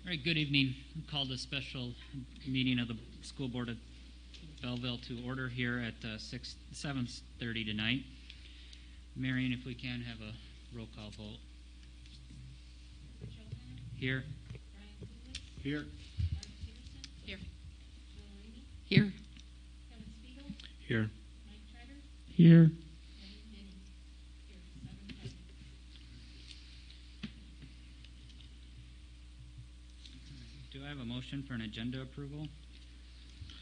All right, good evening. I called a special meeting of the School Board of Belleville to order here at 7:30 tonight. Marion, if we can have a roll call vote. Here. Here. Here. Here. Here. Here. Do I have a motion for an agenda approval?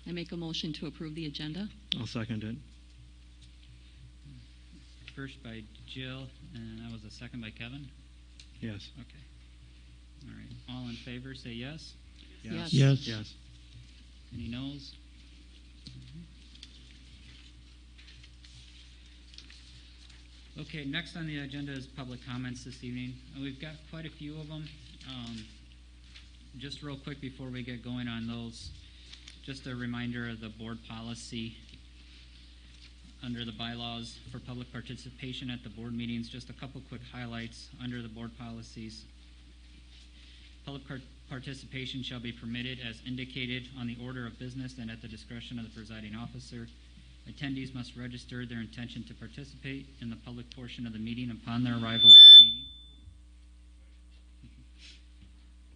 I make a motion to approve the agenda. I'll second it. First by Jill, and that was a second by Kevin? Yes. Okay. All right. All in favor, say yes. Yes. Yes. Yes. Any noes? Okay, next on the agenda is public comments this evening. We've got quite a few of them. Just real quick before we get going on those, just a reminder of the board policy under the bylaws for public participation at the board meetings. Just a couple quick highlights under the board policies. Public participation shall be permitted as indicated on the order of business and at the discretion of the presiding officer. Attendees must register their intention to participate in the public portion of the meeting upon their arrival at the meeting.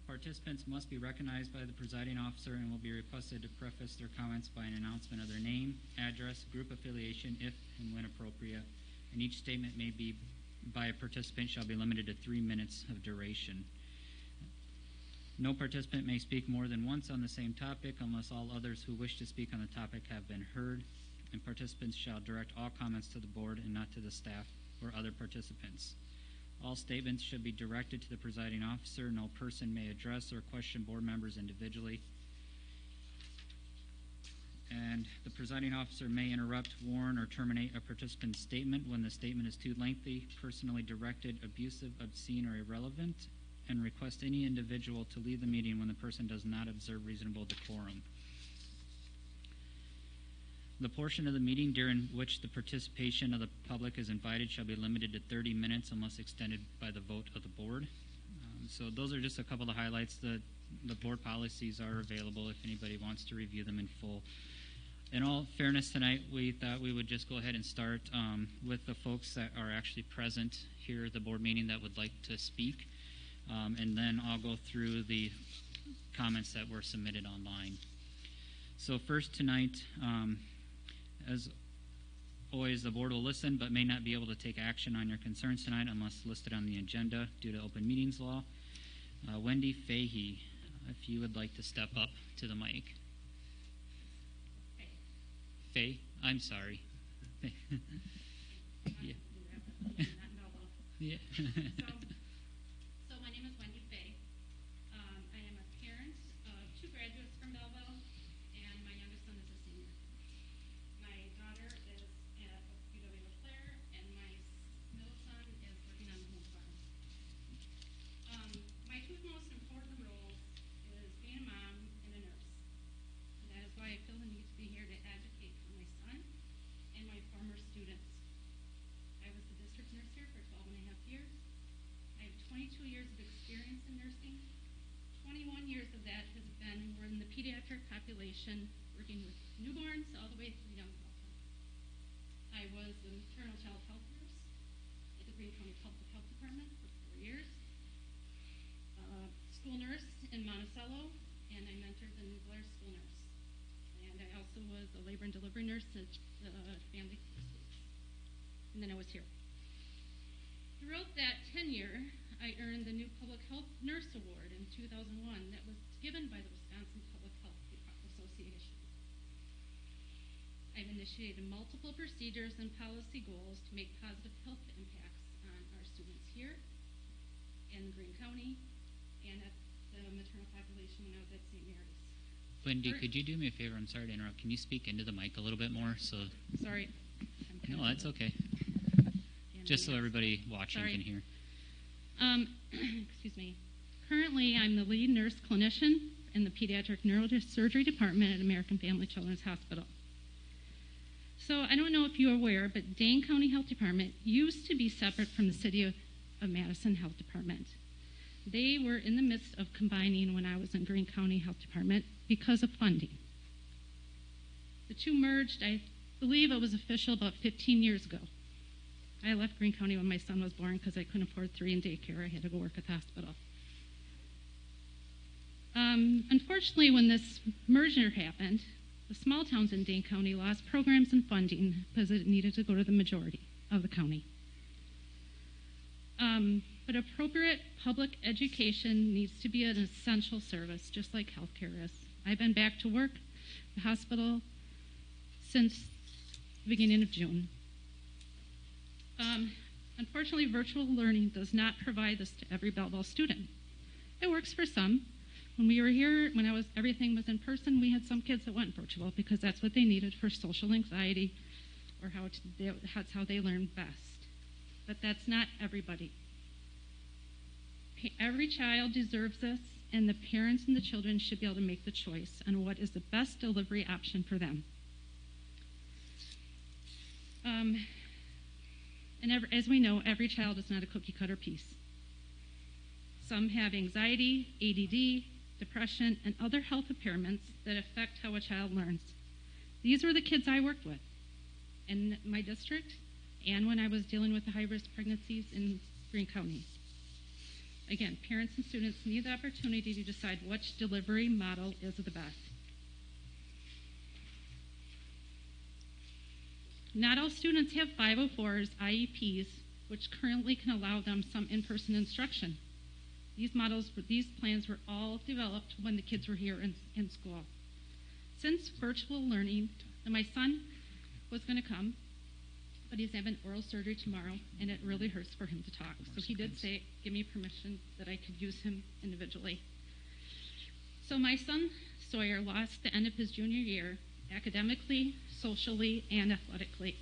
Participants must be recognized by the presiding officer and will be requested to preface their comments by an announcement of their name, address, group affiliation, if and when appropriate, and each statement may be by a participant shall be limited to 3 minutes of duration. No participant may speak more than once on the same topic unless all others who wish to speak on the topic have been heard, and participants shall direct all comments to the board and not to the staff or other participants. All statements should be directed to the presiding officer. No person may address or question board members individually. And the presiding officer may interrupt, warn, or terminate a participant's statement when the statement is too lengthy, personally directed, abusive, obscene, or irrelevant, and request any individual to leave the meeting when the person does not observe reasonable decorum. The portion of the meeting during which the participation of the public is invited shall be limited to 30 minutes unless extended by the vote of the board. So those are just a couple of highlights. The board policies are available if anybody wants to review them in full. In all fairness tonight, we thought we would just go ahead and start with the folks that are actually present here at the board meeting that would like to speak. And then I'll go through the comments that were submitted online. So first tonight, as always, the board will listen but may not be able to take action on your concerns tonight unless listed on the agenda due to open meetings law. Wendy Fay, if you would like to step up to the mic. Fay? I'm sorry. Yeah. Yeah. So my name is Wendy Fay. I am a parent of 2 graduates from Belleville, and my youngest son is a senior. My daughter is at UW-LeClaire, and my middle son is working on the home farm. My 2 most important roles is being a mom and a nurse. And that is why I feel the need to be here to advocate for my son and my former students. I was the district nurse here for 12 and a half years. I have 22 years of experience in nursing. 21 years of that has been in the pediatric population, working with newborns all the way through young adults. I was a maternal child health nurse at the Greene County Public Health Department for 4 years, school nurse in Monticello, and I mentored the New Blair school nurse. And I also was a labor and delivery nurse at the family hospital. And then I was here. Throughout that tenure, I earned the new Public Health Nurse Award in 2001 that was given by the Wisconsin Public Health Association. I've initiated multiple procedures and policy goals to make positive health impacts on our students here in Greene County and at the maternal population when I was at St. Mary's. Wendy, could you do me a favor? I'm sorry to interrupt. Can you speak into the mic a little bit more? Sorry. No, that's okay. Just so everybody watching can hear. Excuse me. Currently, I'm the lead nurse clinician in the pediatric neurosurgery department at American Family Children's Hospital. So I don't know if you're aware, but Dane County Health Department used to be separate from the City of Madison Health Department. They were in the midst of combining when I was in Greene County Health Department because of funding. The two merged, I believe it was official about 15 years ago. I left Greene County when my son was born because I couldn't afford 3 in daycare. I had to go work at the hospital. Unfortunately, when this merger happened, the small towns in Dane County lost programs and funding because it needed to go to the majority of the county. But appropriate public education needs to be an essential service, just like healthcare is. I've been back to work at the hospital since the beginning of June. Unfortunately, virtual learning does not provide this to every Belleville student. It works for some. When we were here, everything was in person, we had some kids that went virtual because that's what they needed for social anxiety, or that's how they learn best. But that's not everybody. Every child deserves this, and the parents and the children should be able to make the choice on what is the best delivery option for them. As we know, every child is not a cookie-cutter piece. Some have anxiety, ADD, depression, and other health impairments that affect how a child learns. These were the kids I worked with in my district and when I was dealing with the high-risk pregnancies in Greene County. Again, parents and students need the opportunity to decide which delivery model is the best. Not all students have 504s, IEPs, which currently can allow them some in-person instruction. These plans were all developed when the kids were here in school. Since virtual learning, my son was going to come, but he's having oral surgery tomorrow, and it really hurts for him to talk. So he did say, give me permission that I could use him individually. So my son, Sawyer, lost the end of his junior year, academically, socially, and athletically.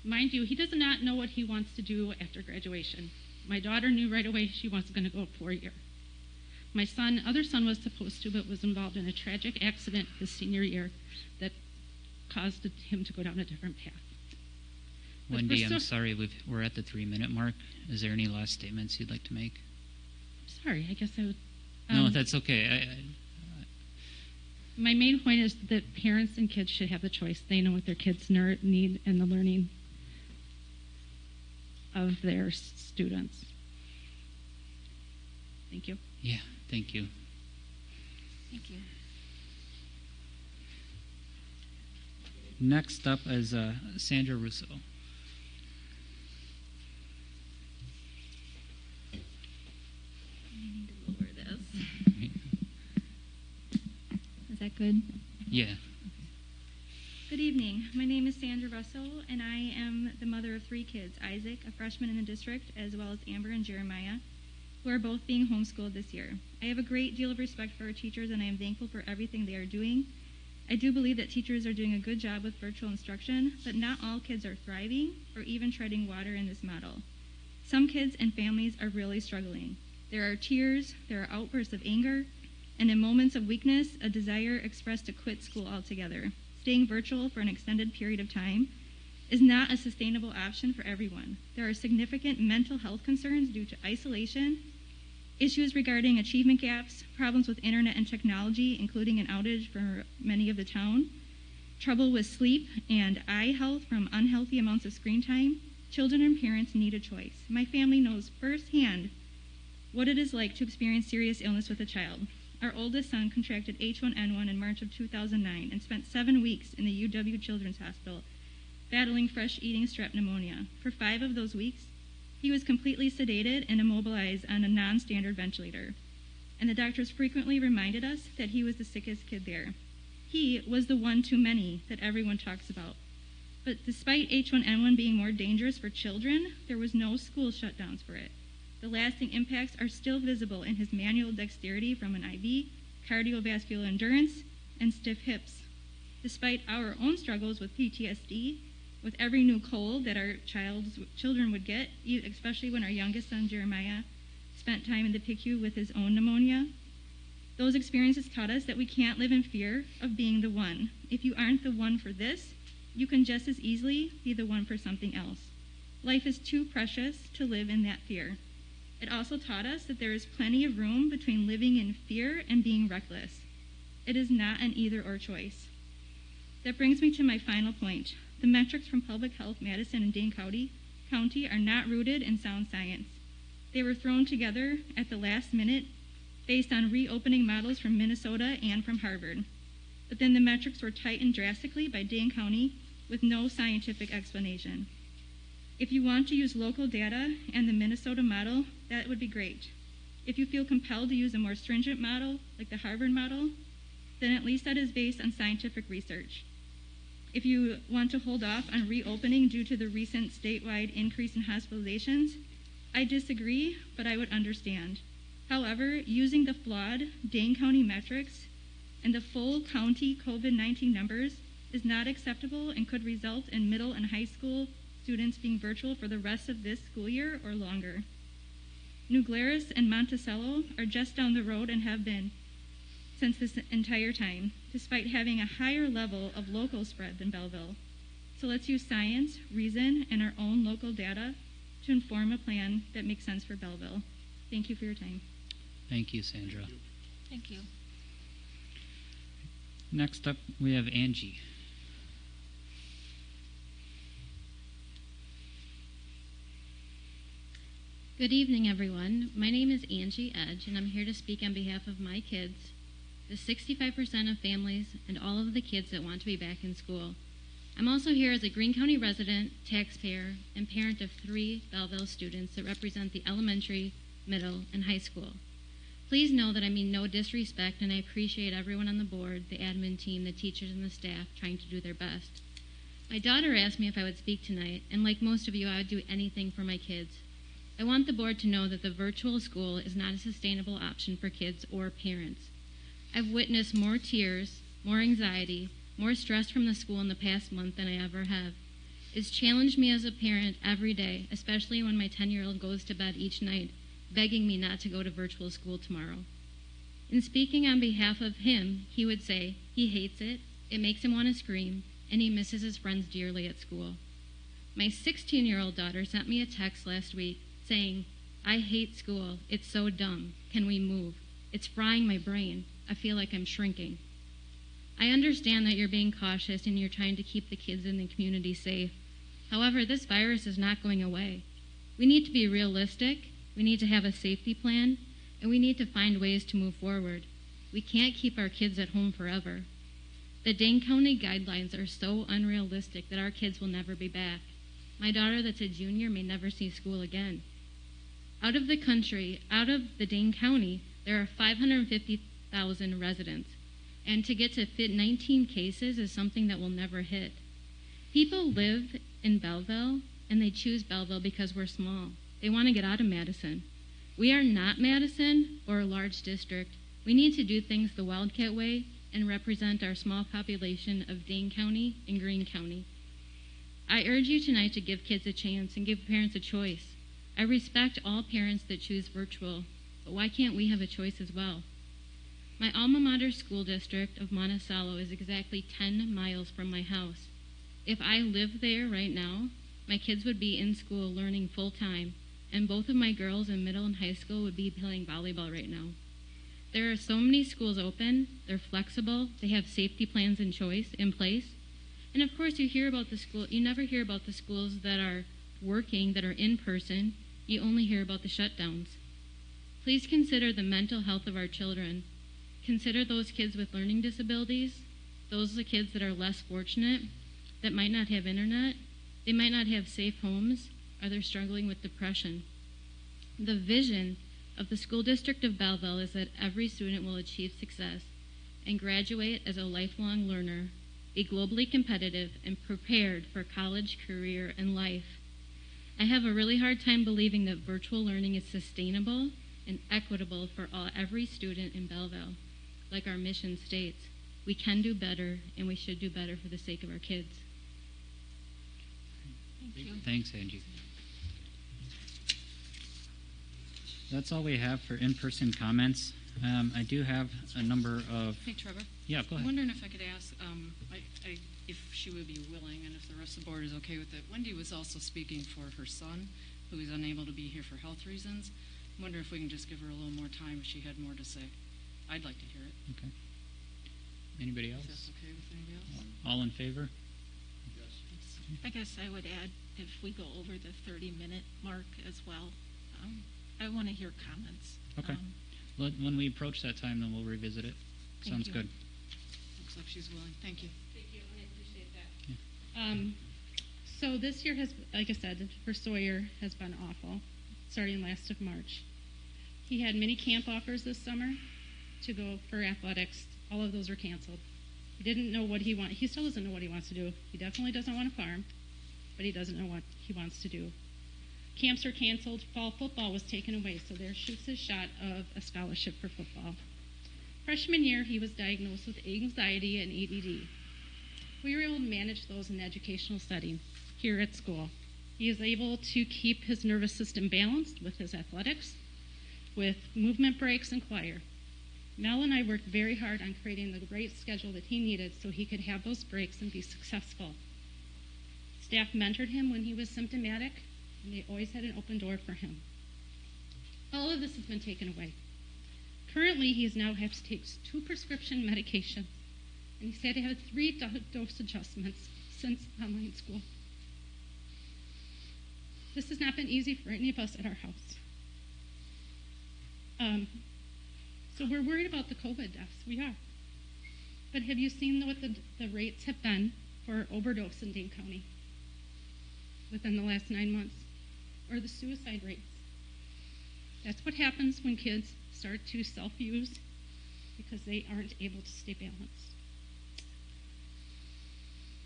Mind you, he does not know what he wants to do after graduation. My daughter knew right away she was going to go 4-year. My other son was supposed to, but was involved in a tragic accident his senior year that caused him to go down a different path. Wendy, I'm sorry, we're at the 3-minute mark. Is there any last statements you'd like to make? Sorry, I guess I would. No, that's okay. My main point is that parents and kids should have the choice. They know what their kids need in the learning of their students. Thank you. Yeah, thank you. Thank you. Next up is Sandra Russell. I need to lower this. Is that good? Yeah. Good evening. My name is Sandra Russell, and I am the mother of 3 kids, Isaac, a freshman in the district, as well as Amber and Jeremiah, who are both being homeschooled this year. I have a great deal of respect for our teachers, and I am thankful for everything they are doing. I do believe that teachers are doing a good job with virtual instruction, but not all kids are thriving or even treading water in this model. Some kids and families are really struggling. There are tears, there are outbursts of anger, and in moments of weakness, a desire expressed to quit school altogether. Staying virtual for an extended period of time is not a sustainable option for everyone. There are significant mental health concerns due to isolation, issues regarding achievement gaps, problems with internet and technology, including an outage for many of the town, trouble with sleep and eye health from unhealthy amounts of screen time. Children and parents need a choice. My family knows firsthand what it is like to experience serious illness with a child. Our oldest son contracted H1N1 in March of 2009 and spent 7 weeks in the UW Children's Hospital battling fresh-eating strep pneumonia. For 5 of those weeks, he was completely sedated and immobilized on a non-standard ventilator, and the doctors frequently reminded us that he was the sickest kid there. He was the one too many that everyone talks about. But despite H1N1 being more dangerous for children, there was no school shutdowns for it. The lasting impacts are still visible in his manual dexterity from an IV, cardiovascular endurance, and stiff hips. Despite our own struggles with PTSD, with every new cold that our children would get, especially when our youngest son, Jeremiah, spent time in the PICU with his own pneumonia, those experiences taught us that we can't live in fear of being the one. If you aren't the one for this, you can just as easily be the one for something else. Life is too precious to live in that fear. It also taught us that there is plenty of room between living in fear and being reckless. It is not an either-or choice. That brings me to my final point. The metrics from Public Health Madison and Dane County are not rooted in sound science. They were thrown together at the last minute based on reopening models from Minnesota and from Harvard. But then the metrics were tightened drastically by Dane County with no scientific explanation. If you want to use local data and the Minnesota model, that would be great. If you feel compelled to use a more stringent model, like the Harvard model, then at least that is based on scientific research. If you want to hold off on reopening due to the recent statewide increase in hospitalizations, I disagree, but I would understand. However, using the flawed Dane County metrics and the full county COVID-19 numbers is not acceptable and could result in middle and high school students being virtual for the rest of this school year or longer. New Glarus and Monticello are just down the road and have been since this entire time, despite having a higher level of local spread than Belleville. So let's use science, reason, and our own local data to inform a plan that makes sense for Belleville. Thank you for your time. Thank you, Sandra. Thank you. Next up, we have Angie. Good evening, everyone. My name is Angie Edge, and I'm here to speak on behalf of my kids, the 65% of families, and all of the kids that want to be back in school. I'm also here as a Greene County resident, taxpayer, and parent of 3 Belleville students that represent the elementary, middle, and high school. Please know that I mean no disrespect, and I appreciate everyone on the board, the admin team, the teachers, and the staff trying to do their best. My daughter asked me if I would speak tonight, and like most of you, I would do anything for my kids. I want the board to know that the virtual school is not a sustainable option for kids or parents. I've witnessed more tears, more anxiety, more stress from the school in the past month than I ever have. It's challenged me as a parent every day, especially when my 10-year-old goes to bed each night, begging me not to go to virtual school tomorrow. In speaking on behalf of him, he would say he hates it, it makes him want to scream, and he misses his friends dearly at school. My 16-year-old daughter sent me a text last week saying, "I hate school, it's so dumb, can we move? It's frying my brain, I feel like I'm shrinking." I understand that you're being cautious and you're trying to keep the kids in the community safe. However, this virus is not going away. We need to be realistic, we need to have a safety plan, and we need to find ways to move forward. We can't keep our kids at home forever. The Dane County guidelines are so unrealistic that our kids will never be back. My daughter that's a junior may never see school again. Out of the country, out of the Dane County, there are 550,000 residents, and to get to fit 19 cases is something that will never hit. People live in Belleville, and they choose Belleville because we're small. They want to get out of Madison. We are not Madison or a large district. We need to do things the Wildcat way and represent our small population of Dane County and Greene County. I urge you tonight to give kids a chance and give parents a choice. I respect all parents that choose virtual, but why can't we have a choice as well? My alma mater school district of Monticello is exactly 10 miles from my house. If I lived there right now, my kids would be in school learning full time, and both of my girls in middle and high school would be playing volleyball right now. There are so many schools open, they're flexible, they have safety plans in place. And of course you never hear about the schools that are working, that are in person. You only hear about the shutdowns. Please consider the mental health of our children. Consider those kids with learning disabilities, those are the kids that are less fortunate, that might not have internet, they might not have safe homes, or they're struggling with depression. The vision of the school district of Belleville is that every student will achieve success and graduate as a lifelong learner, be globally competitive, and prepared for college, career, and life. I have a really hard time believing that virtual learning is sustainable and equitable for every student in Belleville. Like our mission states, we can do better, and we should do better for the sake of our kids. Thank you. Thanks, Angie. That's all we have for in-person comments. I do have a number of... Hey, Trevor. Yeah, go I'm ahead. wondering if I could ask, if she would be willing and if the rest of the board is okay with it. Wendy was also speaking for her son, who is unable to be here for health reasons. wonder if we can just give her a little more time if she had more to say. I'd like to hear it. Okay. Anybody If else? that's okay with anybody else? All in favor? I guess I would add, if we go over the 30-minute mark as well, I want to hear comments. Okay. When we approach that time, then we'll revisit it. Thank Sounds you. good. Looks like she's willing. Thank you. Thank you, and I appreciate that. So this year has, like I said, for Sawyer has been awful, starting last of March. He had many camp offers this summer to go for athletics. All of those were canceled. He didn't know what he wants. He still doesn't know what he wants to do. He definitely doesn't want to farm, but he doesn't know what he wants to do. Camps are canceled. Fall football was taken away, so there shoots his shot of a scholarship for football. Freshman year, he was diagnosed with anxiety and ADD. We were able to manage those in the educational setting here at school. He is able to keep his nervous system balanced with his athletics, with movement breaks and choir. Mel and I worked very hard on creating the right schedule that he needed so he could have those breaks and be successful. Staff mentored him when he was symptomatic, and they always had an open door for him. All of this has been taken away. Currently, he now has to take 2 prescription medications, and he's had to have 3 dose adjustments since online school. This has not been easy for any of us at our house. So we're worried about the COVID deaths. We are. But have you seen what the rates have been for overdose in Dane County within the last 9 months? Or the suicide rates? That's what happens when kids start to self-use because they aren't able to stay balanced.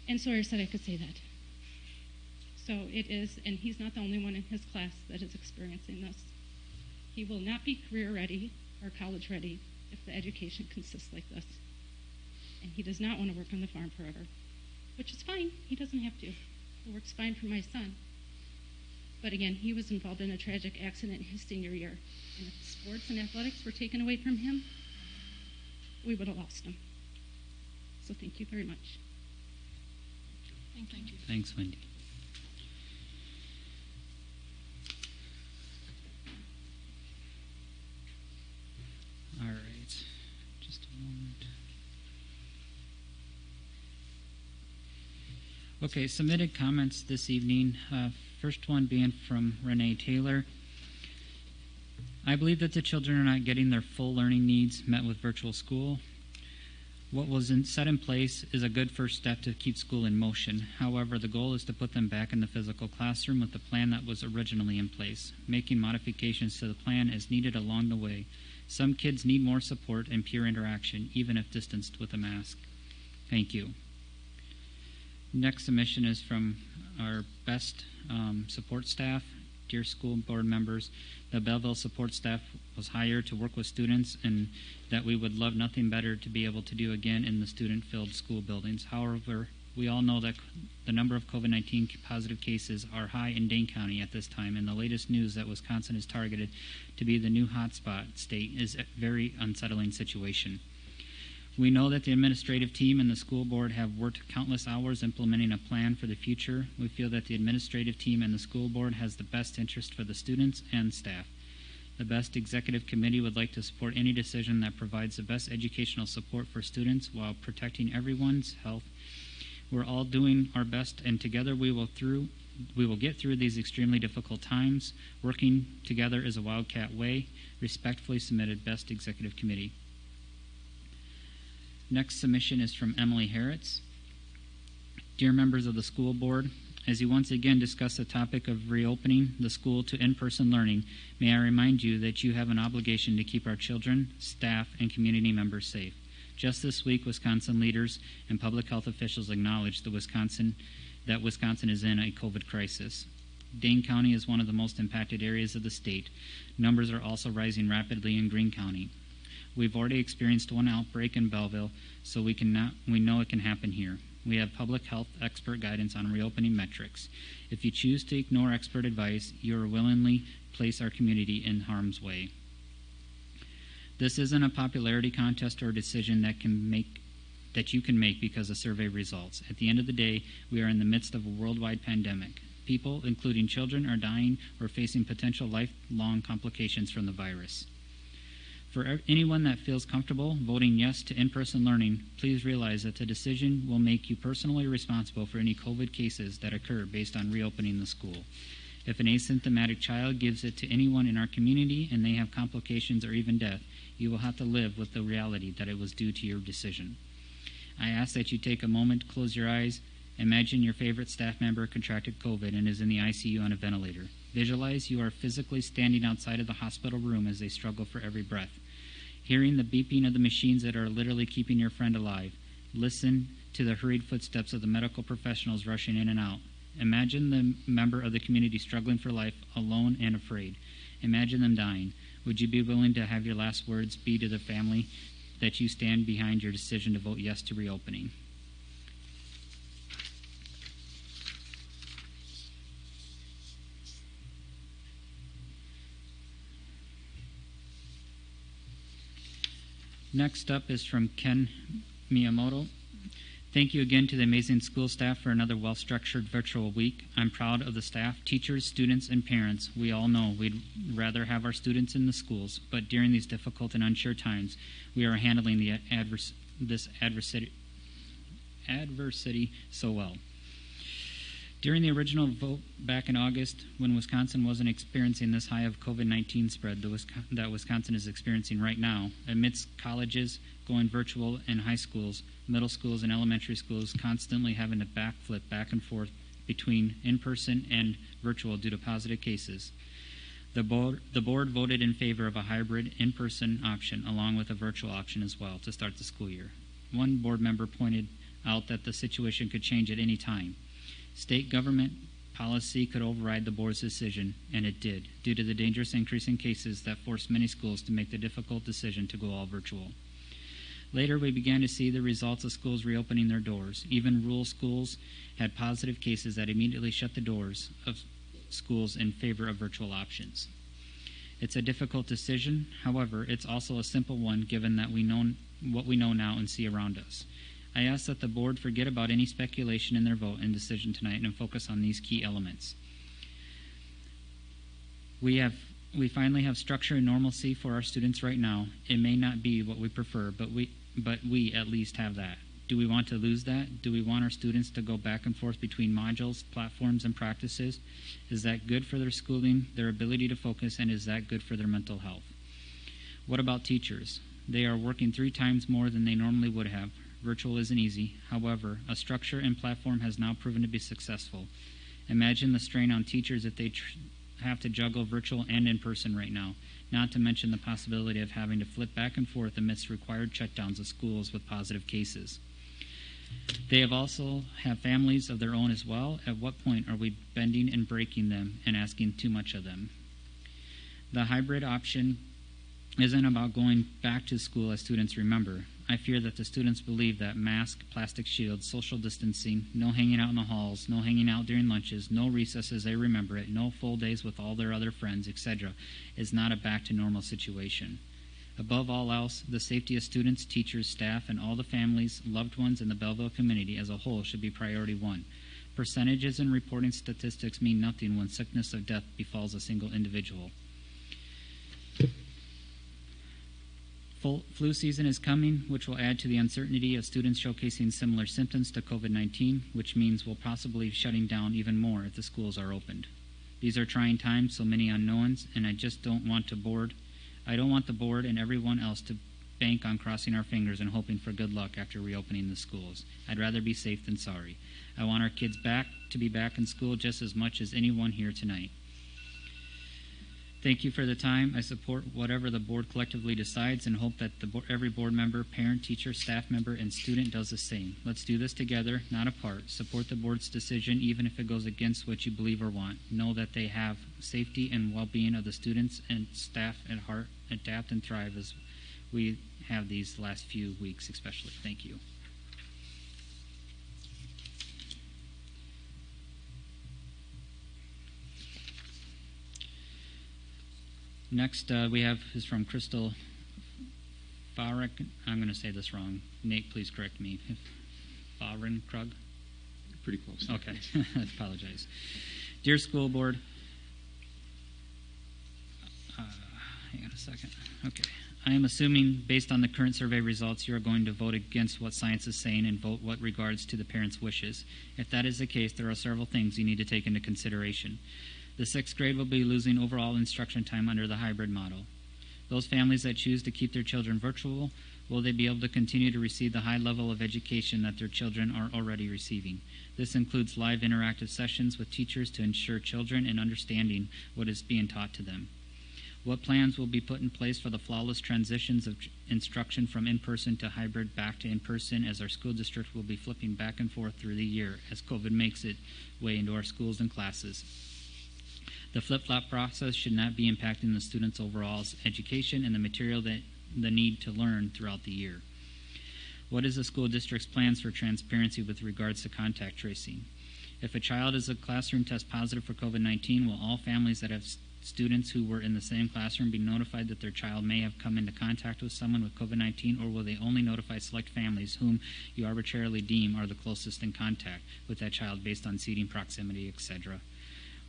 And Sawyer said I could say that. So it is, and he's not the only one in his class that is experiencing this. He will not be career ready or college ready if the education consists like this. And he does not want to work on the farm forever, which is fine. He doesn't have to. It works fine for my son. But again, he was involved in a tragic accident in his senior year. And if sports and athletics were taken away from him, we would have lost him. So thank you very much. Thank you. Thanks, Wendy. All right, just a moment. Okay, submitted comments this evening. First one being from Renee Taylor. I believe that the children are not getting their full learning needs met with virtual school. What was set in place is a good first step to keep school in motion. However, the goal is to put them back in the physical classroom with the plan that was originally in place. Making modifications to the plan is needed along the way. Some kids need more support and peer interaction, even if distanced with a mask. Thank you. Next submission is from our best support staff. Dear school board members, the Belleville support staff was hired to work with students, and that we would love nothing better to be able to do again in the student-filled school buildings. However, we all know that the number of COVID-19 positive cases are high in Dane County at this time, and the latest news that Wisconsin is targeted to be the new hotspot state is a very unsettling situation. We know that the administrative team and the school board have worked countless hours implementing a plan for the future. We feel that the administrative team and the school board has the best interest for the students and staff. The best executive committee would like to support any decision that provides the best educational support for students while protecting everyone's health. We're all doing our best, and together we will get through these extremely difficult times. Working together is a Wildcat way. Respectfully submitted, best executive committee. Next submission is from Emily Harritz. Dear members of the school board, as you once again discuss the topic of reopening the school to in-person learning, may I remind you that you have an obligation to keep our children, staff, and community members safe. Just this week, Wisconsin leaders and public health officials acknowledged that Wisconsin is in a COVID crisis. Dane County is one of the most impacted areas of the state. Numbers are also rising rapidly in Greene County. We've already experienced one outbreak in Belleville, so we know it can happen here. We have public health expert guidance on reopening metrics. If you choose to ignore expert advice, you will willingly place our community in harm's way. This isn't a popularity contest or a decision that you can make because of survey results. At the end of the day, we are in the midst of a worldwide pandemic. people, including children, are dying or facing potential lifelong complications from the virus. For anyone that feels comfortable voting yes to in-person learning, please realize that the decision will make you personally responsible for any COVID cases that occur based on reopening the school. If an asymptomatic child gives it to anyone in our community and they have complications or even death, you will have to live with the reality that it was due to your decision. I ask that you take a moment to close your eyes. Imagine your favorite staff member contracted COVID and is in the ICU on a ventilator. Visualize you are physically standing outside of the hospital room as they struggle for every breath. Hearing the beeping of the machines that are literally keeping your friend alive. Listen to the hurried footsteps of the medical professionals rushing in and out. Imagine the member of the community struggling for life, alone and afraid. Imagine them dying. Would you be willing to have your last words be to the family that you stand behind your decision to vote yes to reopening? Next up is from Ken Miyamoto. Thank you again to the amazing school staff for another well-structured virtual week. I'm proud of the staff, teachers, students, and parents. We all know we'd rather have our students in the schools, but during these difficult and unsure times, we are handling this adversity so well. During the original vote back in August, when Wisconsin wasn't experiencing this high of COVID-19 spread that Wisconsin is experiencing right now, amidst colleges going virtual and high schools, middle schools, and elementary schools constantly having to backflip back and forth between in-person and virtual due to positive cases, the board voted in favor of a hybrid in-person option along with a virtual option as well to start the school year. One board member pointed out that the situation could change at any time. State government policy could override the board's decision, and it did, due to the dangerous increase in cases that forced many schools to make the difficult decision to go all virtual. Later, we began to see the results of schools reopening their doors. Even rural schools had positive cases that immediately shut the doors of schools in favor of virtual options. It's a difficult decision. However, it's also a simple one given that we know what we know now and see around us. I ask that the board forget about any speculation in their vote and decision tonight and focus on these key elements. We finally have structure and normalcy for our students right now. It may not be what we prefer, but we at least have that. Do we want to lose that? Do we want our students to go back and forth between modules, platforms, and practices? Is that good for their schooling, their ability to focus, and is that good for their mental health? What about teachers? They are working 3 times more than they normally would have. Virtual isn't easy. However, a structure and platform has now proven to be successful. Imagine the strain on teachers if they have to juggle virtual and in-person right now, not to mention the possibility of having to flip back and forth amidst required shutdowns of schools with positive cases. They also have families of their own as well. At what point are we bending and breaking them and asking too much of them? The hybrid option isn't about going back to school as students remember. I fear that the students believe that masks, plastic shields, social distancing, no hanging out in the halls, no hanging out during lunches, no recess as they remember it, no full days with all their other friends, etc., is not a back to normal situation. Above all else, the safety of students, teachers, staff, and all the families, loved ones, and the Belleville community as a whole should be priority one. Percentages and reporting statistics mean nothing when sickness or death befalls a single individual. Flu season is coming, which will add to the uncertainty of students showcasing similar symptoms to COVID-19, which means we'll possibly be shutting down even more if the schools are opened. These are trying times, so many unknowns, and I don't want the board and everyone else to bank on crossing our fingers and hoping for good luck after reopening the schools. I'd rather be safe than sorry. I want our kids to be back in school just as much as anyone here tonight. Thank you for the time. I support whatever the board collectively decides and hope that every board member, parent, teacher, staff member, and student does the same. Let's do this together, not apart. Support the board's decision even if it goes against what you believe or want. Know that they have safety and well-being of the students and staff at heart. Adapt and thrive as we have these last few weeks especially. Thank you. Next we have is from Crystal Farek. I'm going to say this wrong. Nate, please correct me. Farenkrug? Pretty close. Okay. I apologize. Dear School Board, hang on a second. Okay. I am assuming, based on the current survey results, you are going to vote against what science is saying and vote what regards to the parents' wishes. If that is the case, there are several things you need to take into consideration. The 6th grade will be losing overall instruction time under the hybrid model. Those families that choose to keep their children virtual, will they be able to continue to receive the high level of education that their children are already receiving? This includes live interactive sessions with teachers to ensure children in understanding what is being taught to them. What plans will be put in place for the flawless transitions of instruction from in-person to hybrid back to in-person, as our school district will be flipping back and forth through the year as COVID makes its way into our schools and classes? The flip-flop process should not be impacting the students' overall education and the material that the need to learn throughout the year. What is the school district's plans for transparency with regards to contact tracing? If a child is a classroom test positive for COVID-19, will all families that have students who were in the same classroom be notified that their child may have come into contact with someone with COVID-19, or will they only notify select families whom you arbitrarily deem are the closest in contact with that child based on seating proximity, etc.?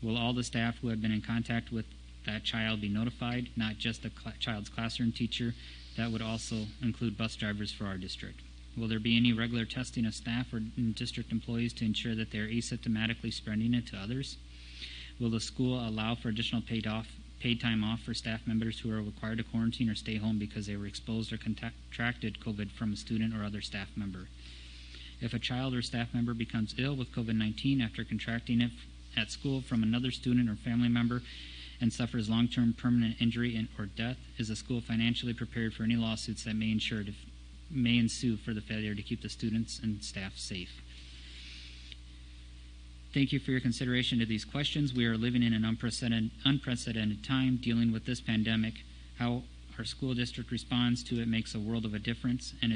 Will all the staff who have been in contact with that child be notified, not just the child's classroom teacher? That would also include bus drivers for our district. Will there be any regular testing of staff or district employees to ensure that they are asymptomatically spreading it to others? Will the school allow for additional paid time off for staff members who are required to quarantine or stay home because they were exposed or contracted COVID from a student or other staff member? If a child or staff member becomes ill with COVID-19 after contracting it at school from another student or family member and suffers long-term permanent injury or death, is the school financially prepared for any lawsuits that may ensue for the failure to keep the students and staff safe? Thank you for your consideration to these questions. We are living in an unprecedented time dealing with this pandemic. How our school district responds to it makes a world of a difference, and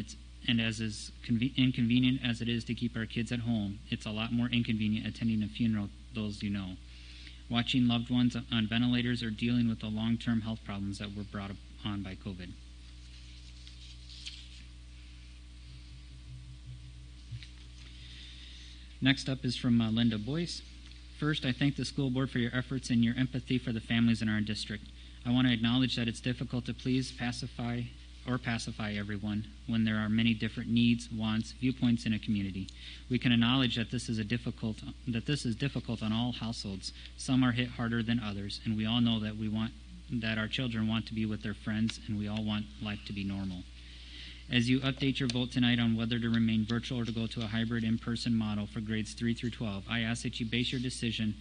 as is inconvenient as it is to keep our kids at home, it's a lot more inconvenient attending a funeral, those you know, watching loved ones on ventilators, or dealing with the long-term health problems that were brought on by COVID. Next up is from Linda Boyce. First, I thank the school board for your efforts and your empathy for the families in our district. I want to acknowledge that it's difficult to please pacify everyone when there are many different needs, wants, viewpoints in a community. We can acknowledge that this is difficult on all households. Some are hit harder than others, and we all know that our children want to be with their friends, and we all want life to be normal. As you update your vote tonight on whether to remain virtual or to go to a hybrid in-person model for grades 3 through 12, I ask that you base your decision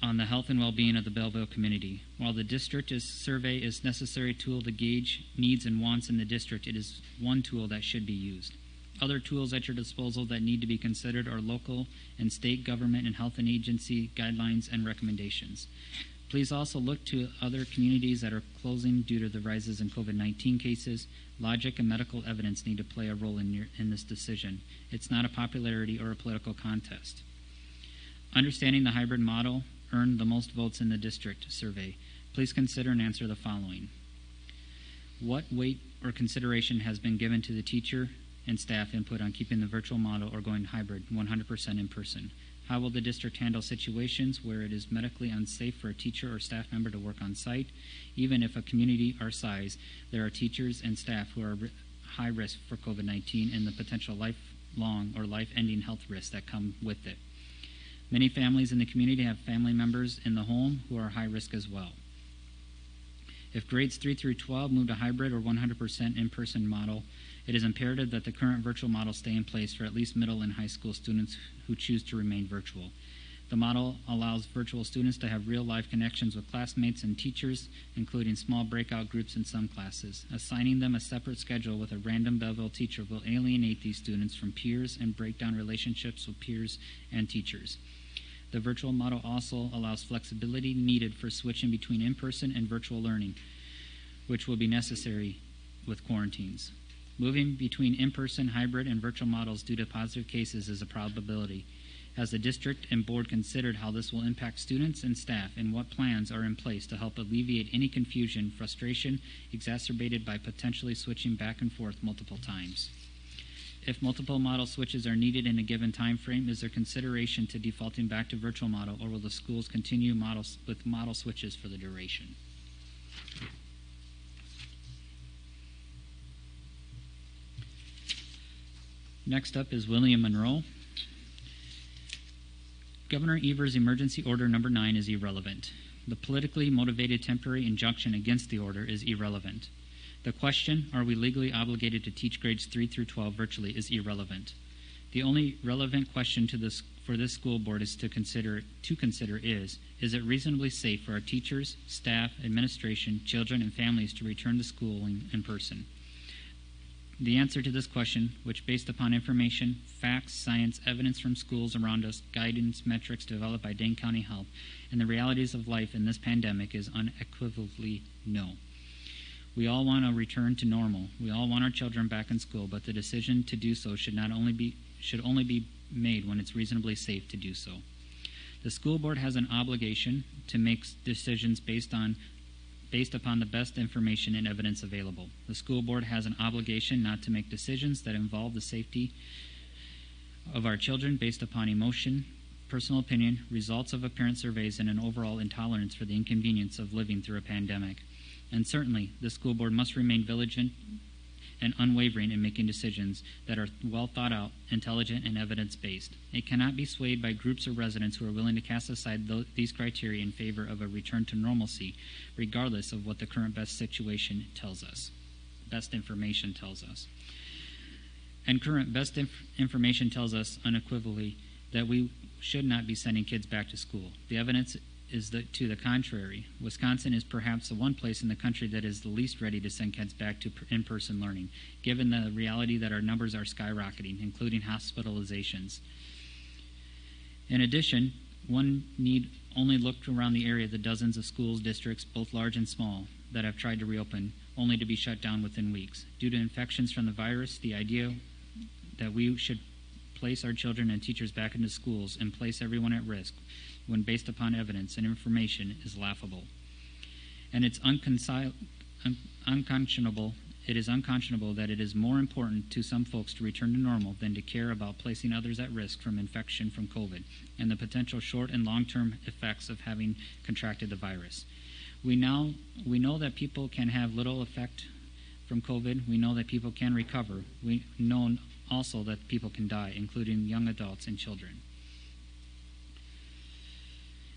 on the health and well-being of the Belleville community. While the district survey is a necessary tool to gauge needs and wants in the district, it is one tool that should be used. Other tools at your disposal that need to be considered are local and state government and health and agency guidelines and recommendations. Please also look to other communities that are closing due to the rises in COVID-19 cases. Logic and medical evidence need to play a role in this decision. It's not a popularity or a political contest. Understanding the hybrid model earned the most votes in the district survey. Please consider and answer the following. What weight or consideration has been given to the teacher and staff input on keeping the virtual model or going hybrid 100% in person? How will the district handle situations where it is medically unsafe for a teacher or staff member to work on site? Even if a community our size, there are teachers and staff who are high risk for COVID-19 and the potential lifelong or life-ending health risks that come with it. Many families in the community have family members in the home who are high risk as well. If grades 3 through 12 move to hybrid or 100% in-person model, it is imperative that the current virtual model stay in place for at least middle and high school students who choose to remain virtual. The model allows virtual students to have real-life connections with classmates and teachers, including small breakout groups in some classes. Assigning them a separate schedule with a random Belleville teacher will alienate these students from peers and break down relationships with peers and teachers. The virtual model also allows flexibility needed for switching between in-person and virtual learning, which will be necessary with quarantines. Moving between in-person, hybrid, and virtual models due to positive cases is a probability. Has the district and board considered how this will impact students and staff, and what plans are in place to help alleviate any confusion, frustration exacerbated by potentially switching back and forth multiple times? If multiple model switches are needed in a given time frame, is there consideration to defaulting back to virtual model, or will the schools continue with model switches for the duration? Next up is William Monroe. Governor Evers' emergency order number 9 is irrelevant. The politically motivated temporary injunction against the order is irrelevant. The question, are we legally obligated to teach grades 3 through 12 virtually, is irrelevant. The only relevant question for this school board is to consider is it reasonably safe for our teachers, staff, administration, children, and families to return to schooling in person? The answer to this question, which based upon information, facts, science, evidence from schools around us, guidance metrics developed by Dane County Health, and the realities of life in this pandemic, is unequivocally no. We all want a return to normal. We all want our children back in school, but the decision to do so should only be made when it's reasonably safe to do so. The school board has an obligation to make decisions based upon the best information and evidence available. The school board has an obligation not to make decisions that involve the safety of our children based upon emotion, personal opinion, results of apparent surveys, and an overall intolerance for the inconvenience of living through a pandemic. And certainly, the school board must remain vigilant and unwavering in making decisions that are well thought out, intelligent, and evidence-based. It cannot be swayed by groups of residents who are willing to cast aside these criteria in favor of a return to normalcy, regardless of what the current best information tells us. And current best information tells us unequivocally that we should not be sending kids back to school. The evidence is to the contrary. Wisconsin is perhaps the one place in the country that is the least ready to send kids back to in-person learning, given the reality that our numbers are skyrocketing, including hospitalizations. In addition, one need only look around the area at the dozens of schools, districts, both large and small, that have tried to reopen, only to be shut down within weeks. Due to infections from the virus, the idea that we should place our children and teachers back into schools and place everyone at risk when based upon evidence and information is laughable. And it's unconscionable that it is more important to some folks to return to normal than to care about placing others at risk from infection from COVID and the potential short and long-term effects of having contracted the virus. We know that people can have little effect from COVID. We know that people can recover. We know also that people can die, including young adults and children.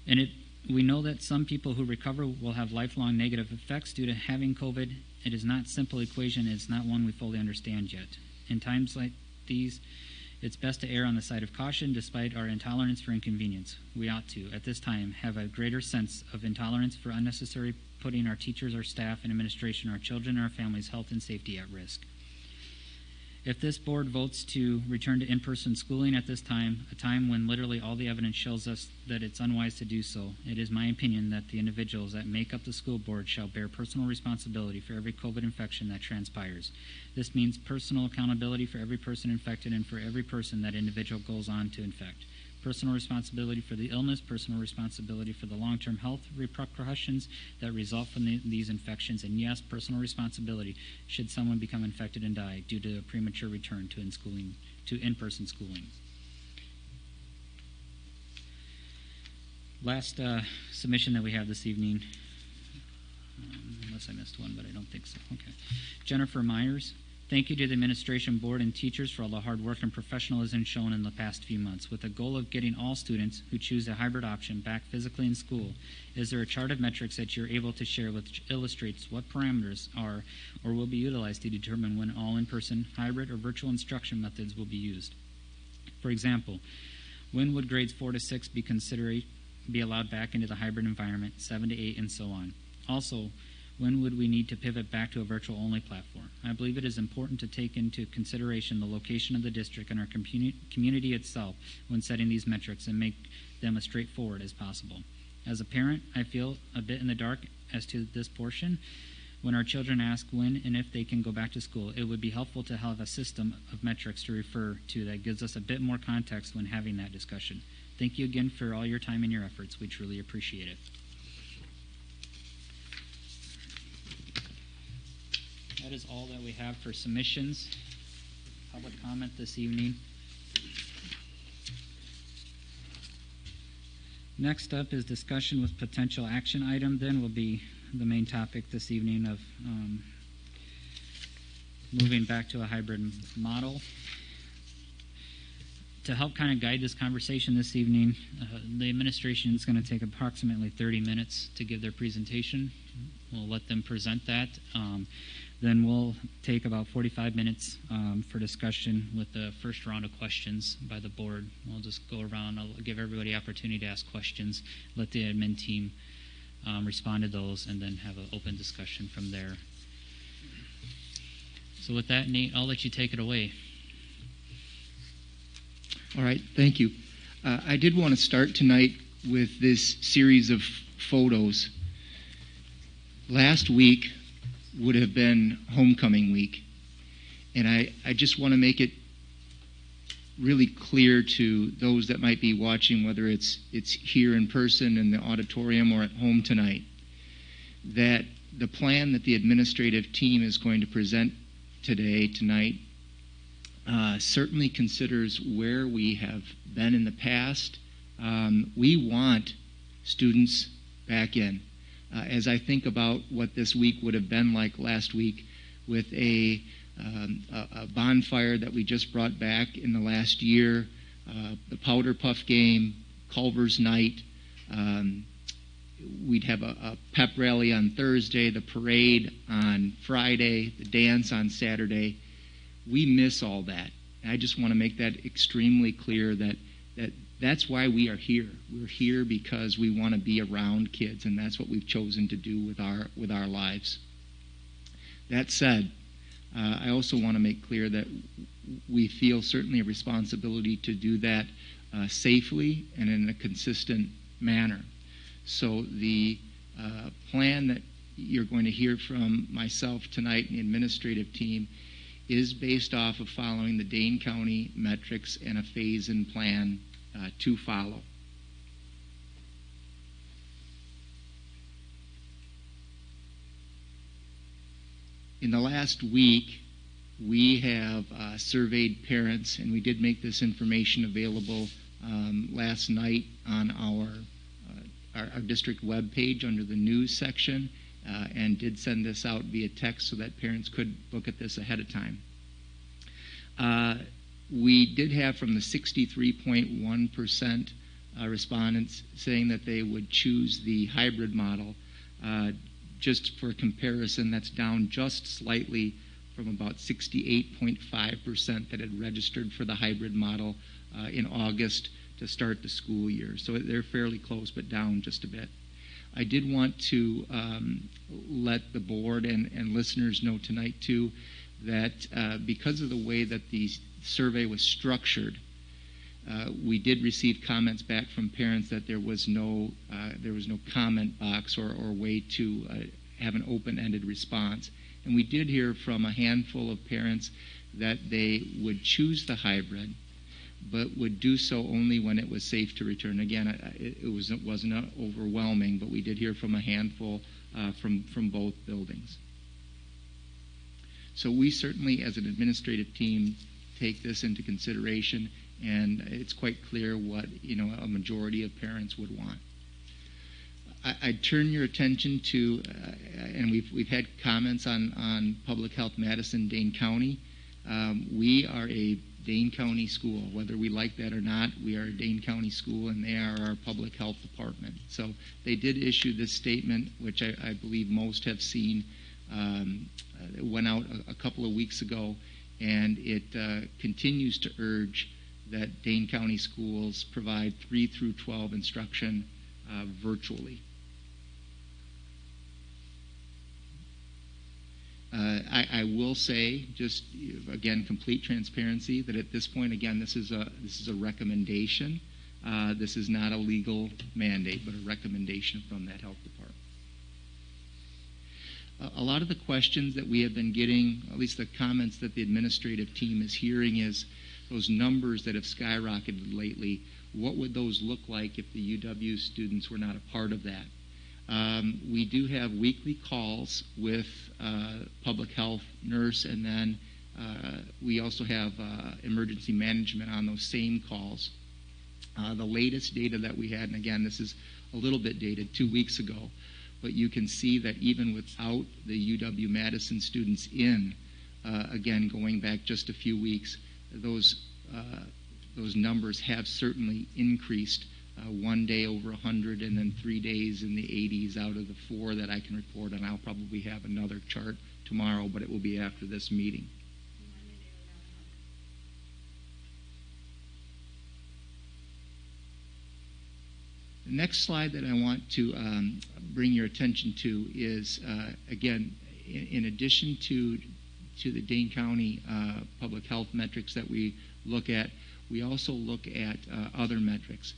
And we know that some people who recover will have lifelong negative effects due to having COVID. It is not a simple equation. It's not one we fully understand yet. In times like these, it's best to err on the side of caution despite our intolerance for inconvenience. We ought to, at this time, have a greater sense of intolerance for unnecessary putting our teachers, our staff, and administration, our children, and our families' health and safety at risk. If this board votes to return to in-person schooling at this time, a time when literally all the evidence shows us that it's unwise to do so, it is my opinion that the individuals that make up the school board shall bear personal responsibility for every COVID infection that transpires. This means personal accountability for every person infected and for every person that individual goes on to infect. Personal responsibility for the illness, personal responsibility for the long-term health repercussions that result from these infections, and yes, personal responsibility should someone become infected and die due to a premature return to in-person schooling. Last submission that we have this evening, unless I missed one, but I don't think so. Okay. Jennifer Myers. Thank you to the administration, board, and teachers for all the hard work and professionalism shown in the past few months. With the goal of getting all students who choose a hybrid option back physically in school, is there a chart of metrics that you're able to share which illustrates what parameters are or will be utilized to determine when all in-person, hybrid, or virtual instruction methods will be used? For example, when would grades 4 to 6 be allowed back into the hybrid environment, 7 to 8, and so on? Also, when would we need to pivot back to a virtual-only platform? I believe it is important to take into consideration the location of the district and our community itself when setting these metrics and make them as straightforward as possible. As a parent, I feel a bit in the dark as to this portion. When our children ask when and if they can go back to school, it would be helpful to have a system of metrics to refer to that gives us a bit more context when having that discussion. Thank you again for all your time and your efforts. We truly appreciate it. That is all that we have for submissions. public comment this evening. Next up is discussion with potential action item. Then will be the main topic this evening of moving back to a hybrid model. To help kind of guide this conversation this evening, the administration is going to take approximately 30 minutes to give their presentation. We'll let them present that. Then we'll take about 45 minutes for discussion with the first round of questions by the board. We'll just go around. I'll give everybody opportunity to ask questions, let the admin team respond to those, and then have an open discussion from there. So with that, Nate, I'll let you take it away. All right, thank you. I did want to start tonight with this series of photos. Last week would have been homecoming week, and I just want to make it really clear to those that might be watching, whether it's here in person in the auditorium or at home tonight, that the plan that the administrative team is going to present tonight, certainly considers where we have been in the past. We want students back in. As I think about what this week would have been like last week with a bonfire that we just brought back in the last year, the Powder Puff game, Culver's night, we'd have a pep rally on Thursday, the parade on Friday, the dance on Saturday. We miss all that. And I just want to make that extremely clear that's why we are here. We're here because we want to be around kids, and that's what we've chosen to do with our lives. That said, I also want to make clear that we feel certainly a responsibility to do that safely and in a consistent manner. So the plan that you're going to hear from myself tonight and the administrative team is based off of following the Dane County metrics and a phase-in plan to follow. In the last week, we have surveyed parents, and we did make this information available last night on our district webpage under the news section, and did send this out via text so that parents could look at this ahead of time. We did have from the 63.1% respondents saying that they would choose the hybrid model. Just for comparison, that's down just slightly from about 68.5% that had registered for the hybrid model in August to start the school year. So they're fairly close, but down just a bit. I did want to let the board and listeners know tonight too that because of the way that the survey was structured, we did receive comments back from parents that there was no comment box or way to have an open-ended response. And we did hear from a handful of parents that they would choose the hybrid, but would do so only when it was safe to return. Again, it wasn't overwhelming, but we did hear from a handful from both buildings. So we certainly, as an administrative team, take this into consideration, and it's quite clear what a majority of parents would want. I'd turn your attention to, and we've had comments on Public Health Madison, Dane County. We are a Dane County school. Whether we like that or not, we are a Dane County school, and they are our public health department. So they did issue this statement, which I believe most have seen. It went out a couple of weeks ago, and it continues to urge that Dane County schools provide 3 through 12 instruction virtually. I will say, just again, complete transparency, that at this point, again, this is a recommendation. This is not a legal mandate, but a recommendation from that health department. A lot of the questions that we have been getting, at least the comments that the administrative team is hearing, is those numbers that have skyrocketed lately. What would those look like if the UW students were not a part of that? We do have weekly calls with public health nurse and then We also have emergency management on those same calls. The latest data that we had, and again, this is a little bit dated, 2 weeks ago, but you can see that even without the UW-Madison students in, again, going back just a few weeks, those numbers have certainly increased. 1 day over 100, and then 3 days in the 80s out of the 4 that I can report on. I'll probably have another chart tomorrow, but it will be after this meeting. The next slide that I want to bring your attention to is, again, in addition to the Dane County public health metrics that we look at, we also look at other metrics.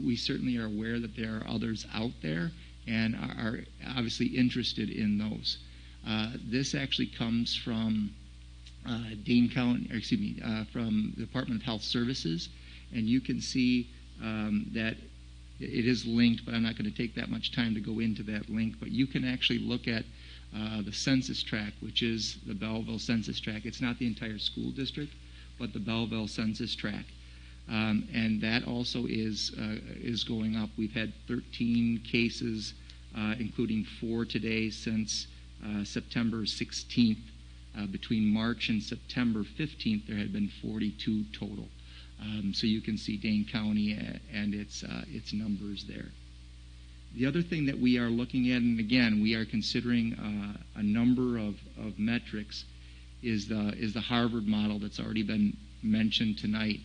We certainly are aware that there are others out there and are obviously interested in those. This actually comes from Dane County, from the Department of Health Services, and you can see that it is linked, but I'm not going to take that much time to go into that link, but you can actually look at the Census Tract, which is the Belleville Census Tract. It's not the entire school district, but the Belleville Census Tract. And that also is going up. We've had 13 cases, including 4 today since September 16th. Between March and September 15th, there had been 42 total. So you can see Dane County and its numbers there. The other thing that we are looking at, and again, we are considering a number of metrics, is the Harvard model that's already been mentioned tonight.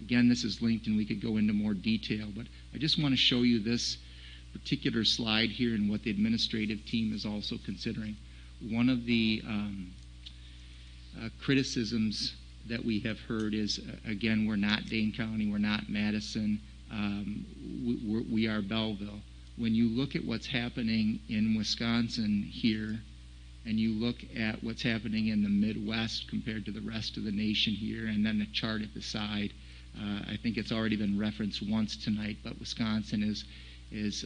Again, this is linked and we could go into more detail, but I just want to show you this particular slide here and what the administrative team is also considering. One of the criticisms that we have heard is, again, we're not Dane County, we're not Madison, we are Belleville. When you look at what's happening in Wisconsin here, and you look at what's happening in the Midwest compared to the rest of the nation here, and then the chart at the side, I think it's already been referenced once tonight, but Wisconsin is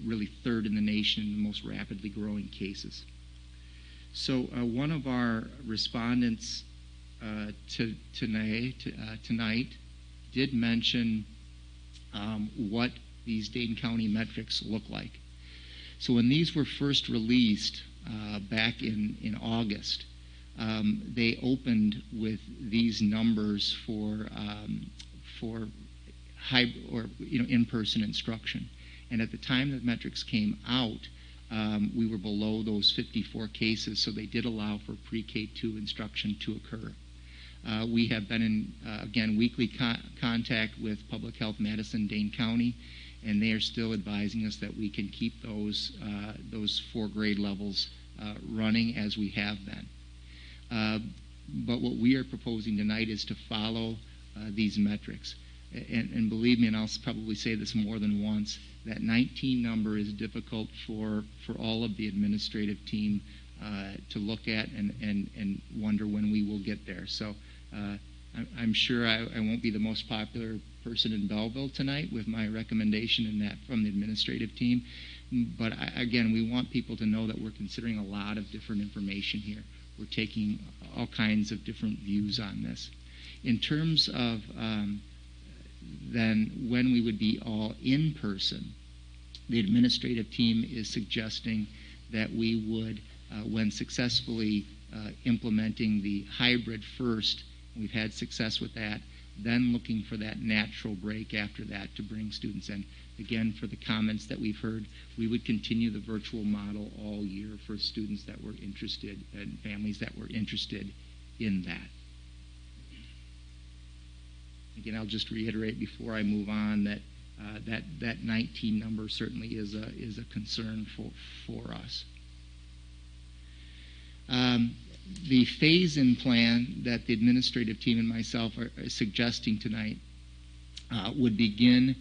really third in the nation in the most rapidly growing cases. So one of our respondents tonight did mention what these Dane County metrics look like. So when these were first released back in August, they opened with these numbers for in-person instruction. And at the time that metrics came out, we were below those 54 cases, so they did allow for pre-K2 instruction to occur. We have been in, again, weekly contact with Public Health Madison, Dane County, and they are still advising us that we can keep those 4 grade levels running as we have been. But what we are proposing tonight is to follow these metrics. And believe me, and I'll probably say this more than once, that 19 number is difficult for all of the administrative team to look at and wonder when we will get there. So I'm sure I won't be the most popular person in Belleville tonight with my recommendation in that from the administrative team. But again, we want people to know that we're considering a lot of different information here. We're taking all kinds of different views on this. In terms of then when we would be all in person, the administrative team is suggesting that we would, when successfully implementing the hybrid first, we've had success with that, then looking for that natural break after that to bring students in. Again, for the comments that we've heard, we would continue the virtual model all year for students that were interested and families that were interested in that. Again, I'll just reiterate before I move on that that 19 number certainly is a concern for us. The phase-in plan that the administrative team and myself are suggesting tonight would begin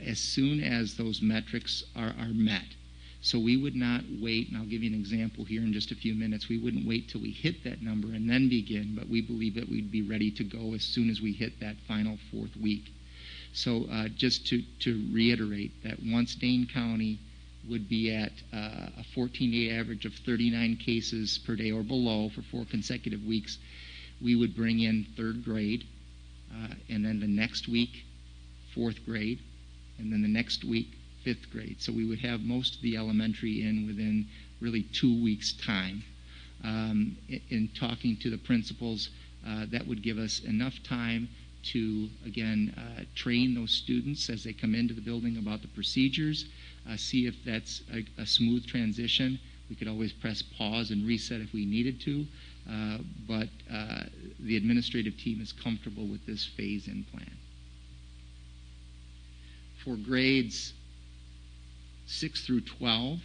as soon as those metrics are met. So we would not wait, and I'll give you an example here in just a few minutes. We wouldn't wait till we hit that number and then begin, but we believe that we'd be ready to go as soon as we hit that final 4th week. So just to reiterate that once Dane County would be at a 14-day average of 39 cases per day or below for 4 consecutive weeks, we would bring in 3rd grade, and then the next week, 4th grade, and then the next week, 5th grade. So we would have most of the elementary in within really 2 weeks' time. In talking to the principals, that would give us enough time to, again, train those students as they come into the building about the procedures, see if that's a smooth transition. We could always press pause and reset if we needed to, but the administrative team is comfortable with this phase-in plan. For grades 6 through 12,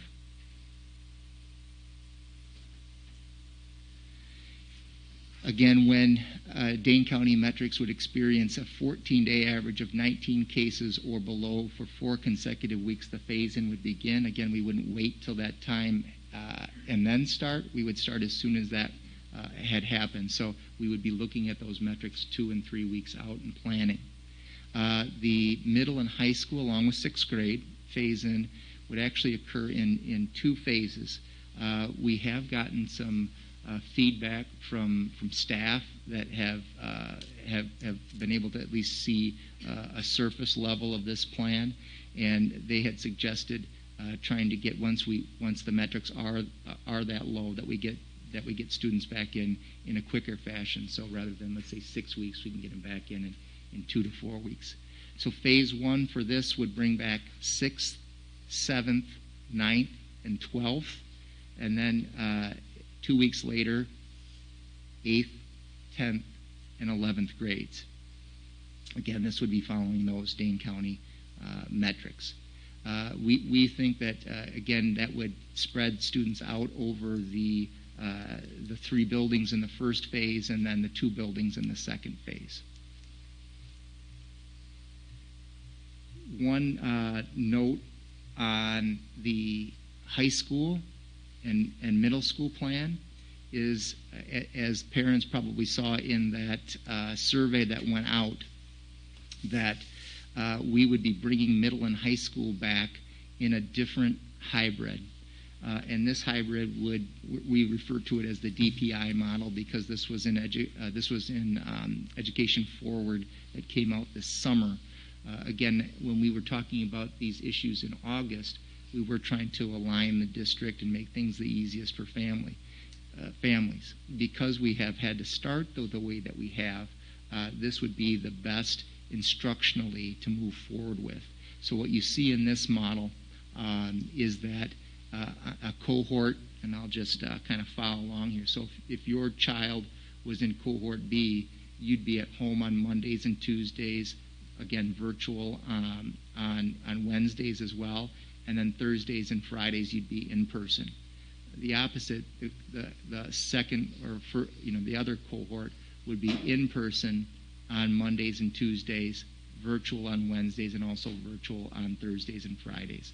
again, when Dane County Metrics would experience a 14-day average of 19 cases or below for 4 consecutive weeks, the phase-in would begin. Again, we wouldn't wait till that time and then start. We would start as soon as that had happened. So we would be looking at those metrics 2 and 3 weeks out and planning. The middle and high school, along with 6th grade, phase-in would actually occur in 2 phases. We have gotten some feedback from staff that have been able to at least see a surface level of this plan, and they had suggested trying to get once the metrics are that low that we get students back in a quicker fashion. So rather than, let's say, 6 weeks, we can get them back in 2 to 4 weeks. So phase 1 for this would bring back 6th, 7th, 9th, and 12th, and then 2 weeks later, 8th, 10th, and 11th grades. Again, this would be following those Dane County metrics. We think that, again, that would spread students out over the 3 buildings in the first phase and then the 2 buildings in the second phase. One note on the high school and middle school plan is, as parents probably saw in that survey that went out, that we would be bringing middle and high school back in a different hybrid. And this hybrid we refer to it as the DPI model because this was in Education Forward that came out this summer. Again, when we were talking about these issues in August, we were trying to align the district and make things the easiest for families. Because we have had to start the way that we have, this would be the best instructionally to move forward with. So what you see in this model is that a cohort, and I'll just kind of follow along here. So if your child was in cohort B, you'd be at home on Mondays and Tuesdays, again, virtual on Wednesdays as well, and then Thursdays and Fridays you'd be in person. The opposite, the second or the other cohort would be in person on Mondays and Tuesdays, virtual on Wednesdays, and also virtual on Thursdays and Fridays.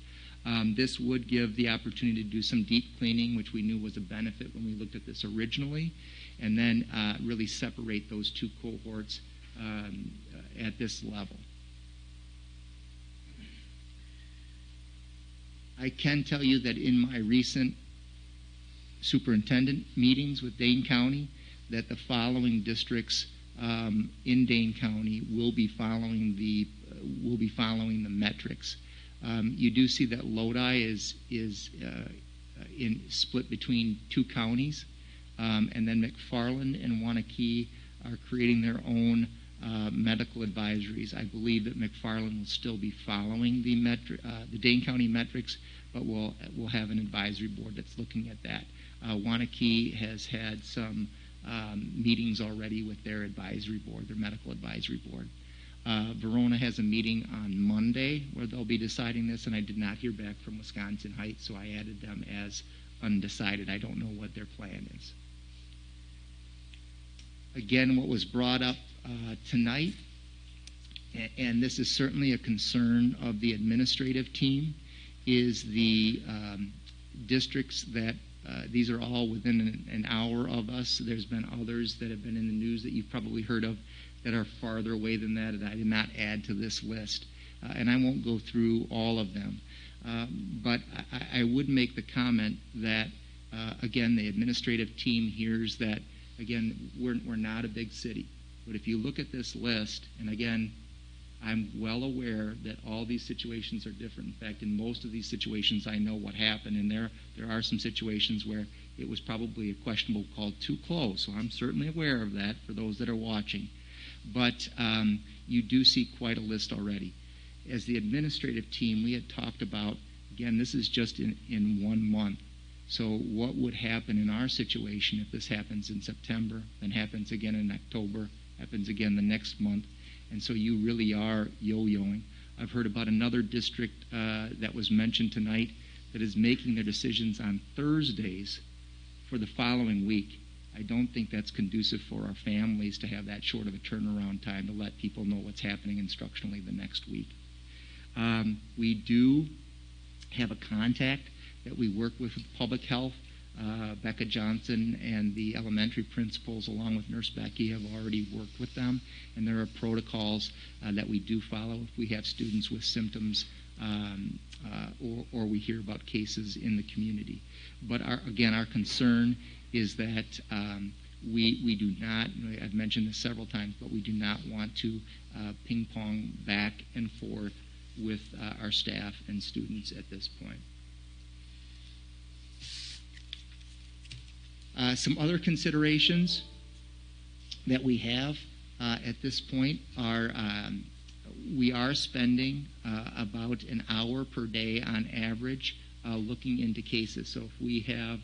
This would give the opportunity to do some deep cleaning, which we knew was a benefit when we looked at this originally, and then really separate those 2 cohorts at this level. I can tell you that in my recent superintendent meetings with Dane County, that the following districts in Dane County will be following the metrics. You do see that Lodi is split between 2 counties, and then McFarland and Wanakee are creating their own medical advisories. I believe that McFarland will still be following the Dane County metrics, but we'll have an advisory board that's looking at that. Wanakee has had some meetings already with their advisory board, their medical advisory board. Verona has a meeting on Monday where they'll be deciding this, and I did not hear back from Wisconsin Heights, so I added them as undecided. I don't know what their plan is. Again, what was brought up tonight, and this is certainly a concern of the administrative team, is the districts that these are all within an hour of us. There's been others that have been in the news that you've probably heard of that are farther away than that I did not add to this list. And I won't go through all of them. But I would make the comment that, again, the administrative team hears that, again, we're not a big city. But if you look at this list, and again, I'm well aware that all these situations are different. In fact, in most of these situations, I know what happened, and there are some situations where it was probably a questionable call too close. So I'm certainly aware of that for those that are watching. But you do see quite a list already. As the administrative team, we had talked about, again, this is just in 1 month. So what would happen in our situation if this happens in September, then happens again in October, happens again the next month? And so you really are yo-yoing. I've heard about another district that was mentioned tonight that is making their decisions on Thursdays for the following week. I don't think that's conducive for our families to have that short of a turnaround time to let people know what's happening instructionally the next week. We do have a contact that we work with public health. Becca Johnson and the elementary principals, along with Nurse Becky, have already worked with them, and there are protocols that we do follow if we have students with symptoms or we hear about cases in the community. But again, our concern is that we do not, I've mentioned this several times, but we do not want to ping pong back and forth with our staff and students at this point. Some other considerations that we have at this point are we are spending about an hour per day on average looking into cases. So if we have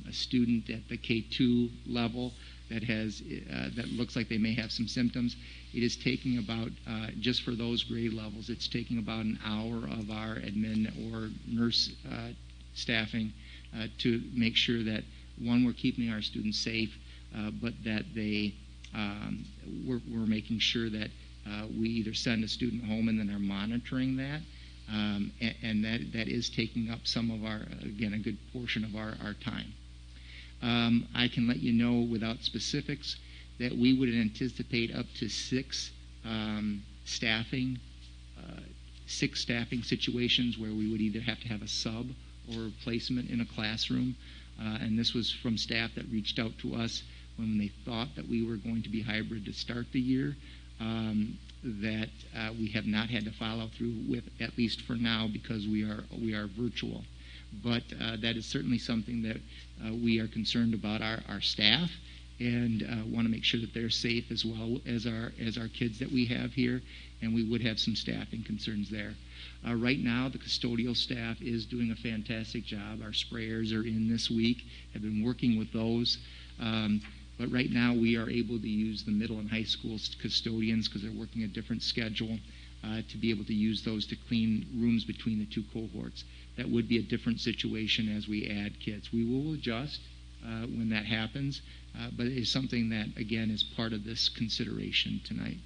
a student at the K2 level that has that looks like they may have some symptoms, it is taking about, just for those grade levels, it's taking about an hour of our admin or nurse staffing to make sure that, one, we're keeping our students safe, but that we're making sure that we either send a student home and then are monitoring that, and that is taking up some of our, again, a good portion of our time. I can let you know without specifics that we would anticipate up to six staffing situations where we would either have to have a sub or replacement in a classroom. And this was from staff that reached out to us when they thought that we were going to be hybrid to start the year, that we have not had to follow through with, at least for now, because we are virtual. But that is certainly something that we are concerned about our staff, and want to make sure that they're safe as well as our kids that we have here, and we would have some staffing concerns there. Right now, the custodial staff is doing a fantastic job. Our sprayers are in this week, have been working with those. But right now, we are able to use the middle and high school custodians, because they're working a different schedule, to be able to use those to clean rooms between the two cohorts. That would be a different situation as we add kids. We will adjust when that happens, but it is something that, again, is part of this consideration tonight.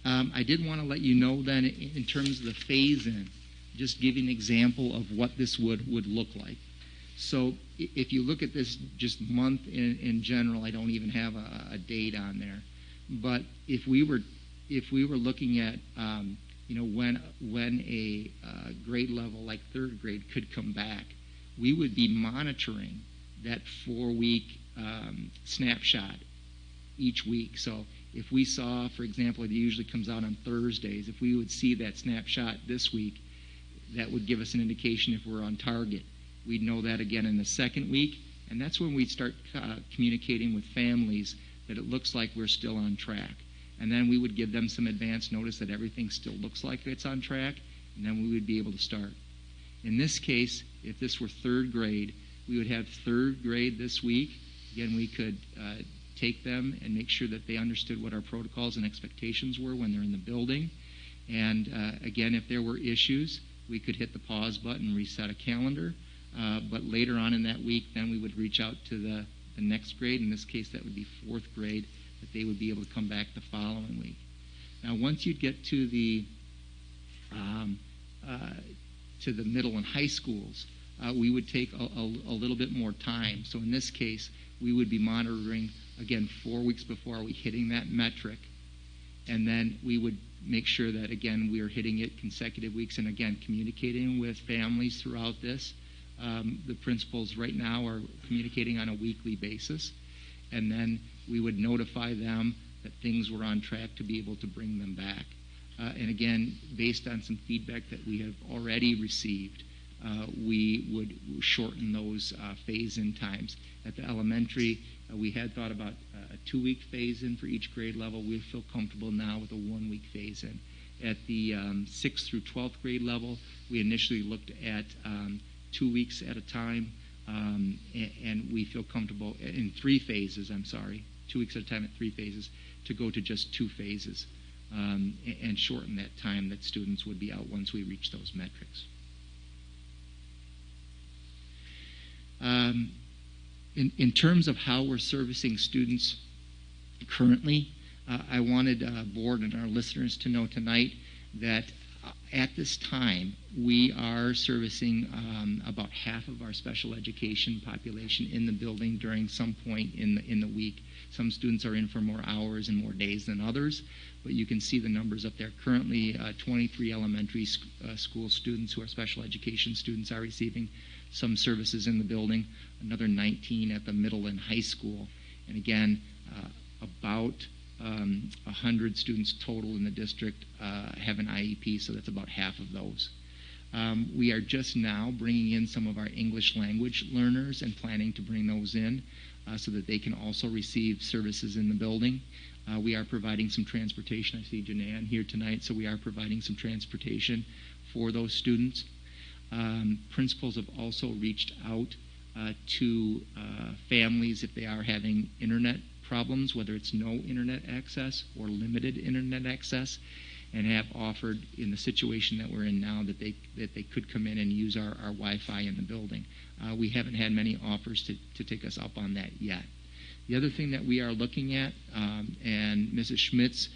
I did want to let you know then, in terms of the phase-in, just give you an example of what this would look like. So if you look at this just month in general, I don't even have a date on there. But if we were looking at when a grade level like third grade could come back, we would be monitoring that 4-week snapshot each week. So if we saw, for example, it usually comes out on Thursdays, if we would see that snapshot this week, that would give us an indication if we're on target. We'd know that again in the second week, and that's when we'd start communicating with families that it looks like we're still on track. And then we would give them some advance notice that everything still looks like it's on track, and then we would be able to start. In this case, if this were third grade, we would have third grade this week. Again, we could take them and make sure that they understood what our protocols and expectations were when they're in the building. And again, if there were issues, we could hit the pause button and reset a calendar. But later on in that week, then we would reach out to the next grade. In this case, that would be fourth grade, that they would be able to come back the following week. Now, once you get to the middle and high schools, we would take a little bit more time. So in this case, we would be monitoring, again, 4 weeks before we hitting that metric. And then we would make sure that, again, we are hitting it consecutive weeks, and again, communicating with families throughout this. The principals right now are communicating on a weekly basis, and then we would notify them that things were on track to be able to bring them back. And again, based on some feedback that we have already received, we would shorten those phase-in times. At the elementary, we had thought about a 2-week phase-in for each grade level. We feel comfortable now with a 1-week phase-in. At the 6th through 12th grade level, we initially looked at 2 weeks at a time, and we feel comfortable in 3 phases, 2 weeks at a time at 3 phases, to go to just 2 phases and shorten that time that students would be out once we reach those metrics. In terms of how we're servicing students currently, I wanted board and our listeners to know tonight that at this time we are servicing about half of our special education population in the building during some point in the week. Some students are in for more hours and more days than others, but you can see the numbers up there. Currently, 23 elementary school students who are special education students are receiving some services in the building, another 19 at the middle and high school. And again, about 100 students total in the district have an IEP, so that's about half of those. We are just now bringing in some of our English language learners and planning to bring those in so that they can also receive services in the building. We are providing some transportation. I see Janan here tonight, so we are providing some transportation for those students. Principals have also reached out to families if they are having internet problems, whether it's no internet access or limited internet access, and have offered, in the situation that we're in now, that they could come in and use our Wi-Fi in the building. We haven't had many offers to take us up on that yet. The other thing that we are looking at, and Mrs. Schmitz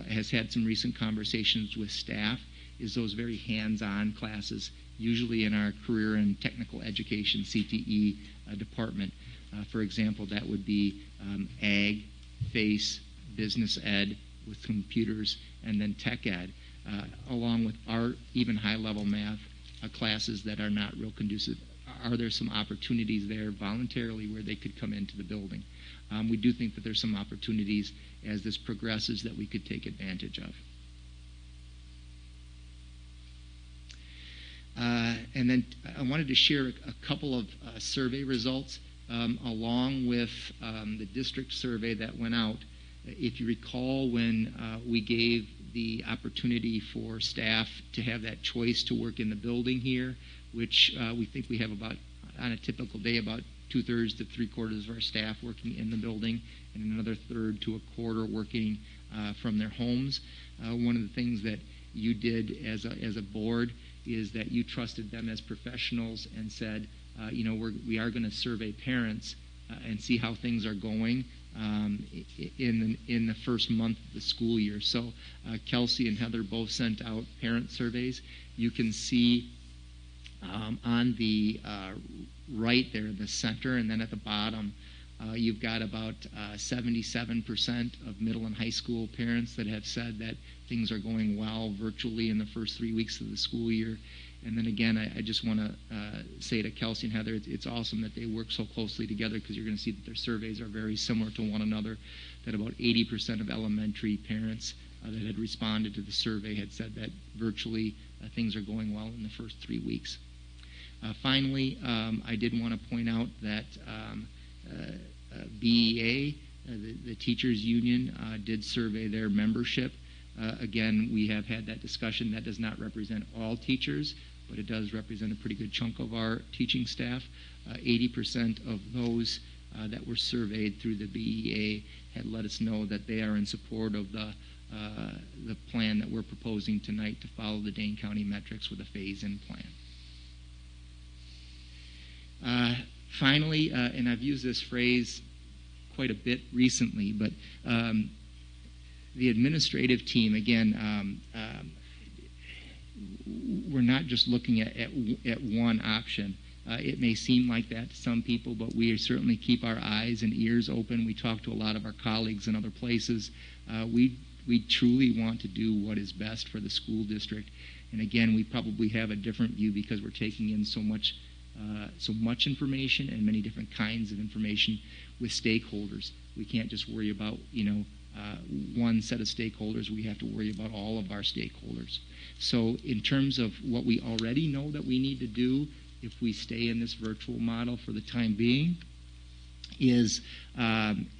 has had some recent conversations with staff, is those very hands-on classes, usually in our career and technical education, CTE department. For example, that would be ag, FACE, business ed with computers, and then tech ed, along with art, even high-level math classes that are not real conducive. Are there some opportunities there voluntarily where they could come into the building? We do think that there's some opportunities as this progresses that we could take advantage of. And then I wanted to share a couple of survey results along with the district survey that went out. If you recall, when we gave the opportunity for staff to have that choice to work in the building here, which we think we have about, on a typical day, about 2/3 to 3/4 of our staff working in the building, and another 1/3 to 1/4 working from their homes. One of the things that you did as a board is that you trusted them as professionals and said, we are going to survey parents and see how things are going in the first month of the school year. So Kelsey and Heather both sent out parent surveys. You can see on the right there in the center, and then at the bottom, you've got about 77% of middle and high school parents that have said that things are going well virtually in the first 3 weeks of the school year. And then again, I just want to say to Kelsey and Heather, it's awesome that they work so closely together, because you're going to see that their surveys are very similar to one another, that about 80% of elementary parents that had responded to the survey had said that virtually things are going well in the first 3 weeks. Finally, I did want to point out that BEA, the teachers union, did survey their membership. Again, we have had that discussion. That does not represent all teachers, but it does represent a pretty good chunk of our teaching staff. 80% of those that were surveyed through the BEA had let us know that they are in support of the plan that we're proposing tonight to follow the Dane County metrics with a phase-in plan. Finally, and I've used this phrase quite a bit recently, but the administrative team, again, we're not just looking at one option. It may seem like that to some people, but we certainly keep our eyes and ears open. We talk to a lot of our colleagues in other places. We we truly want to do what is best for the school district. And again, we probably have a different view because we're taking in so much information and many different kinds of information with stakeholders. We can't just worry about, one set of stakeholders. We have to worry about all of our stakeholders. So in terms of what we already know that we need to do if we stay in this virtual model for the time being is,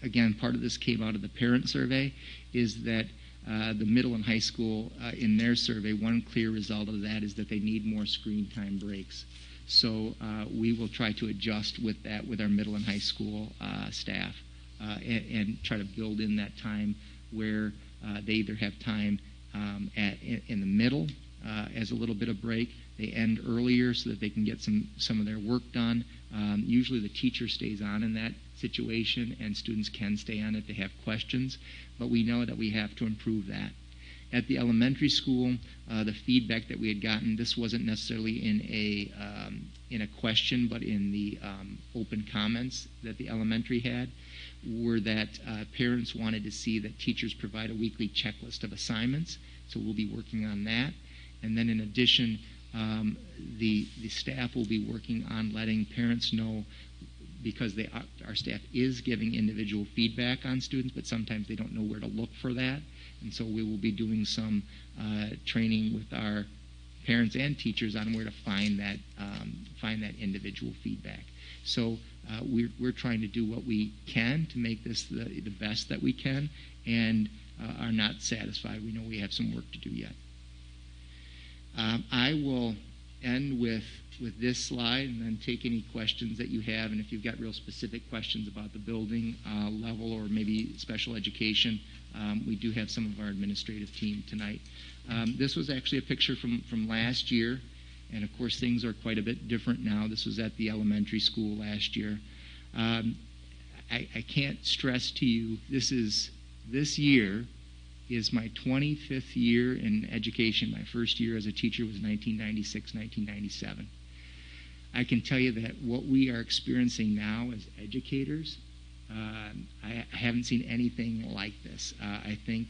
again, part of this came out of the parent survey, is that the middle and high school, in their survey, one clear result of that is that they need more screen time breaks. So we will try to adjust with that with our middle and high school staff and try to build in that time where they either have time in the middle as a little bit of break. They end earlier so that they can get some of their work done. Usually the teacher stays on in that situation and students can stay on if they have questions, but we know that we have to improve that. At the elementary school, the feedback that we had gotten, this wasn't necessarily in a question, but in the open comments that the elementary had, were that parents wanted to see that teachers provide a weekly checklist of assignments. So we'll be working on that. And then in addition, the staff will be working on letting parents know, because our staff is giving individual feedback on students, but sometimes they don't know where to look for that. And so we will be doing some training with our parents and teachers on where to find that individual feedback. So we're trying to do what we can to make this the best that we can, and are not satisfied. We know we have some work to do yet. I will end with this slide and then take any questions that you have. And if you've got real specific questions about the building level or maybe special education, we do have some of our administrative team tonight. This was actually a picture from last year. And of course, things are quite a bit different now. This was at the elementary school last year. I can't stress to you, this year is my 25th year in education. My first year as a teacher was 1996, 1997. I can tell you that what we are experiencing now as educators, I haven't seen anything like this. I think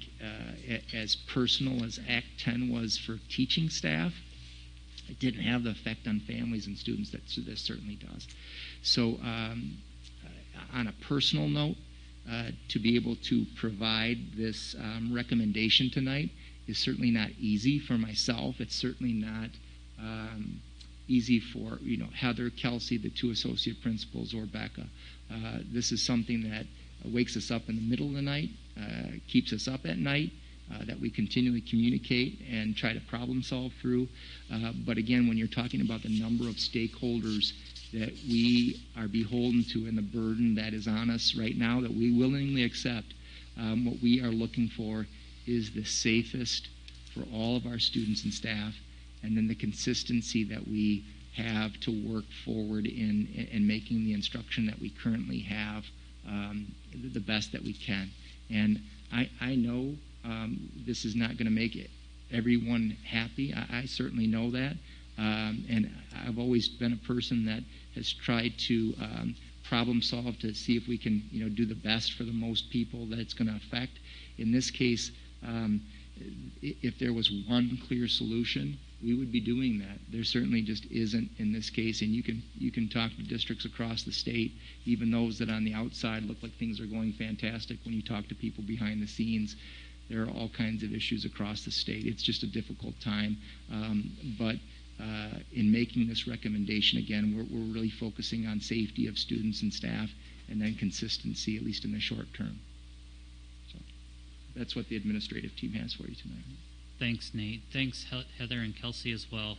as personal as Act 10 was for teaching staff, it didn't have the effect on families and students that this certainly does. So on a personal note, to be able to provide this recommendation tonight is certainly not easy for myself. It's certainly not easy for Heather, Kelsey, the two associate principals, or Becca. This is something that wakes us up in the middle of the night, keeps us up at night, that we continually communicate and try to problem solve through. But again, when you're talking about the number of stakeholders that we are beholden to and the burden that is on us right now that we willingly accept, what we are looking for is the safest for all of our students and staff, and then the consistency that we have to work forward in making the instruction that we currently have the best that we can. And I know this is not going to make everyone happy. I certainly know that. And I've always been a person that has tried to problem solve to see if we can do the best for the most people that it's going to affect. In this case, if there was one clear solution, we would be doing that. There certainly just isn't in this case, and you can talk to districts across the state, even those that on the outside look like things are going fantastic. When you talk to people behind the scenes, there are all kinds of issues across the state. It's just a difficult time, but in making this recommendation, again, we're really focusing on safety of students and staff, and then consistency, at least in the short term. So that's what the administrative team has for you tonight. Thanks, Nate. Thanks, Heather and Kelsey as well.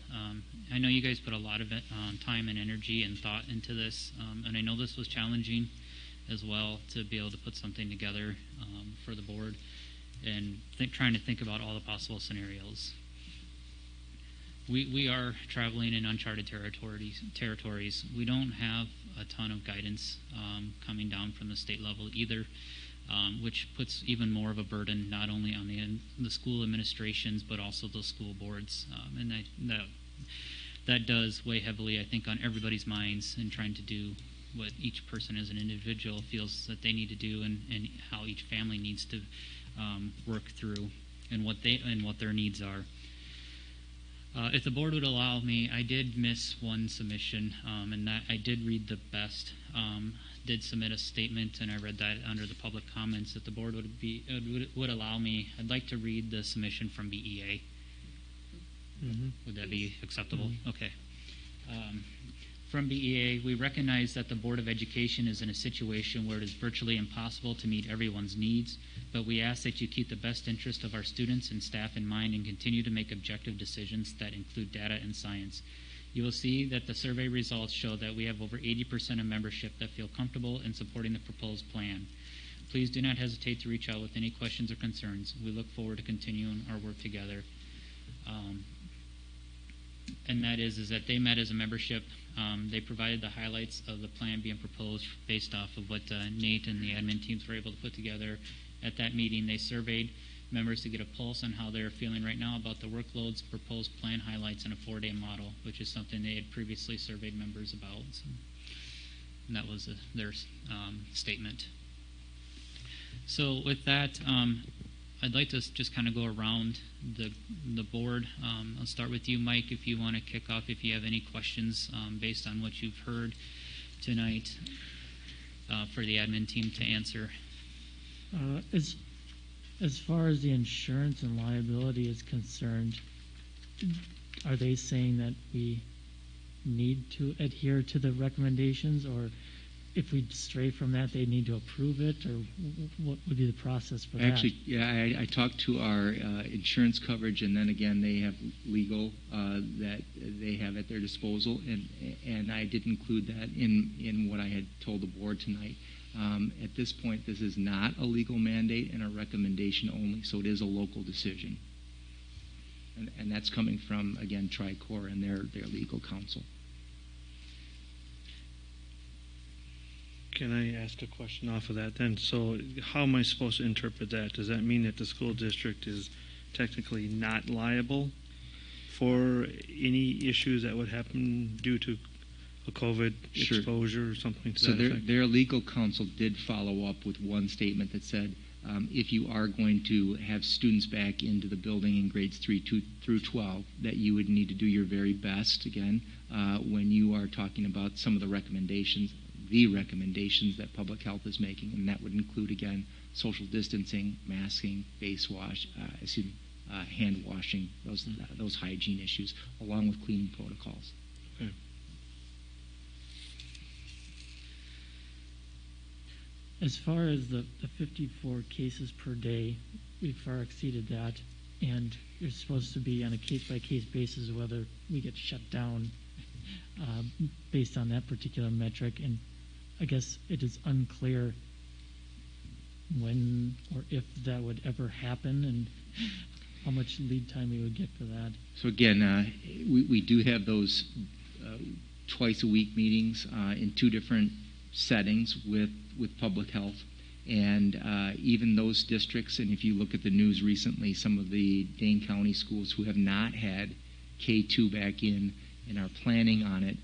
I know you guys put a lot of time and energy and thought into this, and I know this was challenging as well to be able to put something together for the board and trying to think about all the possible scenarios. We are traveling in uncharted territories. We don't have a ton of guidance coming down from the state level either, which puts even more of a burden not only on the school administrations but also the school boards, and that does weigh heavily, I think, on everybody's minds in trying to do what each person as an individual feels that they need to do, and how each family needs to work through and what their needs are. If the board would allow me, I did miss one submission, and that I did read the best. Did submit a statement, and I read that under the public comments. If the board would allow me, I'd like to read the submission from BEA. Would that be acceptable? Okay. From BEA, we recognize that the Board of Education is in a situation where it is virtually impossible to meet everyone's needs, but we ask that you keep the best interest of our students and staff in mind and continue to make objective decisions that include data and science. You will see that the survey results show that we have over 80% of membership that feel comfortable in supporting the proposed plan. Please do not hesitate to reach out with any questions or concerns. We look forward to continuing our work together. And that is that they met as a membership. They provided the highlights of the plan being proposed based off of what Nate and the admin teams were able to put together. At that meeting, they surveyed members to get a pulse on how they're feeling right now about the workloads, proposed plan highlights, and a 4-day model, which is something they had previously surveyed members about. So, and that was their statement. So with that, I'd like to just kind of go around the board. I'll start with you, Mike, if you want to kick off, if you have any questions based on what you've heard tonight for the admin team to answer. As far as the insurance and liability is concerned, are they saying that we need to adhere to the recommendations, or if we stray from that, they need to approve it, or what would be the process for that? Actually, yeah, I talked to our insurance coverage, and then again, they have legal that they have at their disposal, and I did include that in what I had told the board tonight. At this point, this is not a legal mandate and a recommendation only, so it is a local decision. And that's coming from, again, Tricor and their legal counsel. Can I ask a question off of that then? So how am I supposed to interpret that? Does that mean that the school district is technically not liable for any issues that would happen due to a COVID exposure or something to that effect? Their legal counsel did follow up with one statement that said, if you are going to have students back into the building in grades 3 through 12, that you would need to do your very best, again, when you are talking about some of the recommendations that public health is making, and that would include, again, social distancing, masking, hand washing, those hygiene issues, along with cleaning protocols. Okay. As far as the 54 cases per day, we've far exceeded that, and it's supposed to be on a case-by-case basis whether we get shut down based on that particular metric, and I guess it is unclear when or if that would ever happen and how much lead time we would get for that. So again, we do have those twice-a-week meetings in 2 different settings with public health, and even those districts, and if you look at the news recently, some of the Dane County schools who have not had K2 back in and are planning on it,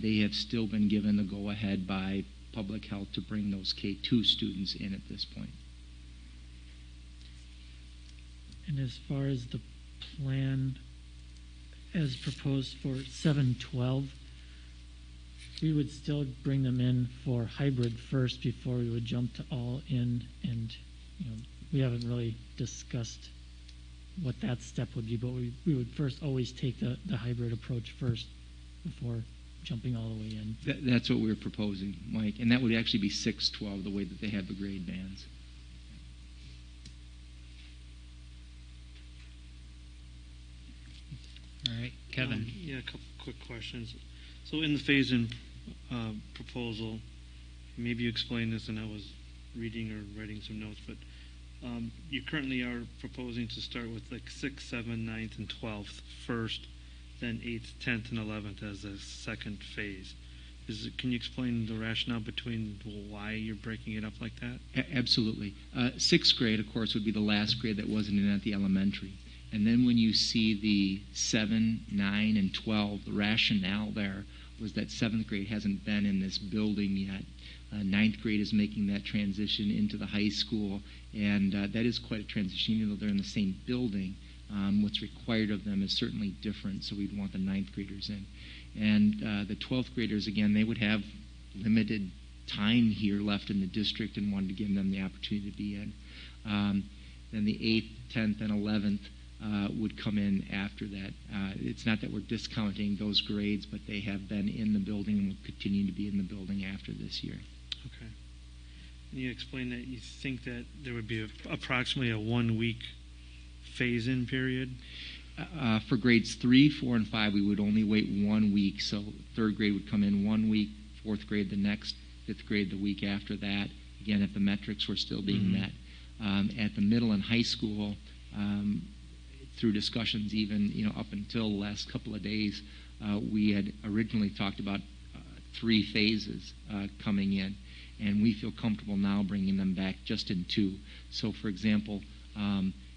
they have still been given the go-ahead by public health to bring those K2 students in at this point. And as far as the plan as proposed for 7-12, we would still bring them in for hybrid first before we would jump to all in, and we haven't really discussed what that step would be, but we would first always take the hybrid approach first before jumping all the way in. That's what we're proposing, Mike, and that would actually be 6-12, the way that they have the grade bands. All right, Kevin. Yeah, a couple quick questions. So in the phase-in proposal, maybe you explained this, and I was reading or writing some notes, but you currently are proposing to start with like 6th, 7th, 9th, and 12th first, then 8th, 10th, and 11th as a second phase. Can you explain the rationale between why you're breaking it up like that? Absolutely. 6th grade, of course, would be the last grade that wasn't in at the elementary. And then when you see the 7, 9, and 12, the rationale there was that 7th grade hasn't been in this building yet. 9th grade is making that transition into the high school, and that is quite a transition, even though they're in the same building. What's required of them is certainly different, so we'd want the 9th graders in. And the 12th graders, again, they would have limited time here left in the district and wanted to give them the opportunity to be in. Then the 8th, 10th, and 11th would come in after that. It's not that we're discounting those grades, but they have been in the building and will continue to be in the building after this year. Okay. Can you explain that you think that there would be approximately a 1 week phase-in period? For grades 3, 4, and 5, we would only wait 1 week. So 3rd grade would come in 1 week, 4th grade the next, 5th grade the week after that. Again, if the metrics were still being met. At the middle and high school, through discussions even up until the last couple of days, we had originally talked about 3 phases coming in, and we feel comfortable now bringing them back just in 2. So, for example,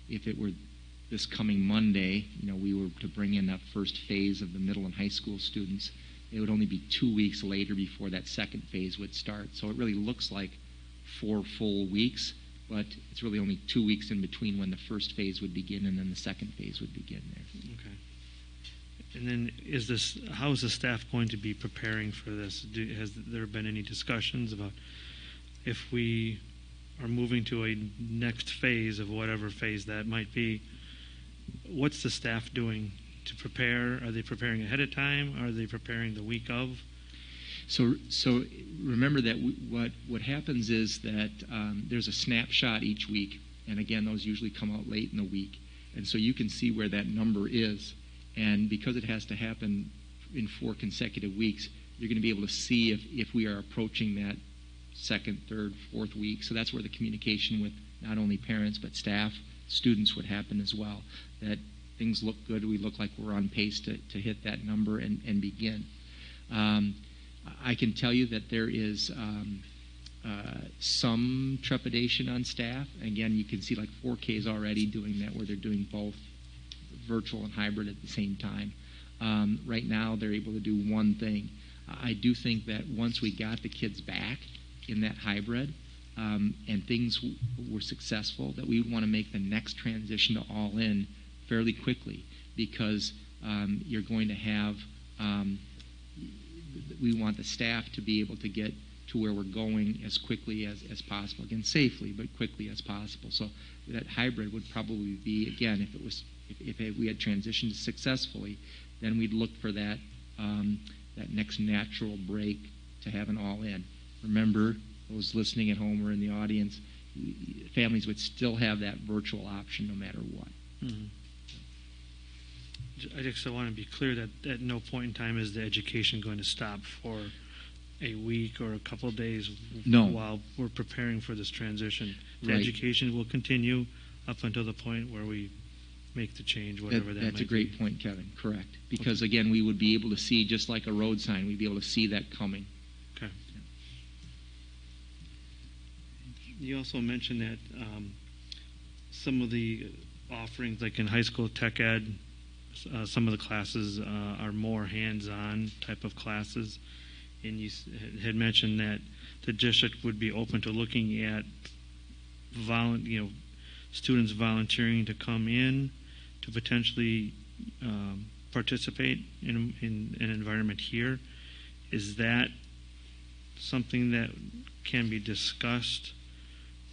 if it were this coming Monday, we were to bring in that first phase of the middle and high school students, it would only be 2 weeks later before that second phase would start. So it really looks like 4 full weeks, but it's really only 2 weeks in between when the first phase would begin and then the second phase would begin there. Okay. And then how is the staff going to be preparing for this? Has there been any discussions about if we are moving to a next phase of whatever phase that might be, what's the staff doing to prepare? Are they preparing ahead of time? Are they preparing the week of? So remember that what happens is that there's a snapshot each week, and again, those usually come out late in the week, and so you can see where that number is, and because it has to happen in 4 consecutive weeks, you're going to be able to see if we are approaching that 2nd, 3rd, 4th week. So that's where the communication with not only parents but staff, students would happen as well, that things look good, we look like we're on pace to hit that number and begin. I can tell you that there is some trepidation on staff. Again, you can see like 4K is already doing that, where they're doing both virtual and hybrid at the same time. Right now, they're able to do one thing. I do think that once we got the kids back in that hybrid and things were successful, that we would want to make the next transition to all in fairly quickly, because you're going to have we want the staff to be able to get to where we're going as quickly as possible. Again, safely, but quickly as possible. So that hybrid would probably be, again, if we had transitioned successfully, then we'd look for that next natural break to have an all-in. Remember, those listening at home or in the audience, families would still have that virtual option no matter what. Mm-hmm. I just want to be clear that at no point in time is the education going to stop for a week or a couple of days while we're preparing for this transition. The education will continue up until the point where we make the change, whatever that might be. That's a great point, Kevin. Correct. Because, again, we would be able to see, just like a road sign, we'd be able to see that coming. Okay. You also mentioned that some of the offerings, like in high school tech ed, some of the classes are more hands-on type of classes, and you had mentioned that the district would be open to looking at students volunteering to come in to potentially participate in an environment here. Is that something that can be discussed,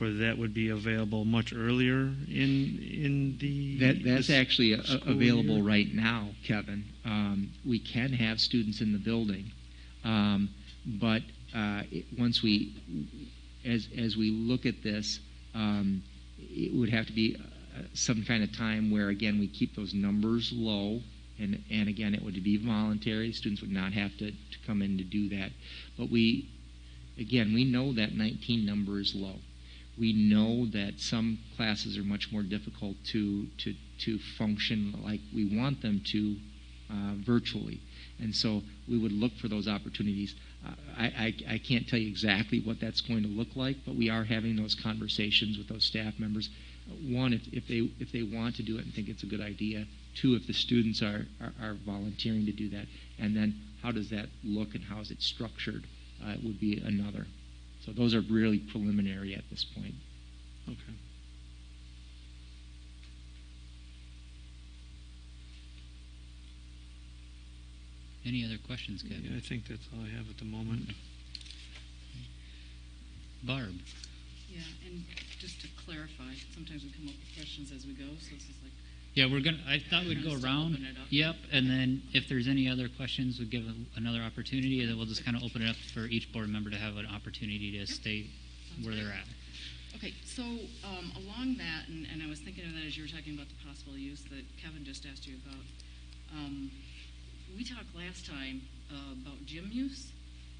or that would be available much earlier in the That's actually available year? Right now, Kevin. We can have students in the building, but once as we look at this, it would have to be some kind of time where, again, we keep those numbers low, and again, it would be voluntary. Students would not have to come in to do that. But we know that 19 number is low. We know that some classes are much more difficult to function like we want them to virtually. And so we would look for those opportunities. I can't tell you exactly what that's going to look like, but we are having those conversations with those staff members. One, if they want to do it and think it's a good idea. Two, if the students are volunteering to do that. And then how does that look and how is it structured would be another. So those are really preliminary at this point. Okay. Any other questions, Kevin? Yeah, I think that's all I have at the moment. Barb? Yeah, and just to clarify, sometimes we come up with questions as we go, so this is like, Yeah, I thought we'd go Just to around. open it up. Yep, and then if there's any other questions, we'll give another opportunity, and then we'll just kind of open it up for each board member to have an opportunity to state where they're at. okay, so along that, and I was thinking of that as you were talking about the possible use that Kevin just asked you about. We talked last time about gym use,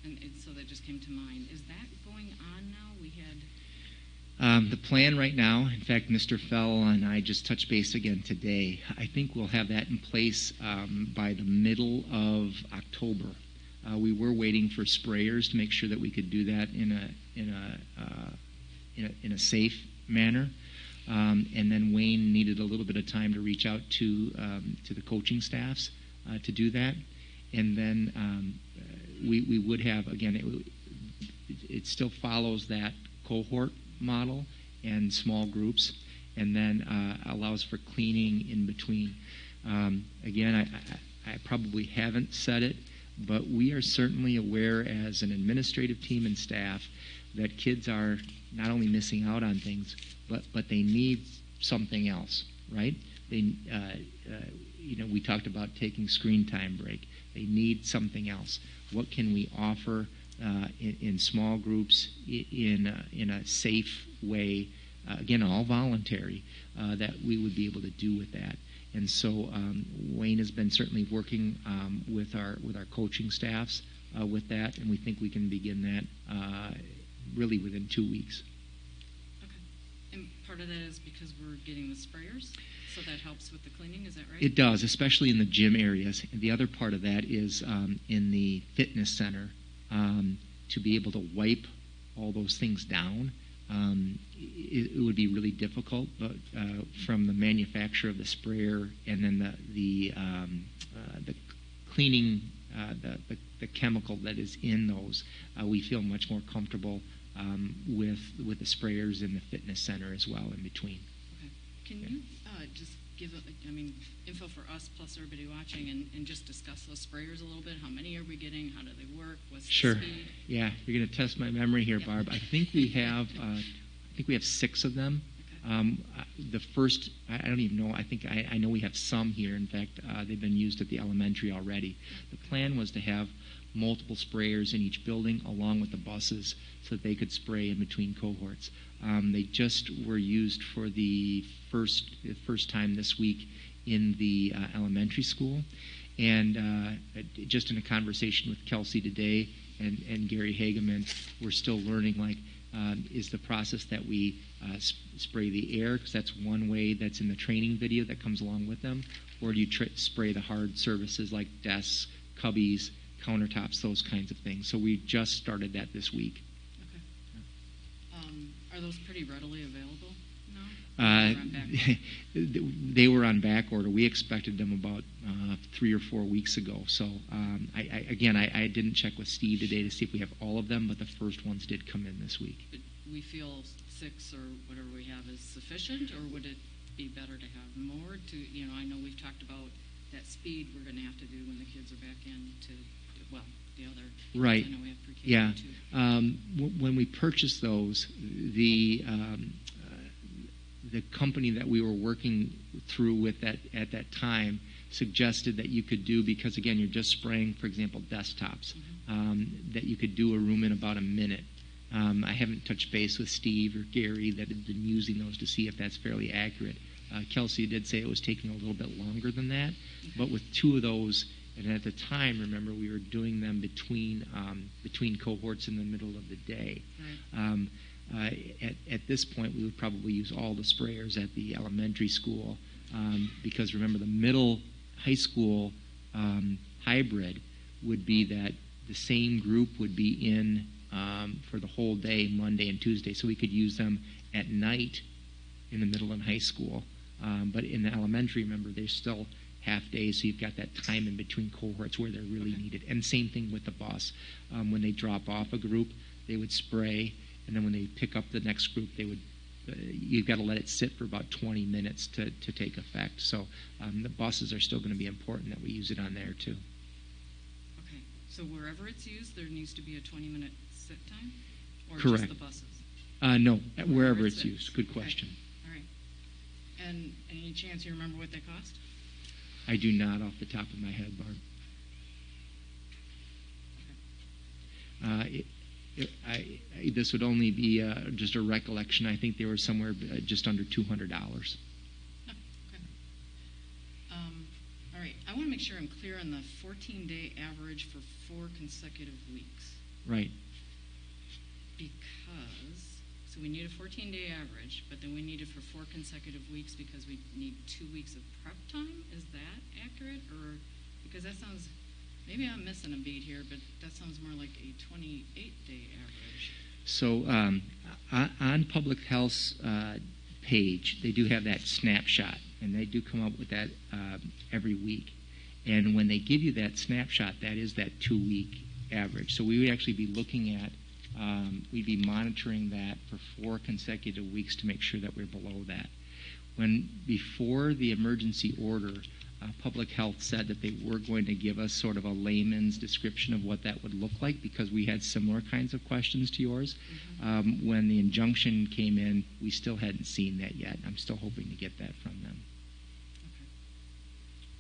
and so that just came to mind. Is that going on now? We had... The plan right now, in fact, Mr. Fell and I just touched base again today. I think we'll have that in place by the middle of October. We were waiting for sprayers to make sure that we could do that in a safe manner. And then Wayne needed a little bit of time to reach out to the coaching staffs to do that. And then we would have, again, it still follows that cohort model and small groups, and then allows for cleaning in between. Again, I probably haven't said it, but we are certainly aware as an administrative team and staff that kids are not only missing out on things, but they need something else, right? They, we talked about taking screen time break. They need something else. What can we offer in small groups in a safe way, again, all voluntary, that we would be able to do with that? And so Wayne has been certainly working with our coaching staffs with that, and we think we can begin that really within 2 weeks. Okay. And part of that is because we're getting the sprayers, so that helps with the cleaning, is that right? It does, especially in the gym areas. And the other part of that is in the fitness center, to be able to wipe all those things down. It would be really difficult, but from the manufacturer of the sprayer and then the cleaning, the chemical that is in those, we feel much more comfortable with the sprayers in the fitness center as well in between. Okay. Can you just give, info for us plus everybody watching and just discuss those sprayers a little bit? How many are we getting? How do they work? What's Sure. the speed? Yeah, you're going to test my memory here, Yep. Barb. I think we have 6 of them. Okay. The first, I don't even know. I think I know we have some here. In fact, they've been used at the elementary already. The plan was to have multiple sprayers in each building along with the buses so that they could spray in between cohorts. They just were used for the first time this week in the elementary school. And just in a conversation with Kelsey today and Gary Hageman, we're still learning, is the process that we spray the air, because that's one way that's in the training video that comes along with them, or do you spray the hard surfaces like desks, cubbies, countertops, those kinds of things. So we just started that this week. Okay. Are those pretty readily available now? They were on back order. We expected them about 3 or 4 weeks ago. So I didn't check with Steve today to see if we have all of them, but the first ones did come in this week. But we feel 6 or whatever we have is sufficient, or would it be better to have more? I know we've talked about that speed we're going to have to do when the kids are back in the other. Right. I know we have pre-K Yeah. too. When we purchased those, the company that we were working through with at that time suggested that you could do, because again, you're just spraying, for example, desktops, that you could do a room in about a minute. I haven't touched base with Steve or Gary that had been using those to see if that's fairly accurate. Kelsey did say it was taking a little bit longer than that, but with 2 of those, and at the time, remember, we were doing them between cohorts in the middle of the day. Right. At this point, we would probably use all the sprayers at the elementary school, because remember, the middle high school hybrid would be that the same group would be in for the whole day, Monday and Tuesday, so we could use them at night in the middle and high school. But in the elementary, remember, they still half days, so you've got that time in between cohorts where they're really needed. And same thing with the bus. When they drop off a group, they would spray, and then when they pick up the next group, they would. You've got to let it sit for about 20 minutes to take effect. So the buses are still going to be important that we use it on there too. Okay, so wherever it's used, there needs to be a 20-minute sit time, or Correct. just the buses? No, wherever it's it used. sits. Good question. Okay. All right. And any chance you remember what they cost? I do not off the top of my head, Barb. This would only be just a recollection. I think they were somewhere just under $200. Oh, okay. All right. I want to make sure I'm clear on the 14-day average for 4 consecutive weeks. Right. Because, so we need a 14-day average, but then we need it for 4 consecutive weeks because we need 2 weeks of prep time. Is that accurate? Or, because that sounds, maybe I'm missing a beat here, but that sounds more like a 28-day average. So on Public Health's page, they do have that snapshot, and they do come up with that every week. And when they give you that snapshot, that is that 2-week average. So we would actually be looking at, we'd be monitoring that for 4 consecutive weeks to make sure that we're below that. When before the emergency order, Public Health said that they were going to give us sort of a layman's description of what that would look like because we had similar kinds of questions to yours. Mm-hmm. When the injunction came in, we still hadn't seen that yet. I'm still hoping to get that from them. Okay.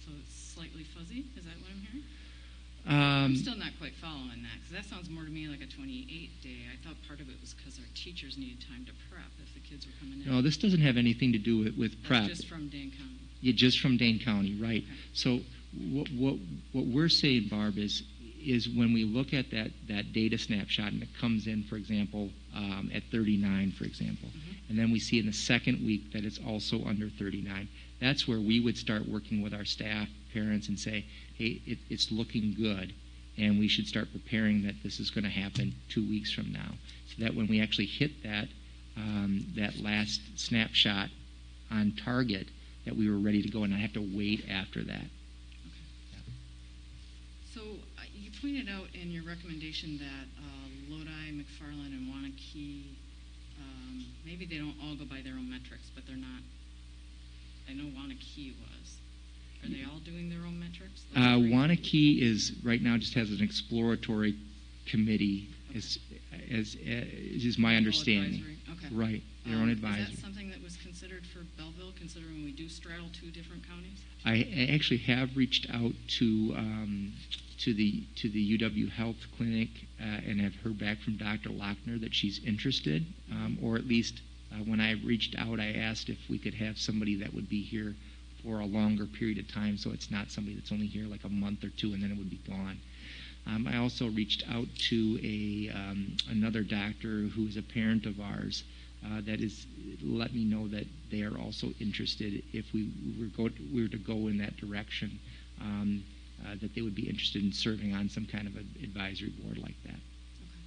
So it's slightly fuzzy? Is that what I'm hearing? I'm still not quite following that because that sounds more to me like a 28-day. I thought part of it was because our teachers needed time to prep if the kids were coming in. No, this doesn't have anything to do with prep. That's just from Dane County. Yeah, just from Dane County, right. Okay. So what we're saying, Barb, is when we look at that data snapshot and it comes in, for example, at 39, for example, mm-hmm. and then we see in the second week that it's also under 39, that's where we would start working with our staff, parents, and say, hey, it's looking good, and we should start preparing that this is going to happen 2 weeks from now, so that when we actually hit that last snapshot on target, that we were ready to go and not have to wait after that. Okay. Yeah. So you pointed out in your recommendation that Lodi, McFarland, and Wanakee, maybe they don't all go by their own metrics, but they're not. I know Wanakee was. Are they all doing their own metrics? Wanakee is right now just has an exploratory committee, okay. is my understanding. Okay. Right, their own advisory. Is that something that was considered for Belleville, considering we do straddle 2 different counties? I actually have reached out to the UW Health Clinic and have heard back from Dr. Lochner that she's interested, or at least when I reached out, I asked if we could have somebody that would be here for a longer period of time, so it's not somebody that's only here like a month or 2 and then it would be gone. I also reached out to another doctor who is a parent of ours that is let me know that they are also interested if we were to go in that direction, that they would be interested in serving on some kind of an advisory board like that. Okay.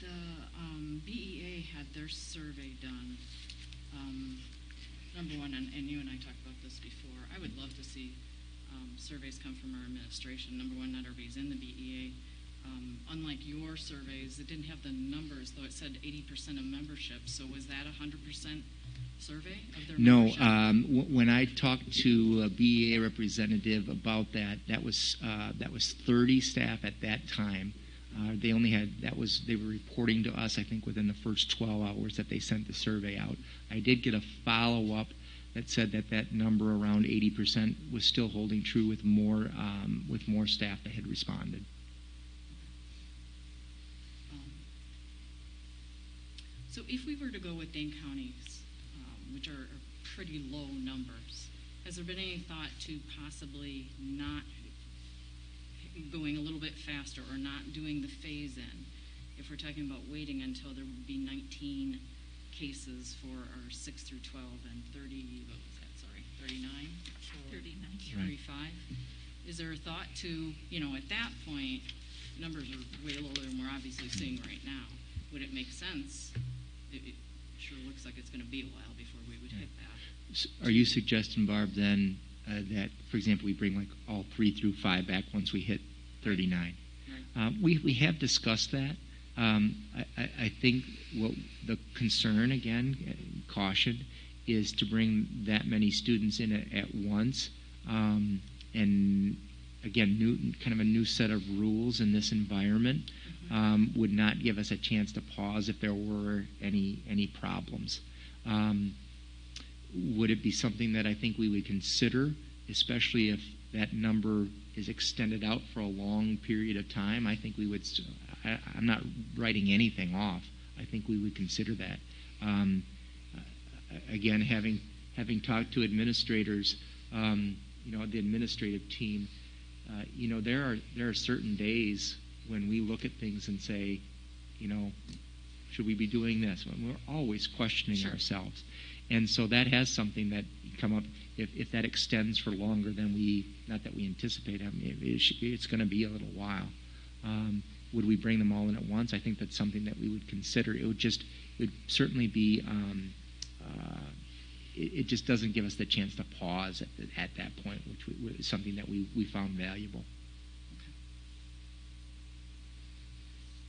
The BEA had their survey done. Number one, and you and I talked about this before, I would love to see surveys come from our administration. Number one, not everybody's in the BEA. Unlike your surveys, it didn't have the numbers, though it said 80% of membership. So was that 100% survey of their membership? No. When I talked to a BEA representative about that was 30 staff at that time. They only had they were reporting to us, I think, within the first 12 hours that they sent the survey out. I did get a follow-up that said that number around 80% was still holding true with more staff that had responded. So if we were to go with Dane County's, which are pretty low numbers, has there been any thought to possibly not going a little bit faster or not doing the phase-in? If we're talking about waiting until there would be 19 cases for our 6 through 12 and 39? 35. Is there a thought to, at that point, numbers are way lower than we're obviously seeing right now. Would it make sense, sure looks like it's going to be a while before we would hit that. Are you suggesting, Barb, then that, for example, we bring like all 3 through 5 back once we hit 39? Right. We have discussed that. I think what the concern, again, caution, is to bring that many students in at once, and again, kind of a new set of rules in this environment would not give us a chance to pause if there were any problems. Would it be something that I think we would consider, especially if that number is extended out for a long period of time? I think we would. I'm not writing anything off. I think we would consider that. Again, having talked to administrators, the administrative team, there are certain days when we look at things and say, should we be doing this? When we're always questioning ourselves, and so that has something that come up. If that extends for longer than not that we anticipate, it's going to be a little while. Would we bring them all in at once? I think that's something that we would consider. It would certainly be. It just doesn't give us the chance to pause at that point, which is something that we found valuable. Okay.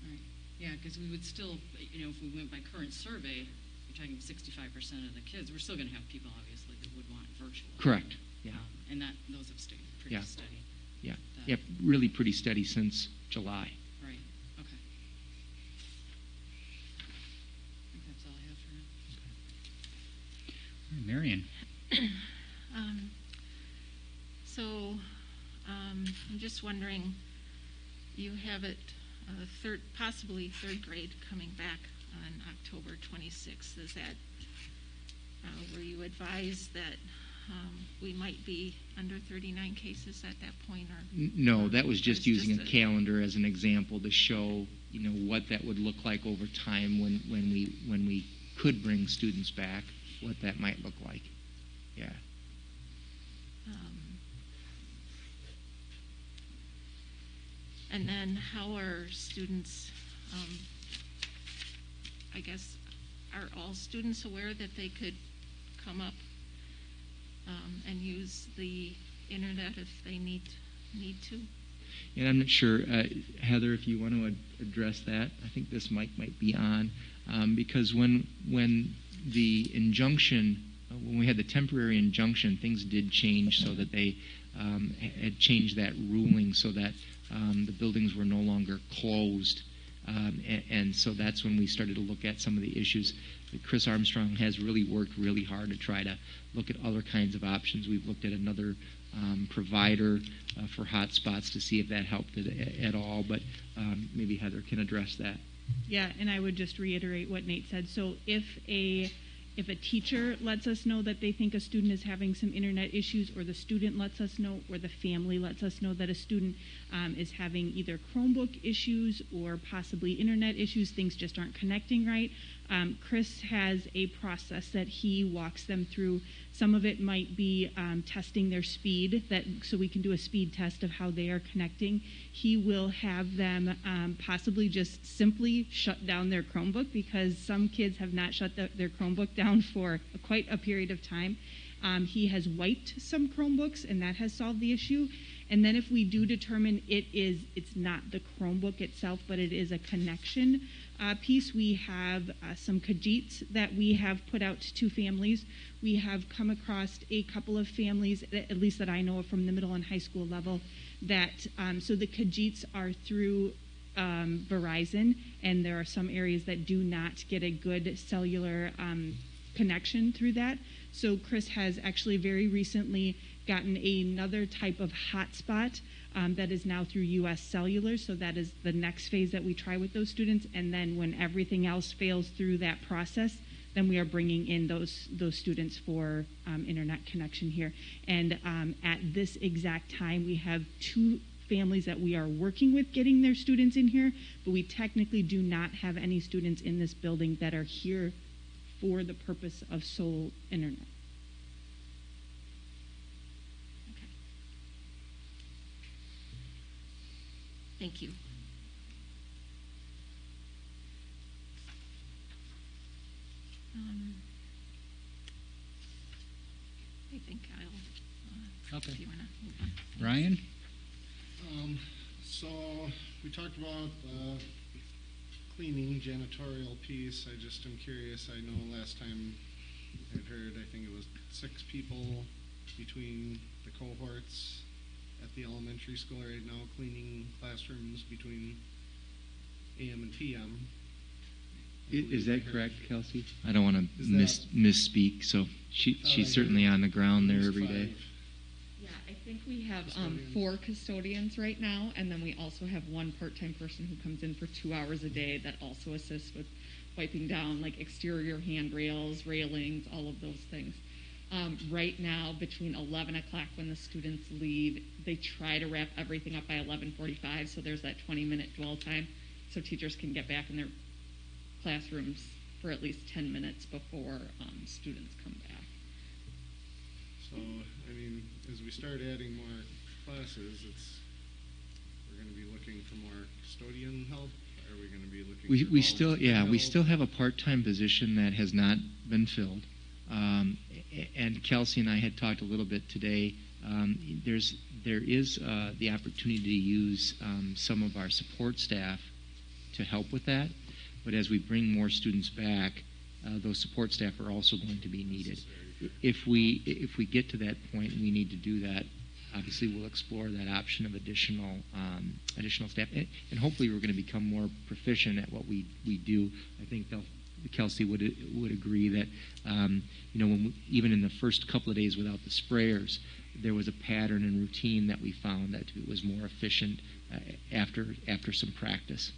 All right. Yeah, because we would still, if we went by current survey, you're talking 65% of the kids. We're still going to have people, obviously, that would want virtual. Correct. Yeah. And those have stayed pretty steady. Yeah. Yeah. Really pretty steady since July. Right. Okay. I think that's all I have for now. Marion. I'm just wondering, you have it possibly third grade coming back on October 26th. Is that, were you advised that we might be under 39 cases at that point? Or no, that was just using a calendar as an example to show, what that would look like over time when we could bring students back, what that might look like. Yeah. And then how are students, I guess, are all students aware that they could come up and use the internet if they need to? And I'm not sure, Heather, if you want to address that. I think this mic might be on, because when the injunction, when we had the temporary injunction, things did change so that they had changed that ruling so that the buildings were no longer closed. And so that's when we started to look at some of the issues. Chris Armstrong has really worked really hard to try to look at other kinds of options. We've looked at another provider for hotspots to see if that helped at all, but maybe Heather can address that. Yeah, and I would just reiterate what Nate said. So if a teacher lets us know that they think a student is having some internet issues, or the student lets us know, or the family lets us know that a student is having either Chromebook issues or possibly internet issues, things just aren't connecting right, Chris has a process that he walks them through. Some of it might be testing their speed, so we can do a speed test of how they are connecting. He will have them possibly just simply shut down their Chromebook, because some kids have not shut their Chromebook down for quite a period of time. He has wiped some Chromebooks, and that has solved the issue. And then if we do determine it's not the Chromebook itself, but it is a connection piece, we have some Kajits that we have put out to families. We have come across a couple of families, at least that I know of from the middle and high school level, that so the Kajits are through Verizon, and there are some areas that do not get a good cellular connection through that. So Chris has actually very recently gotten another type of hotspot that is now through U.S. Cellular. So that is the next phase that we try with those students. And then when everything else fails through that process, then we are bringing in those students for internet connection here. And at this exact time, we have 2 families that we are working with getting their students in here, but we technically do not have any students in this building that are here for the purpose of sole internet. Okay. Thank you. I think I'll, Okay. if you want to move on. Ryan? So we talked about the cleaning janitorial piece. I just am curious. I know last time I'd heard, I think it was 6 people between the cohorts at the elementary school right now cleaning classrooms between AM and PM. Is that correct, Kelsey? I don't want to Is that- misspeak. So she's certainly on the ground there every day. Yeah, I think we have 4 custodians right now, and then we also have 1 part-time person who comes in for 2 hours a day that also assists with wiping down like exterior handrails, railings, all of those things. Right now, between 11 o'clock when the students leave, they try to wrap everything up by 11:45, so there's that 20-minute dwell time, so teachers can get back in their classrooms for at least 10 minutes before students come back. So, I mean, as we start adding more classes, we're going to be looking for more custodian help. Are we going to be looking? We for still volunteer help? we still have a part-time position that has not been filled, and Kelsey and I had talked a little bit today. There is the opportunity to use some of our support staff to help with that, but as we bring more students back, those support staff are also going to be needed. If we get to that point and we need to do that, obviously we'll explore that option of additional staff, and hopefully we're going to become more proficient at what we do. I think Kelsey would agree that when even in the first couple of days without the sprayers, there was a pattern and routine that we found that it was more efficient after some practice.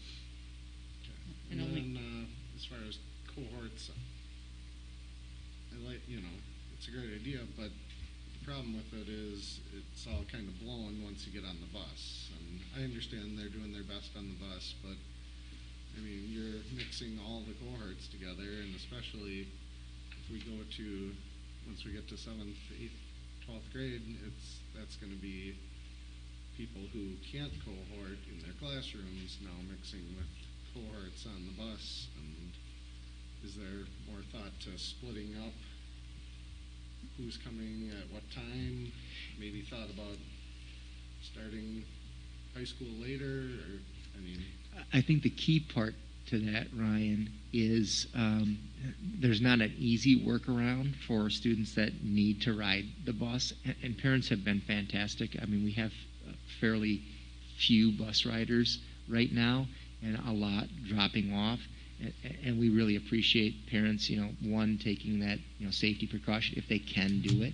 And then, as far as cohorts, it's a great idea, but the problem with it is it's all kind of blown once you get on the bus. And I understand they're doing their best on the bus, but I mean, you're mixing all the cohorts together, and especially if we go to, once we get to 7th, 8th, 12th grade, that's going to be people who can't cohort in their classrooms now mixing with cohorts on the bus. And is there more thought to splitting up who's coming at what time? Maybe thought about starting high school later, or I think the key part to that, Ryan, is there's not an easy workaround for students that need to ride the bus, and parents have been fantastic. I mean, we have fairly few bus riders right now, and a lot dropping off, and we really appreciate parents, taking that, safety precaution if they can do it.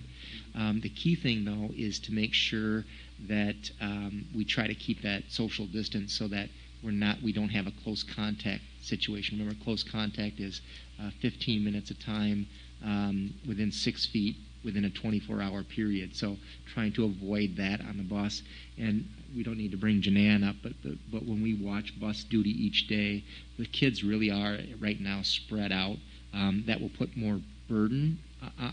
The key thing, though, is to make sure that we try to keep that social distance so that we don't have a close contact situation. Remember, close contact is 15 minutes of time within 6 feet within a 24-hour period. So trying to avoid that on the bus. And we don't need to bring Janan up, but when we watch bus duty each day, the kids really are right now spread out. That will put more burden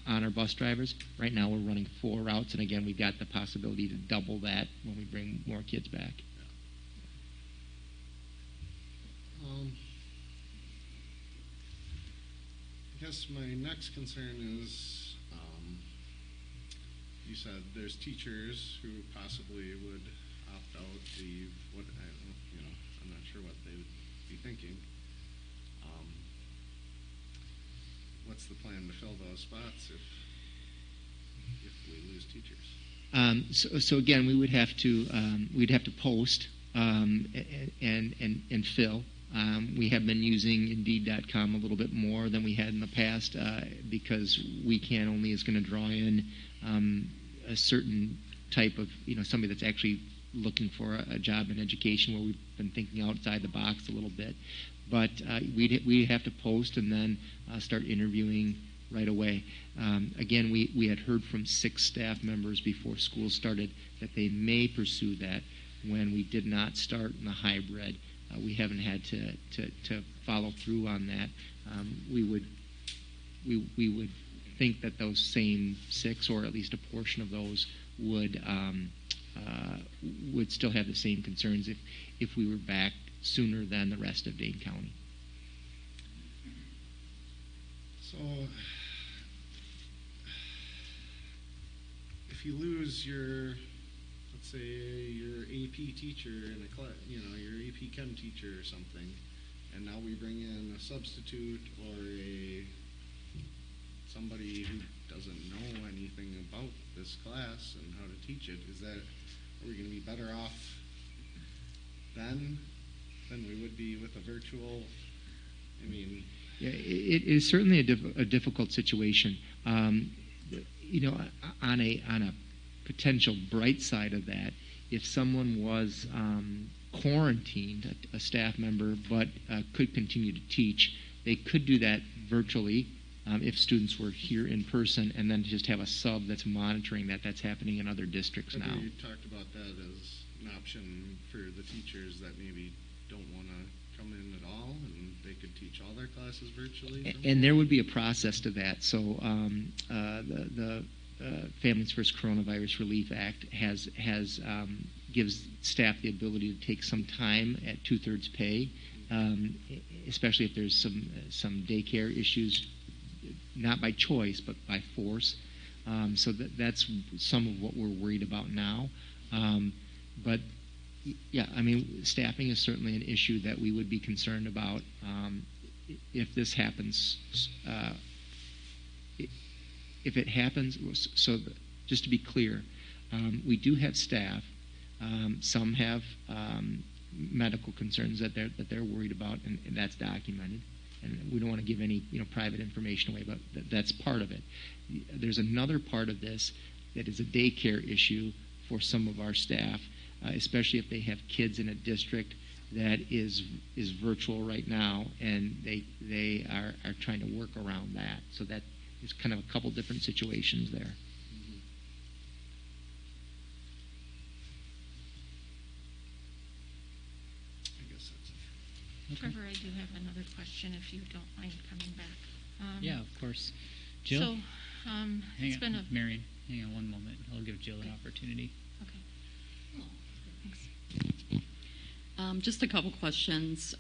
on our bus drivers. Right now we're running 4 routes, and again, we've got the possibility to double that when we bring more kids back. I guess my next concern is, you said there's teachers who possibly would opt out, leave. I'm not sure what they would be thinking. What's the plan to fill those spots if we lose teachers? So again, we would have to post and fill. We have been using Indeed.com a little bit more than we had in the past because WeCan only is going to draw in a certain type of, somebody that's actually looking for a job in education, where we've been thinking outside the box a little bit. But we have to post and then start interviewing right away. Again, we had heard from 6 staff members before school started that they may pursue that when we did not start in the hybrid. We haven't had to follow through on that. We would think that those same 6, or at least a portion of those, would still have the same concerns if we were back sooner than the rest of Dane County. So So, if you lose your, let's say, your AP teacher in a class, your AP Chem teacher or something, and now we bring in a substitute or somebody who doesn't know anything about this class and how to teach it, are we going to be better off then than we would be with a virtual? Yeah, it is certainly a difficult situation. On a potential bright side of that, if someone was quarantined, a staff member, but could continue to teach, they could do that virtually if students were here in person, and then just have a sub that's monitoring that. That's happening in other districts now. You talked about that as an option for the teachers that maybe don't want to come in at all, and they could teach all their classes virtually. And there would be a process to that. So the Families First Coronavirus Relief Act gives staff the ability to take some time at 2/3 pay, especially if there's some daycare issues, not by choice but by force. So that's some of what we're worried about now. But yeah, staffing is certainly an issue that we would be concerned about if this happens. If it happens, so just to be clear, we do have staff. Some have medical concerns that they're worried about, and that's documented. And we don't want to give any private information away, but that's part of it. There's another part of this that is a daycare issue for some of our staff, especially if they have kids in a district that is virtual right now, and they are trying to work around that. So that is kind of a couple different situations there. Mm-hmm. I guess that's it. Okay. Trevor, I do have another question if you don't mind coming back. Yeah, of course. Jill? So, Hang on, Marion, hang on one moment. I'll give Jill an opportunity. Okay. Thanks. Just a couple questions.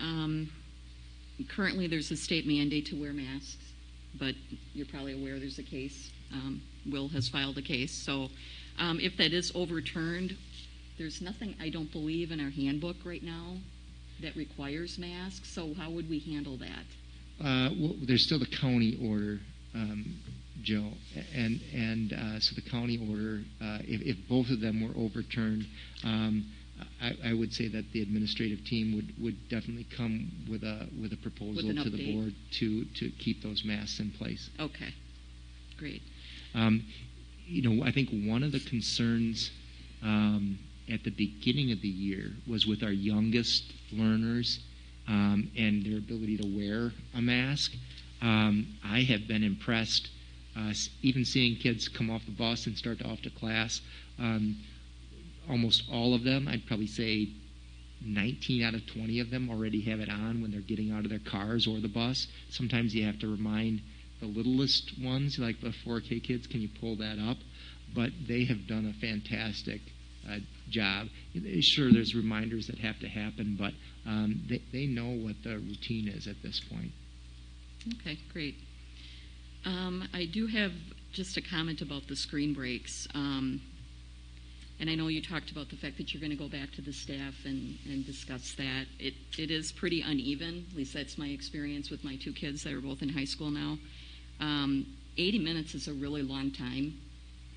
Currently, there's a state mandate to wear masks, but you're probably aware there's a case. Will has filed a case. So if that is overturned, there's nothing, I don't believe, in our handbook right now that requires masks. So how would we handle that? Well, there's still the county order, Joe, and so the county order, if both of them were overturned, I would say that the administrative team would definitely come with a proposal to the board to keep those masks in place. Okay, great. I think one of the concerns at the beginning of the year was with our youngest learners and their ability to wear a mask. I have been impressed, even seeing kids come off the bus and start off to class. Almost all of them, I'd probably say 19 out of 20 of them already have it on when they're getting out of their cars or the bus. Sometimes you have to remind the littlest ones, like the 4K kids, can you pull that up? But they have done a fantastic job. Sure, there's reminders that have to happen, but they know what the routine is at this point. Okay, great. I do have just a comment about the screen breaks. And I know you talked about the fact that you're going to go back to the staff and discuss that. It is pretty uneven. At least that's my experience with my two kids that are both in high school now. 80 minutes is a really long time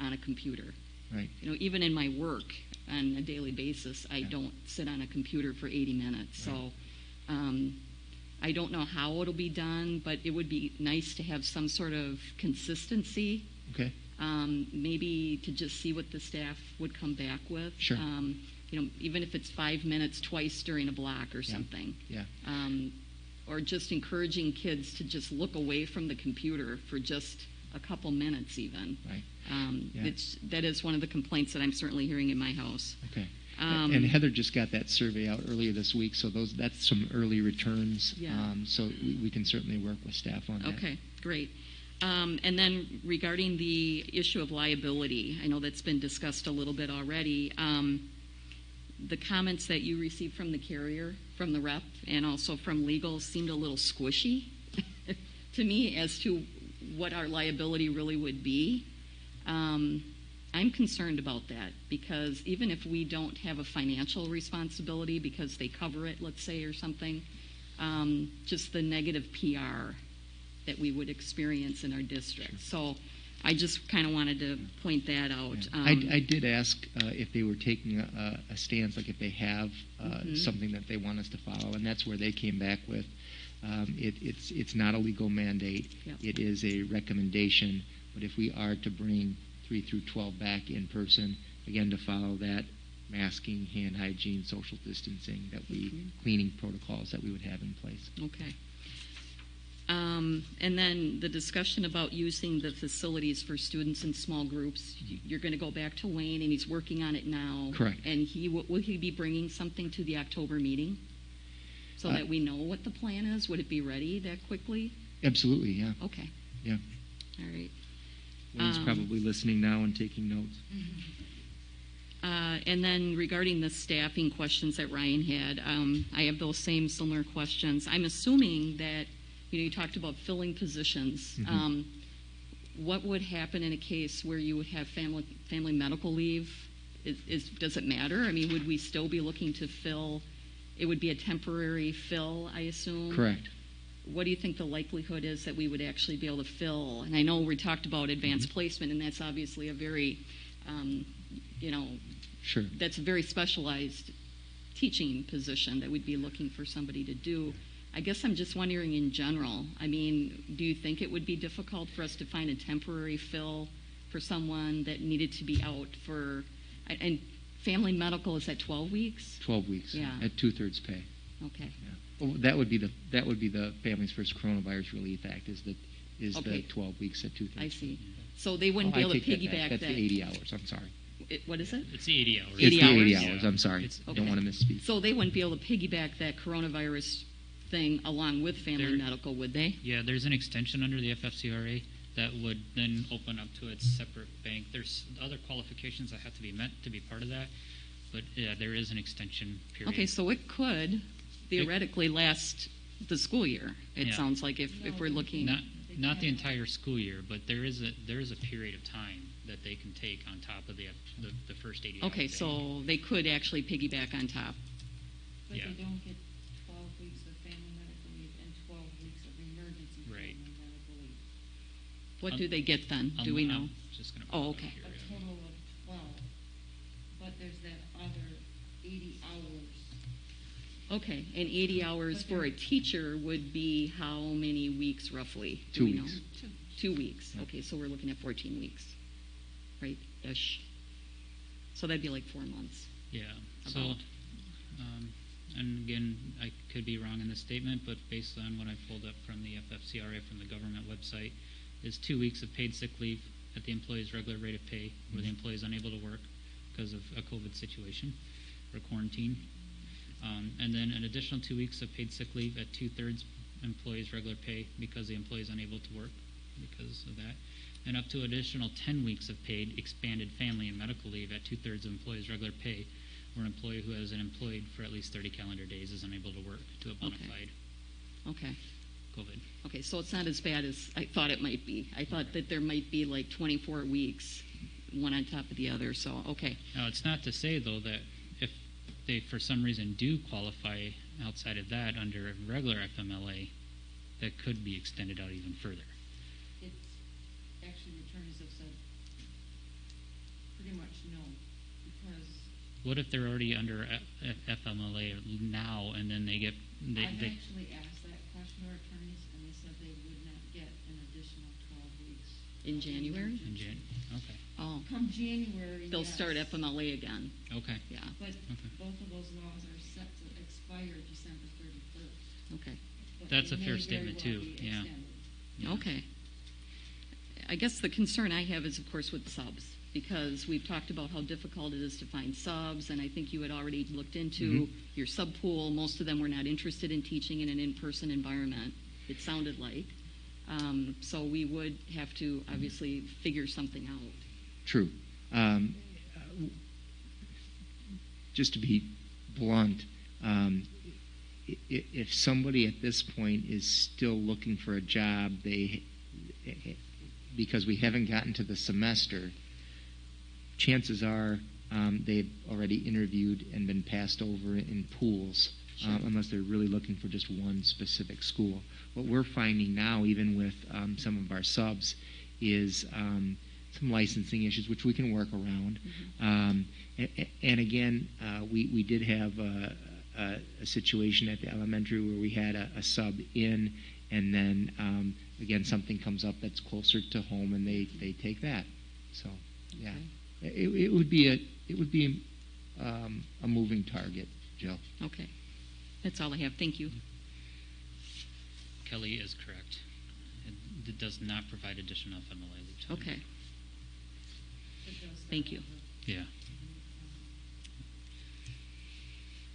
on a computer. Right. Even in my work on a daily basis, I don't sit on a computer for 80 minutes. Right. So I don't know how it'll be done, but it would be nice to have some sort of consistency. Okay. Maybe to just see what the staff would come back with. Sure. Even if it's 5 minutes twice during a block or something. Yeah. Or just encouraging kids to just look away from the computer for just a couple minutes even. Right. That is one of the complaints that I'm certainly hearing in my house. Okay. And Heather just got that survey out earlier this week, so that's some early returns. Yeah. So we can certainly work with staff on that. Okay, great. And then regarding the issue of liability, I know that's been discussed a little bit already. The comments that you received from the carrier, from the rep, and also from legal seemed a little squishy to me as to what our liability really would be. I'm concerned about that because even if we don't have a financial responsibility because they cover it, let's say, or something, just the negative PR that we would experience in our district. So I just kind of wanted to point that out. I did ask if they were taking a stance, like if they have something that they want us to follow, and that's where they came back with. It's not a legal mandate. Yep. It is a recommendation. But if we are to bring 3 through 12 back in person, again, to follow that masking, hand hygiene, social distancing, cleaning protocols that we would have in place. Okay. And then the discussion about using the facilities for students in small groups. You're going to go back to Wayne, and he's working on it now. Correct. And will he be bringing something to the October meeting so that we know what the plan is? Would it be ready that quickly? Absolutely, yeah. Okay. Yeah. All right. Wayne's probably listening now and taking notes. And then regarding the staffing questions that Ryan had, I have those same similar questions. I'm assuming that you talked about filling positions. Mm-hmm. What would happen in a case where you would have family medical leave? Does it matter? I mean, would we still be looking to fill? It would be a temporary fill, I assume. Correct. What do you think the likelihood is that we would actually be able to fill? And I know we talked about advanced placement, and that's obviously a very, Sure. that's a very specialized teaching position that we'd be looking for somebody to do. I guess I'm just wondering in general, I mean, do you think it would be difficult for us to find a temporary fill for someone that needed to be out for, and family medical, is that 12 weeks? 12 weeks. Yeah. At 2/3 pay. Okay. Yeah. Well, that would be the Families First Coronavirus Relief Act is Okay. the 12 weeks at 2/3. I see. So they wouldn't be able to piggyback That's that. the 80 hours. I'm sorry. What is it? It's the 80 hours. It's the 80 hours? hours. I'm sorry. I don't want to misspeak. So they wouldn't be able to piggyback that coronavirus thing along with family medical, would they? Yeah, there's an extension under the FFCRA that would then open up to its separate bank. There's other qualifications that have to be met to be part of that, but yeah, there is an extension period. Okay, so it could theoretically last the school year. It sounds like if we're looking not the entire school year, but there is a period of time that they can take on top of the first 80 hours. Okay, so they could actually piggyback on top. But they don't get 12 weeks of family medical leave and 12 weeks of emergency family medical leave. What do they get then? Do we know? Just gonna okay. A total of 12, but there's that other 80 hours. Okay, and 80 hours for a teacher would be how many weeks roughly? 2 weeks. Know? 2 weeks. Yep. Okay, so we're looking at 14 weeks, right? Ish. So that'd be like 4 months. Yeah. So, and again, I could be wrong in this statement, but based on what I pulled up from the FFCRA from the government website, is 2 weeks of paid sick leave at the employee's regular rate of pay, where the employee is unable to work because of a COVID situation or quarantine. And then an additional 2 weeks of paid sick leave at 2/3 employee's regular pay because the employee is unable to work because of that. And up to additional 10 weeks of paid expanded family and medical leave at 2/3 of employee's regular pay, where an employee who has been employed for at least 30 calendar days is unable to work to a bona fide COVID. Okay, so it's not as bad as I thought it might be. I thought that there might be like 24 weeks, one on top of the other, so okay. Now, it's not to say, though, that if they, for some reason, do qualify outside of that under a regular FMLA, that could be extended out even further. It's actually, the attorneys have said pretty much no, because what if they're already under FMLA now, and then they get... I've actually asked that question to our attorneys, and they said they would not get an additional 12 weeks. In January? Okay. Oh. Come January, They'll start FMLA again. Okay. Yeah. But both of those laws are set to expire December 31st. Okay. But that's a they fair may statement, very well too. be Yeah. extended. Okay. I guess the concern I have is, of course, with subs, because we've talked about how difficult it is to find subs, and I think you had already looked into your sub pool. Most of them were not interested in teaching in an in-person environment, it sounded like. So we would have to obviously figure something out. True. Just to be blunt, if somebody at this point is still looking for a job, because we haven't gotten to the semester, chances are they've already interviewed and been passed over in pools, unless they're really looking for just one specific school. What we're finding now, even with some of our subs, is some licensing issues, which we can work around. And again, we did have a situation at the elementary where we had a sub in, and then again something comes up that's closer to home, and they take that. So yeah, it would be a moving target, Joe. Okay, that's all I have. Thank you. Kelly is correct. It does not provide additional FMLA leave time. Okay. Thank you. Yeah.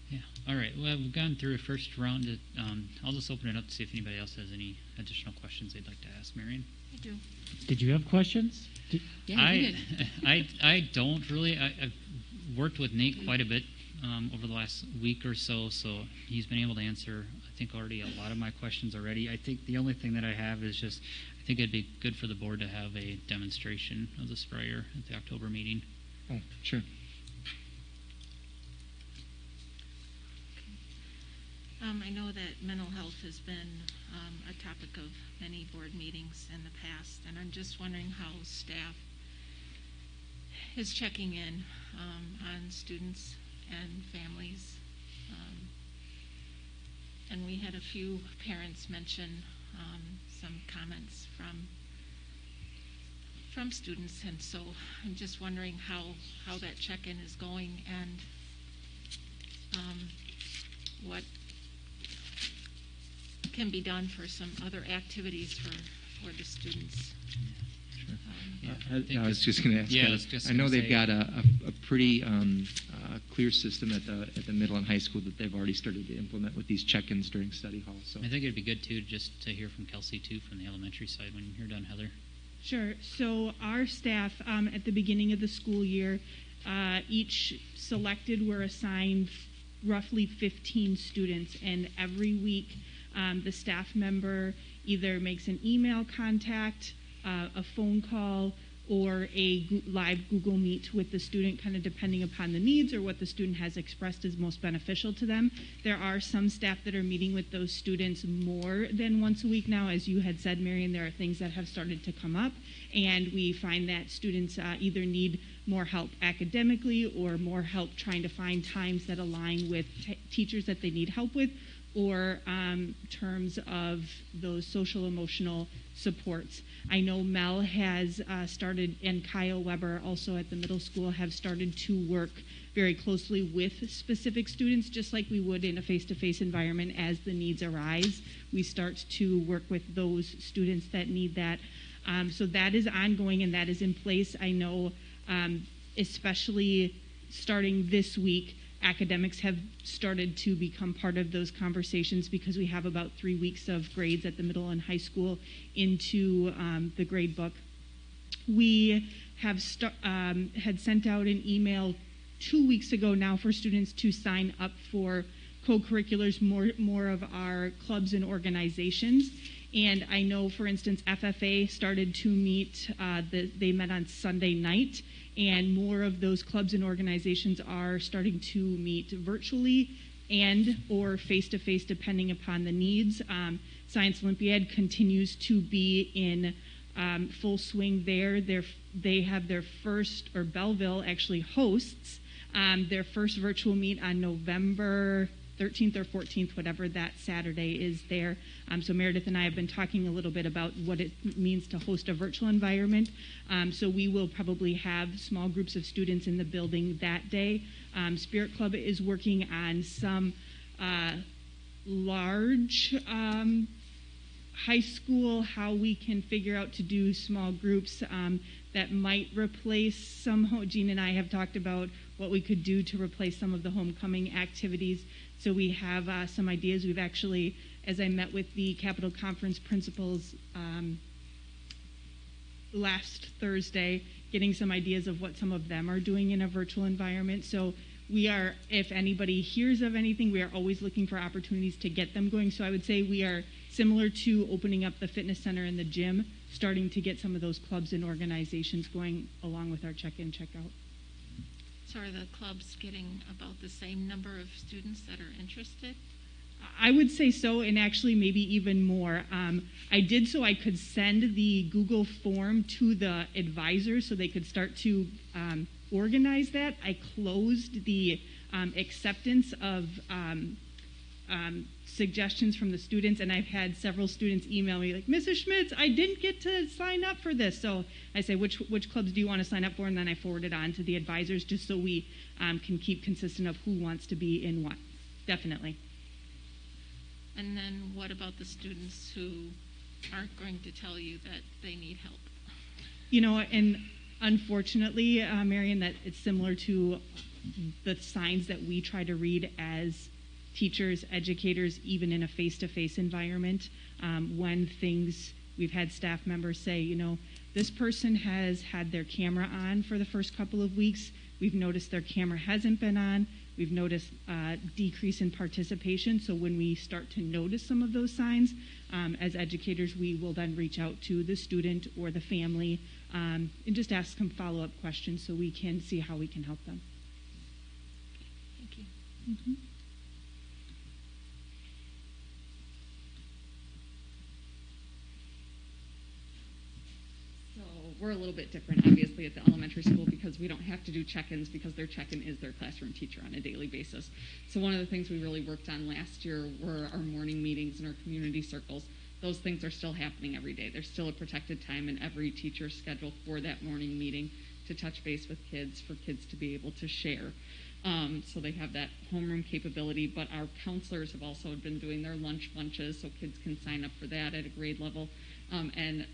Yeah. All right. Well, we've gone through a first round. I'll just open it up to see if anybody else has any additional questions they'd like to ask. Marion? I do. Did you have questions? Yeah, you did. I don't really. I've worked with Nate quite a bit over the last week or so he's been able to answer, I think, already a lot of my questions already. I think the only thing that I have is just, I think it'd be good for the board to have a demonstration of the sprayer at the October meeting. Oh, sure. I know that mental health has been a topic of many board meetings in the past, and I'm just wondering how staff is checking in on students and families. And we had a few parents mention some comments from students, and so I'm just wondering how that check-in is going, and what can be done for some other activities for the students. I was just going to ask. Yeah, I know they've got a pretty clear system at the middle and high school that they've already started to implement with these check-ins during study hall. So I think it'd be good too, just to hear from Kelsey too, from the elementary side when you're done, Heather. Sure. So our staff at the beginning of the school year, each selected were assigned roughly 15 students, and every week the staff member either makes an email contact, a phone call, or a live Google Meet with the student, kind of depending upon the needs or what the student has expressed is most beneficial to them. There are some staff that are meeting with those students more than once a week now. As you had said, Marion, there are things that have started to come up, and we find that students either need more help academically or more help trying to find times that align with teachers that they need help with, or terms of those social emotional supports. I know Mel has started, and Kyle Weber also at the middle school have started to work very closely with specific students, just like we would in a face-to-face environment. As the needs arise, we start to work with those students that need that. So that is ongoing and that is in place. I know especially starting this week, academics have started to become part of those conversations because we have about 3 weeks of grades at the middle and high school into the grade book. We have had sent out an email 2 weeks ago now for students to sign up for co-curriculars, more of our clubs and organizations. And I know, for instance, FFA started to meet, they met on Sunday night, and more of those clubs and organizations are starting to meet virtually and or face-to-face depending upon the needs. Science Olympiad continues to be in full swing there. They have their first, or Belleville actually hosts their first virtual meet on November 13th or 14th, whatever that Saturday is there. So Meredith and I have been talking a little bit about what it means to host a virtual environment. So we will probably have small groups of students in the building that day. Spirit Club is working on some large high school, how we can figure out to do small groups that might replace some, Jean and I have talked about what we could do to replace some of the homecoming activities. So we have some ideas. We've actually, as I met with the Capitol Conference principals last Thursday, getting some ideas of what some of them are doing in a virtual environment. So we are, if anybody hears of anything, we are always looking for opportunities to get them going. So I would say we are similar to opening up the fitness center and the gym starting to get some of those clubs and organizations going along with our check-in, check-out. So are the clubs getting about the same number of students that are interested? I would say so, and actually maybe even more. I did so I could send the Google form to the advisors so they could start to organize that. I closed the acceptance of suggestions from the students, and I've had several students email me like, Mrs. Schmitz, I didn't get to sign up for this. So I say, which clubs do you want to sign up for? And then I forward it on to the advisors just so we can keep consistent of who wants to be in what. Definitely. And then what about the students who aren't going to tell you that they need help? You know, and unfortunately, Marion, that it's similar to the signs that we try to read as teachers, educators, even in a face-to-face environment. When we've had staff members say, you know, this person has had their camera on for the first couple of weeks. We've noticed their camera hasn't been on. We've noticed a decrease in participation. So when we start to notice some of those signs, as educators, we will then reach out to the student or the family and just ask some follow-up questions so we can see how we can help them. Thank you. Mm-hmm. We're a little bit different, obviously, at the elementary school because we don't have to do check-ins because their check-in is their classroom teacher on a daily basis. So one of the things we really worked on last year were our morning meetings and our community circles. Those things are still happening every day. There's still a protected time in every teacher's schedule for that morning meeting to touch base with kids, for kids to be able to share. So they have that homeroom capability, but our counselors have also been doing their lunches so kids can sign up for that at a grade level. And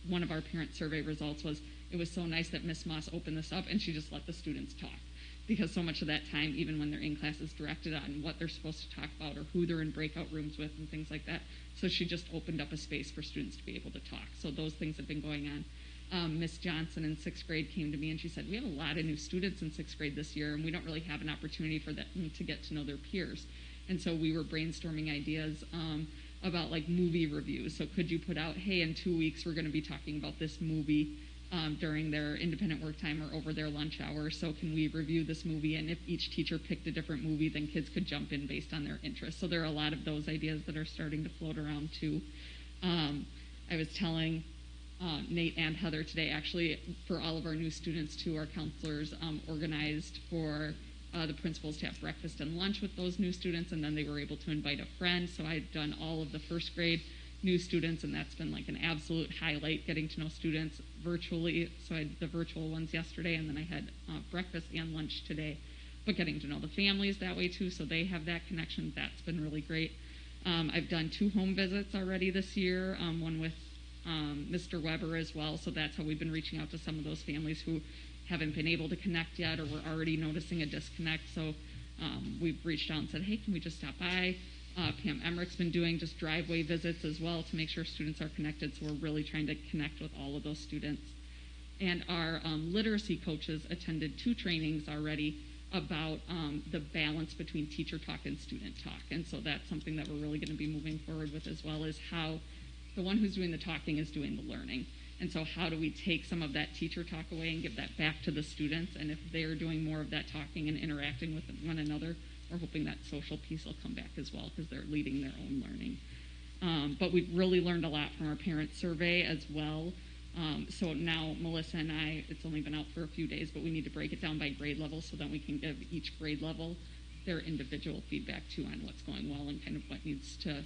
one of our parent survey results was, it was so nice that Miss Moss opened this up and she just let the students talk, because so much of that time, even when they're in class, is directed on what they're supposed to talk about or who they're in breakout rooms with and things like that. So she just opened up a space for students to be able to talk. So those things have been going on. Miss Johnson in 6th grade came to me and she said, we have a lot of new students in 6th grade this year and we don't really have an opportunity for them to get to know their peers. And so we were brainstorming ideas about like movie reviews. So could you put out, hey, in 2 weeks we're going to be talking about this movie during their independent work time or over their lunch hour. So can we review this movie? And if each teacher picked a different movie, then kids could jump in based on their interests. So there are a lot of those ideas that are starting to float around too. I was telling Nate and Heather today, actually, for all of our new students too, our counselors organized for the principals to have breakfast and lunch with those new students, and then they were able to invite a friend. So I'd done all of the 1st grade new students, and that's been like an absolute highlight, getting to know students virtually. So I had the virtual ones yesterday, and then I had breakfast and lunch today. But getting to know the families that way too, so they have that connection. That's been really great. I've done 2 home visits already this year, one with Mr. Weber as well. So that's how we've been reaching out to some of those families who haven't been able to connect yet or we're already noticing a disconnect. So we've reached out and said, hey, can we just stop by? Pam Emmerich's been doing just driveway visits as well to make sure students are connected. So we're really trying to connect with all of those students. And our literacy coaches attended 2 trainings already about the balance between teacher talk and student talk. And so that's something that we're really going to be moving forward with, as well as how the one who's doing the talking is doing the learning. And so how do we take some of that teacher talk away and give that back to the students? And if they're doing more of that talking and interacting with one another, we're hoping that social piece will come back as well because they're leading their own learning. But we've really learned a lot from our parent survey as well. So now Melissa and I, it's only been out for a few days, but we need to break it down by grade level so that we can give each grade level their individual feedback too on what's going well and kind of what needs to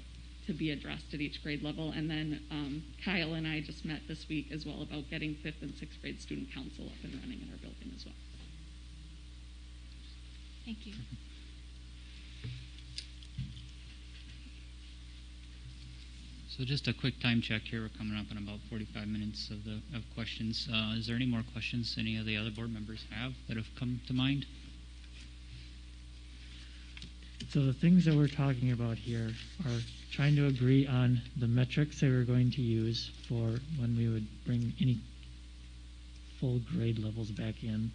be addressed at each grade level. And then Kyle and I just met this week as well about getting 5th and 6th grade student council up and running in our building as well. Thank you. So just a quick time check here. We're coming up on about 45 minutes of questions. Is there any more questions any of the other board members have that have come to mind? So the things that we're talking about here are trying to agree on the metrics that we're going to use for when we would bring any full grade levels back in.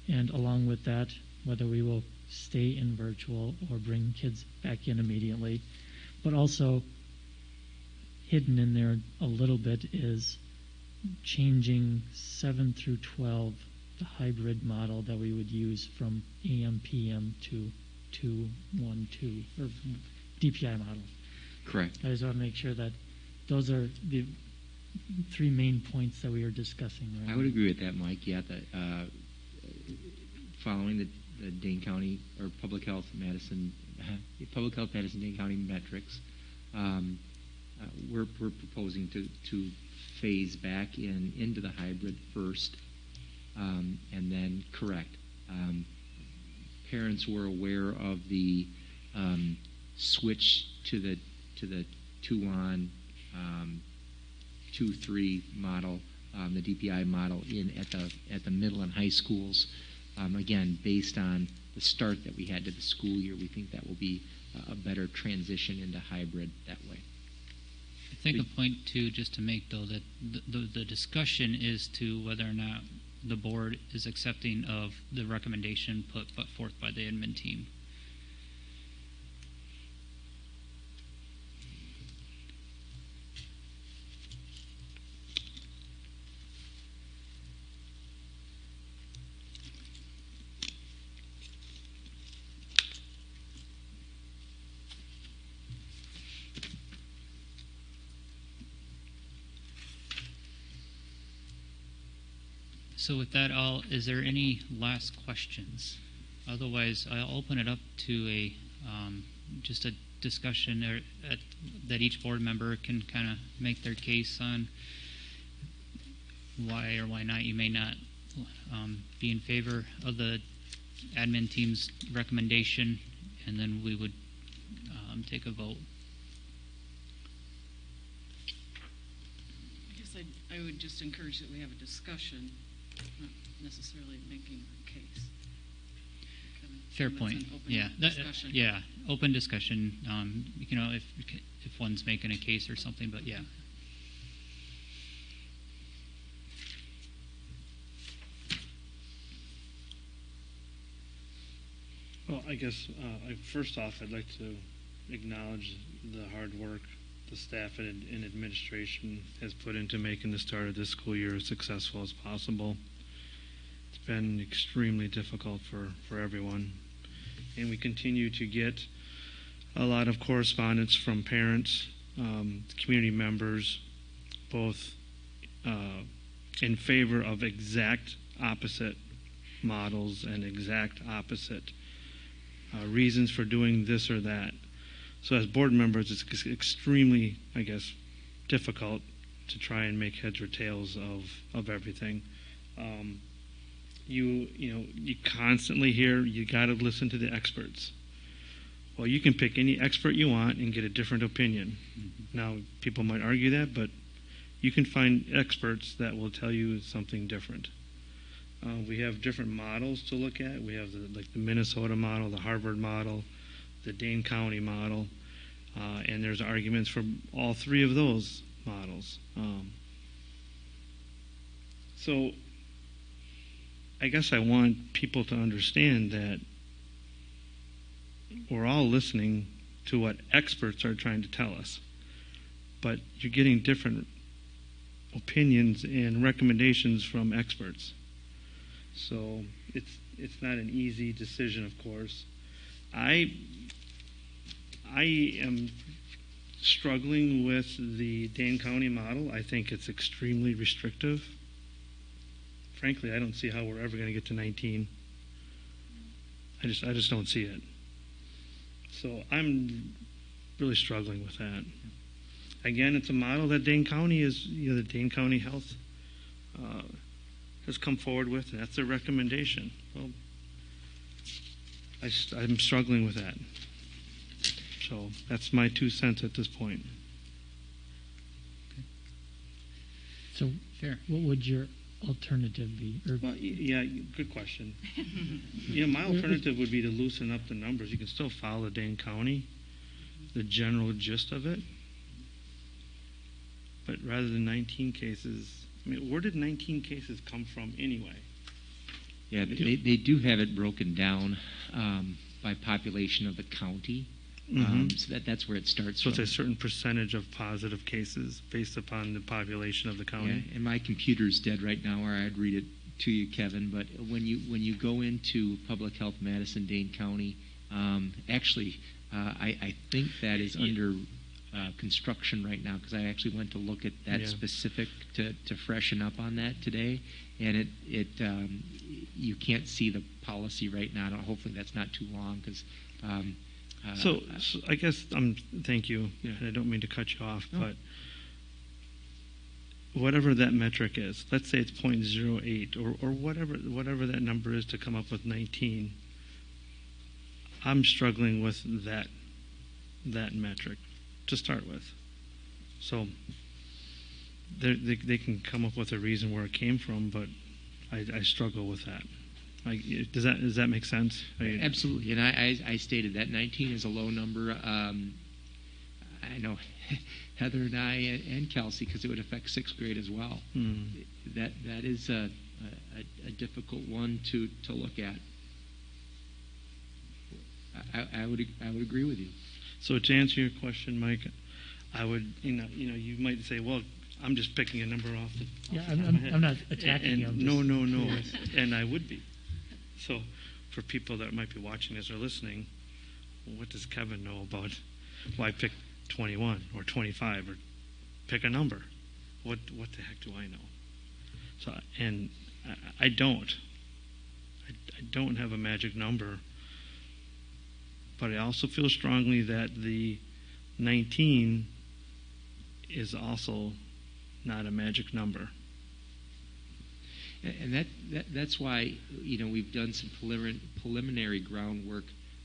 And along with that, whether we will stay in virtual or bring kids back in immediately. But also, hidden in there a little bit is changing 7 through 12, the hybrid model that we would use from AM/PM to 2-1-2, or DPI model. Correct. I just want to make sure that those are the three main points that we are discussing. Right? I would agree with that, Mike. Yeah, following the Dane County or Public Health Madison Dane County metrics, we're proposing to phase back into the hybrid first, and then correct. Parents were aware of the switch to the 2-on, 2-3 model, the DPI model at the middle and high schools. Again, based on the start that we had to the school year, we think that will be a better transition into hybrid that way. I think a point too, just to make though, that the discussion is to whether or not the board is accepting of the recommendation put forth by the admin team. So with that all, is there any last questions? Otherwise, I'll open it up to just a discussion that each board member can kind of make their case on why or why not you may not be in favor of the admin team's recommendation, and then we would take a vote. I guess I would just encourage that we have a discussion, not necessarily making a case. Fair point. Yeah, yeah, open discussion. If one's making a case or something, but yeah. Well, I guess first off, I'd like to acknowledge the hard work the staff and administration has put into making the start of this school year as successful as possible. It's been extremely difficult for everyone, and we continue to get a lot of correspondence from parents, community members, both in favor of exact opposite models and exact opposite reasons for doing this or that. So as board members, it's extremely, I guess, difficult to try and make heads or tails of everything. You constantly hear you got to listen to the experts. Well, you can pick any expert you want and get a different opinion. Mm-hmm. Now, people might argue that, but you can find experts that will tell you something different. We have different models to look at. We have the Minnesota model, the Harvard model, the Dane County model, and there's arguments for all three of those models. So I guess I want people to understand that we're all listening to what experts are trying to tell us, but you're getting different opinions and recommendations from experts. So it's not an easy decision, of course. I am struggling with the Dane County model. I think it's extremely restrictive. Frankly, I don't see how we're ever going to get to 19. I just don't see it. So I'm really struggling with that. Again, it's a model that Dane County the Dane County Health has come forward with, and that's their recommendation. Well, I'm struggling with that. So that's my 2 cents at this point. Okay. So, fair. What would your alternative be? Well, yeah, good question. My alternative would be to loosen up the numbers. You can still follow Dane County, the general gist of it, but rather than 19 cases, where did 19 cases come from anyway? Yeah, they do have it broken down by population of the county. So that's where it starts So from. it's a certain percentage of positive cases based upon the population of the county? Yeah, and my computer's dead right now, or I'd read it to you, Kevin. But when you go into Public Health Madison, Dane County, I think that is under construction right now, because I actually went to look at that specific to freshen up on that today, and you can't see the policy right now. Hopefully that's not too long, because. So I guess thank you. Yeah. And I don't mean to cut you off, but whatever that metric is, let's say it's 0.08 or whatever that number is to come up with 19. I'm struggling with that metric to start with. So they can come up with a reason where it came from, but I struggle with that. Does that make sense? Absolutely, and I stated that 19 is a low number. I know Heather and I and Kelsey, because it would affect 6th grade as well. That is a difficult one to look at. I would agree with you. So to answer your question, Mike, I would you might say, well, I'm just picking a number off the top of my head. I'm not attacking you. No, and I would be. So for people that might be watching this or listening, what does Kevin know about why pick 21 or 25 or pick a number? What the heck do I know? So, and I don't have a magic number, but I also feel strongly that the 19 is also not a magic number. And that's why we've done some preliminary groundwork,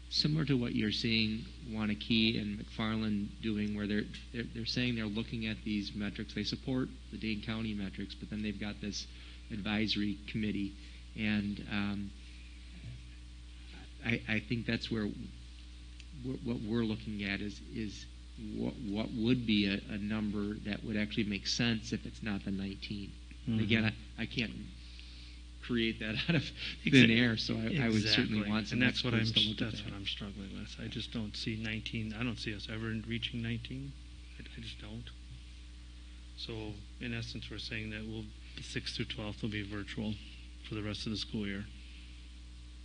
similar to what you're seeing Wanakee and McFarland doing, where they're saying they're looking at these metrics. They support the Dane County metrics, but then they've got this advisory committee, and I think that's where what we're looking at is what would be a number that would actually make sense if it's not the 19. Mm-hmm. Again, I can't create that out of thin air, so I would certainly want some experts to look at that. That's what I'm struggling with. I just don't see 19. I don't see us ever reaching 19. I just don't. So, in essence, we're saying that 6th through 12th will be virtual for the rest of the school year.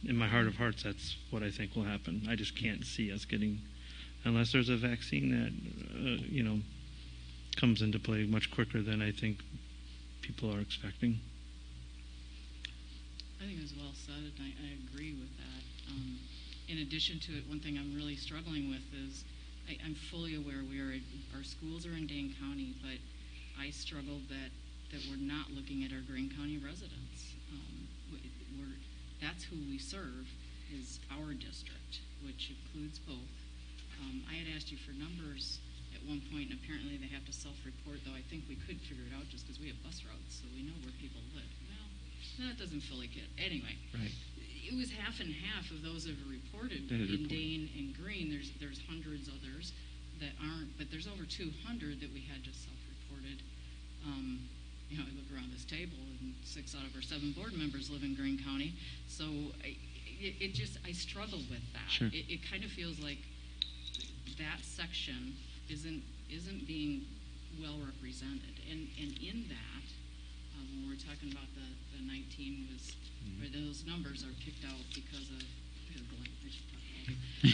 In my heart of hearts, that's what I think will happen. I just can't see us getting, unless there's a vaccine that comes into play much quicker than I think people are expecting. I think it was well said, and I agree with that. In addition to it, one thing I'm really struggling with is I'm fully aware our schools are in Dane County, but I struggle that we're not looking at our Greene County residents. That's who we serve, is our district, which includes both. I had asked you for numbers at one point, and apparently they have to self-report, though I think we could figure it out just because we have bus routes, so we know where people live. Well, that doesn't fully get it. Anyway, right. It was half and half of those that have reported in Dane and Greene. There's hundreds others that aren't, but there's over 200 that we had just self-reported. I look around this table, and 6 out of our 7 board members live in Greene County, so I struggle with that. Sure. It kind of feels like that section isn't being well represented, and in that, when we're talking about the 19 was where those numbers are picked out because of I should talk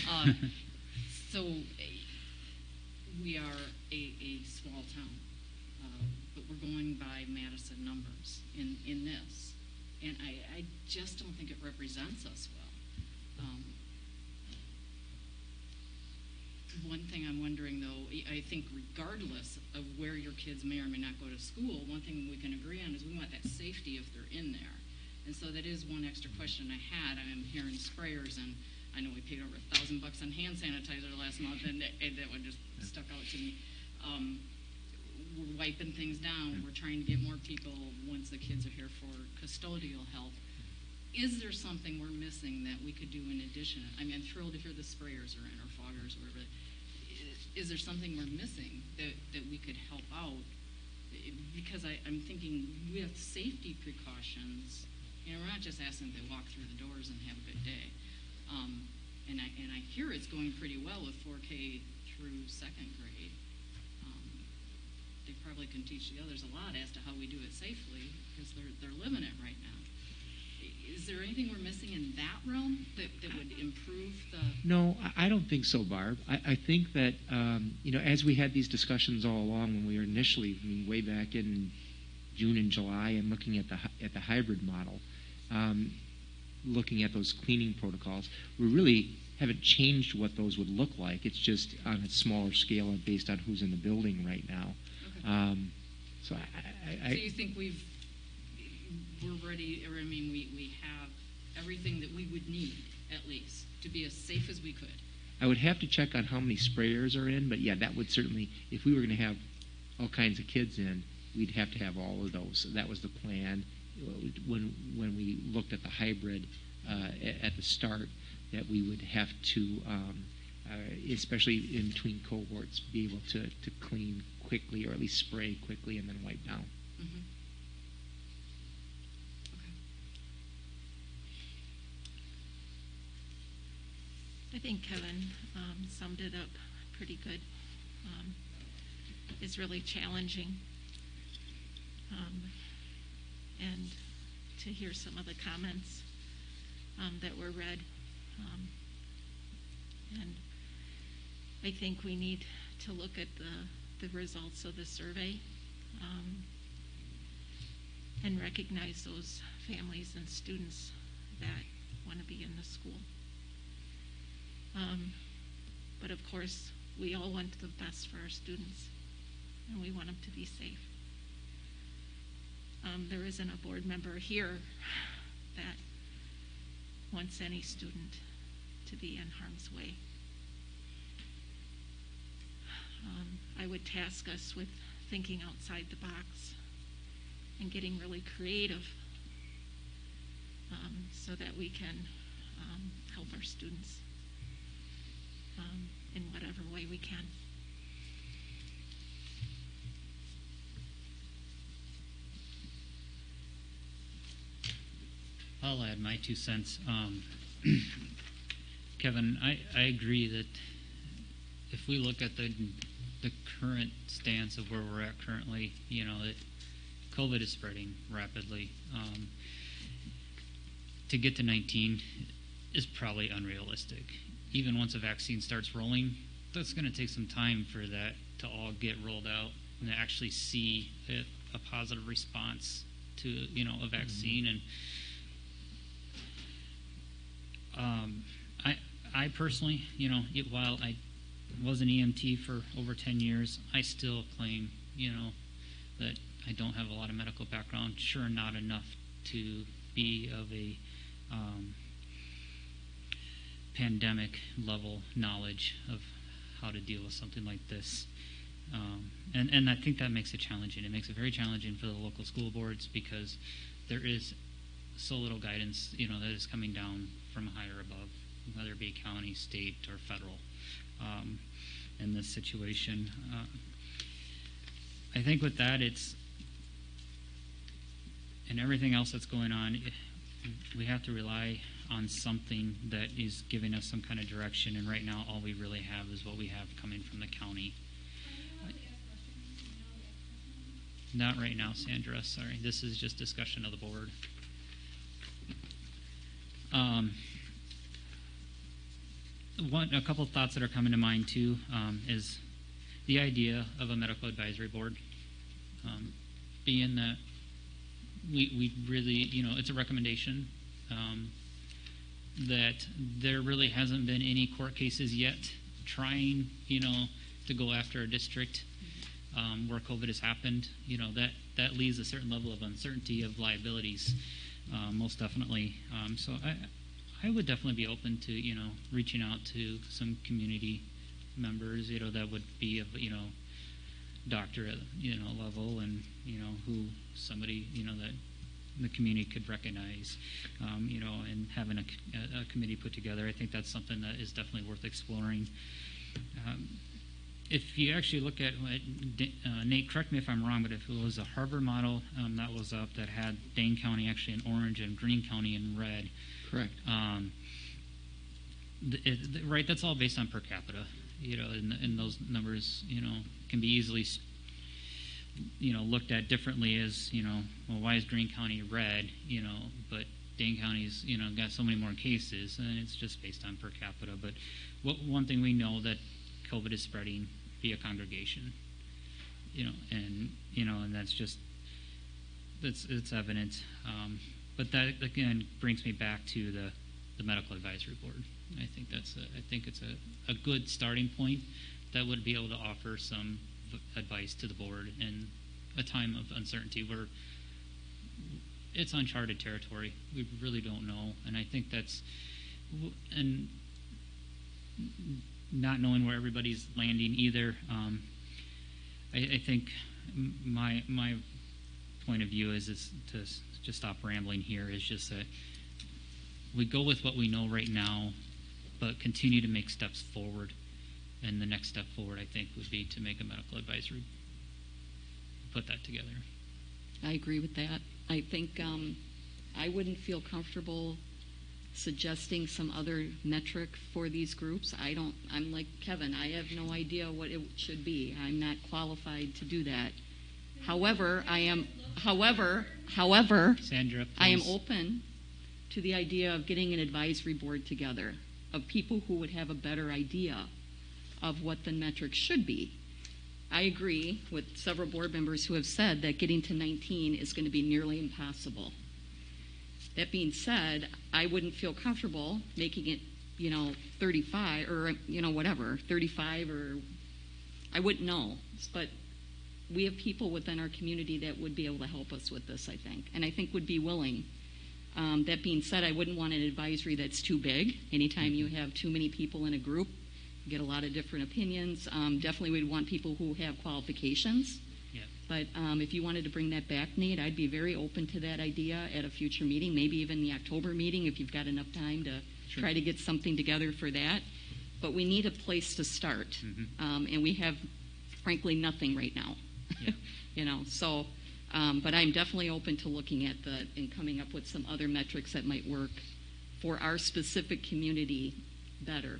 about it. So we are a small town, but we're going by Madison numbers in this, and I just don't think it represents us well. One thing I'm wondering, though, I think regardless of where your kids may or may not go to school, one thing we can agree on is we want that safety if they're in there. And so that is one extra question I had. I'm hearing sprayers, and I know we paid over $1,000 on hand sanitizer last month, and that one just stuck out to me. We're wiping things down. We're trying to get more people once the kids are here for custodial help. Is there something we're missing that we could do in addition? I mean, I'm thrilled to hear the sprayers are in, or foggers, or whatever. Is there something we're missing that we could help out? Because I'm thinking with safety precautions, we're not just asking them to walk through the doors and have a good day. and I hear it's going pretty well with 4K through second grade. They probably can teach the others a lot as to how we do it safely, because they're living it right now. Is there anything we're missing in that realm that would improve the... No, I don't think so, Barb. I think that, as we had these discussions all along when we were initially, way back in June and July, and looking at the hybrid model, looking at those cleaning protocols, we really haven't changed what those would look like. It's just on a smaller scale and based on who's in the building right now. Okay. So you think we're ready, or we have everything that we would need, at least, to be as safe as we could? I would have to check on how many sprayers are in, but yeah, that would certainly, if we were going to have all kinds of kids in, we'd have to have all of those. So that was the plan when we looked at the hybrid at the start, that we would have to, especially in between cohorts, be able to clean quickly, or at least spray quickly and then wipe down. Mm-hmm. Okay. I think Kevin summed it up pretty good. It's really challenging. And to hear some of the comments that were read. And I think we need to look at the results of the survey and recognize those families and students that want to be in the school. But of course, we all want the best for our students, and we want them to be safe. There isn't a board member here that wants any student to be in harm's way. I would task us with thinking outside the box and getting really creative so that we can help our students in whatever way we can. I'll add my 2 cents. Kevin, I agree that if we look at the current stance of where we're at currently, that COVID is spreading rapidly. To get to 19 is probably unrealistic. Even once a vaccine starts rolling, that's going to take some time for that to all get rolled out and to actually see a positive response to a vaccine. And I personally, while I was an EMT for over 10 years, I still claim, that I don't have a lot of medical background. Sure, not enough to be of a pandemic level knowledge of how to deal with something like this. And I think that makes it challenging. It makes it very challenging for the local school boards because there is so little guidance, that is coming down from higher above, whether it be county, state, or federal, in this situation. I think with that, and everything else that's going on, we have to rely on something that is giving us some kind of direction, and right now all we really have is what we have coming from the county. Not right now, Sandra, sorry. This is just discussion of the board. A couple of thoughts that are coming to mind too is the idea of a medical advisory board, being that we really, it's a recommendation that there really hasn't been any court cases yet trying, to go after a district where COVID has happened. That leaves a certain level of uncertainty of liabilities, most definitely. So I would definitely be open to, reaching out to some community members, that would be of, doctorate, level, and, who somebody, that the community could recognize, and having a committee put together. I think that's something that is definitely worth exploring. If you actually look at, Nate, correct me if I'm wrong, but if it was a Harvard model that was up that had Dane County actually in orange and Greene County in red. Correct. right, that's all based on per capita, and those numbers, can be easily, looked at differently as, well, why is Greene County red, but Dane County's, got so many more cases, and it's just based on per capita. But one thing we know that COVID is spreading via congregation, and that's just, it's evident. But that, again, brings me back to the medical advisory board. I think it's a good starting point that would be able to offer some advice to the board in a time of uncertainty where it's uncharted territory. We really don't know, and I think and not knowing where everybody's landing either. I think my point of view is to just stop rambling here. Is just that we go with what we know right now, but continue to make steps forward. And the next step forward, I think, would be to make a medical advisory, put that together. I agree with that. I think I wouldn't feel comfortable suggesting some other metric for these groups. I'm like Kevin, I have no idea what it should be. I'm not qualified to do that. However, Sandra, I am open to the idea of getting an advisory board together of people who would have a better idea of what the metrics should be. I agree with several board members who have said that getting to 19 is going to be nearly impossible. That being said, I wouldn't feel comfortable making it, 35 or, whatever, 35 or, I wouldn't know. But we have people within our community that would be able to help us with this, I think, and I think would be willing. That being said, I wouldn't want an advisory that's too big. Anytime you have too many people in a group, you get a lot of different opinions. Definitely would want people who have qualifications. Yeah. But if you wanted to bring that back, Nate, I'd be very open to that idea at a future meeting, maybe even the October meeting if you've got enough time to try to get something together for that. But we need a place to start. Mm-hmm. And we have, frankly, nothing right now. Yeah. But I'm definitely open to looking at and coming up with some other metrics that might work for our specific community better.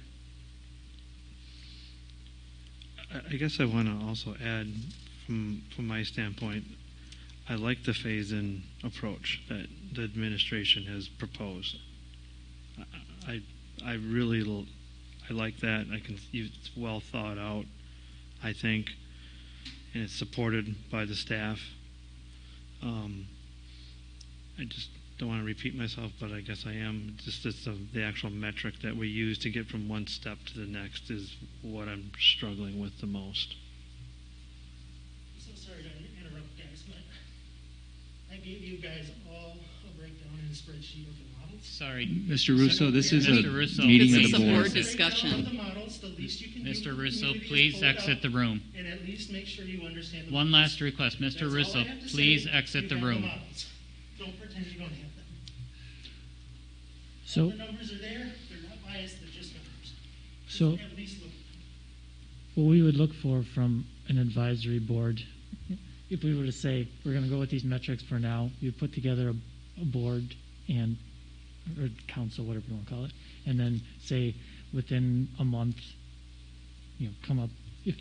I guess I want to also add, from my standpoint, I like the phase-in approach that the administration has proposed. I really I like that. It's well thought out, I think, and it's supported by the staff. I just don't want to repeat myself, but I guess I am. Just the actual metric that we use to get from one step to the next is what I'm struggling with the most. So sorry to interrupt, guys, but I gave you guys all a breakdown in a spreadsheet of the models. Sorry, Mr. Russo, this is a Russo, meeting This of is the a board. board discussion. The models, the least you can do Mr. for Russo, community is please pull it exit up the room. And at least make sure you understand the One models. last request, That's Mr. all I Russo, have to please say. exit You the have room. models. Don't pretend you don't have them. So, All the numbers are there. They're not biased. They're just numbers. so At least look. what we would look for from an advisory board, if we were to say we're going to go with these metrics for now, you put together a board or council, whatever you want to call it, and then say within a month, come up if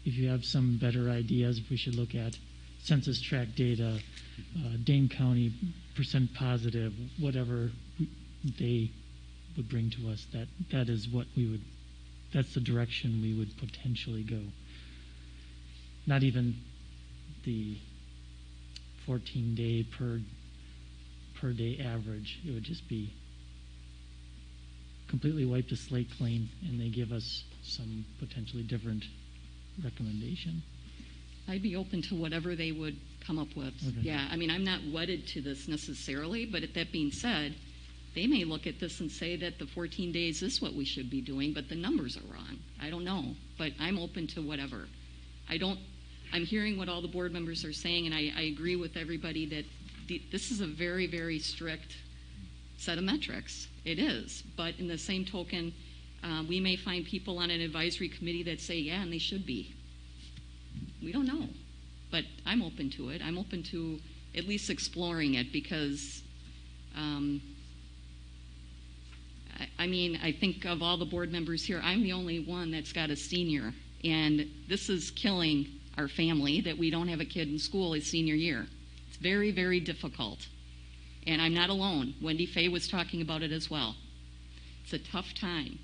you have some better ideas. If we should look at Census Tract data, Dane County percent positive, whatever they would bring to us, that is what we would. That's the direction we would potentially go. Not even the 14-day per day average. It would just be completely wipe the slate clean, and they give us some potentially different recommendation. I'd be open to whatever they would come up with. Okay. Yeah, I mean, I'm not wedded to this necessarily, but that being said, they may look at this and say that the 14 days is what we should be doing, but the numbers are wrong. I don't know, but I'm open to whatever. I'm hearing what all the board members are saying, and I agree with everybody that this is a very, very strict set of metrics. It is, but in the same token, we may find people on an advisory committee that say, yeah, and they should be. We don't know, but I'm open to it. I'm open to at least exploring it because I mean, I think of all the board members here, I'm the only one that's got a senior. And this is killing our family that we don't have a kid in school his senior year. It's very, very difficult. And I'm not alone. Wendy Fay was talking about it as well. It's a tough time.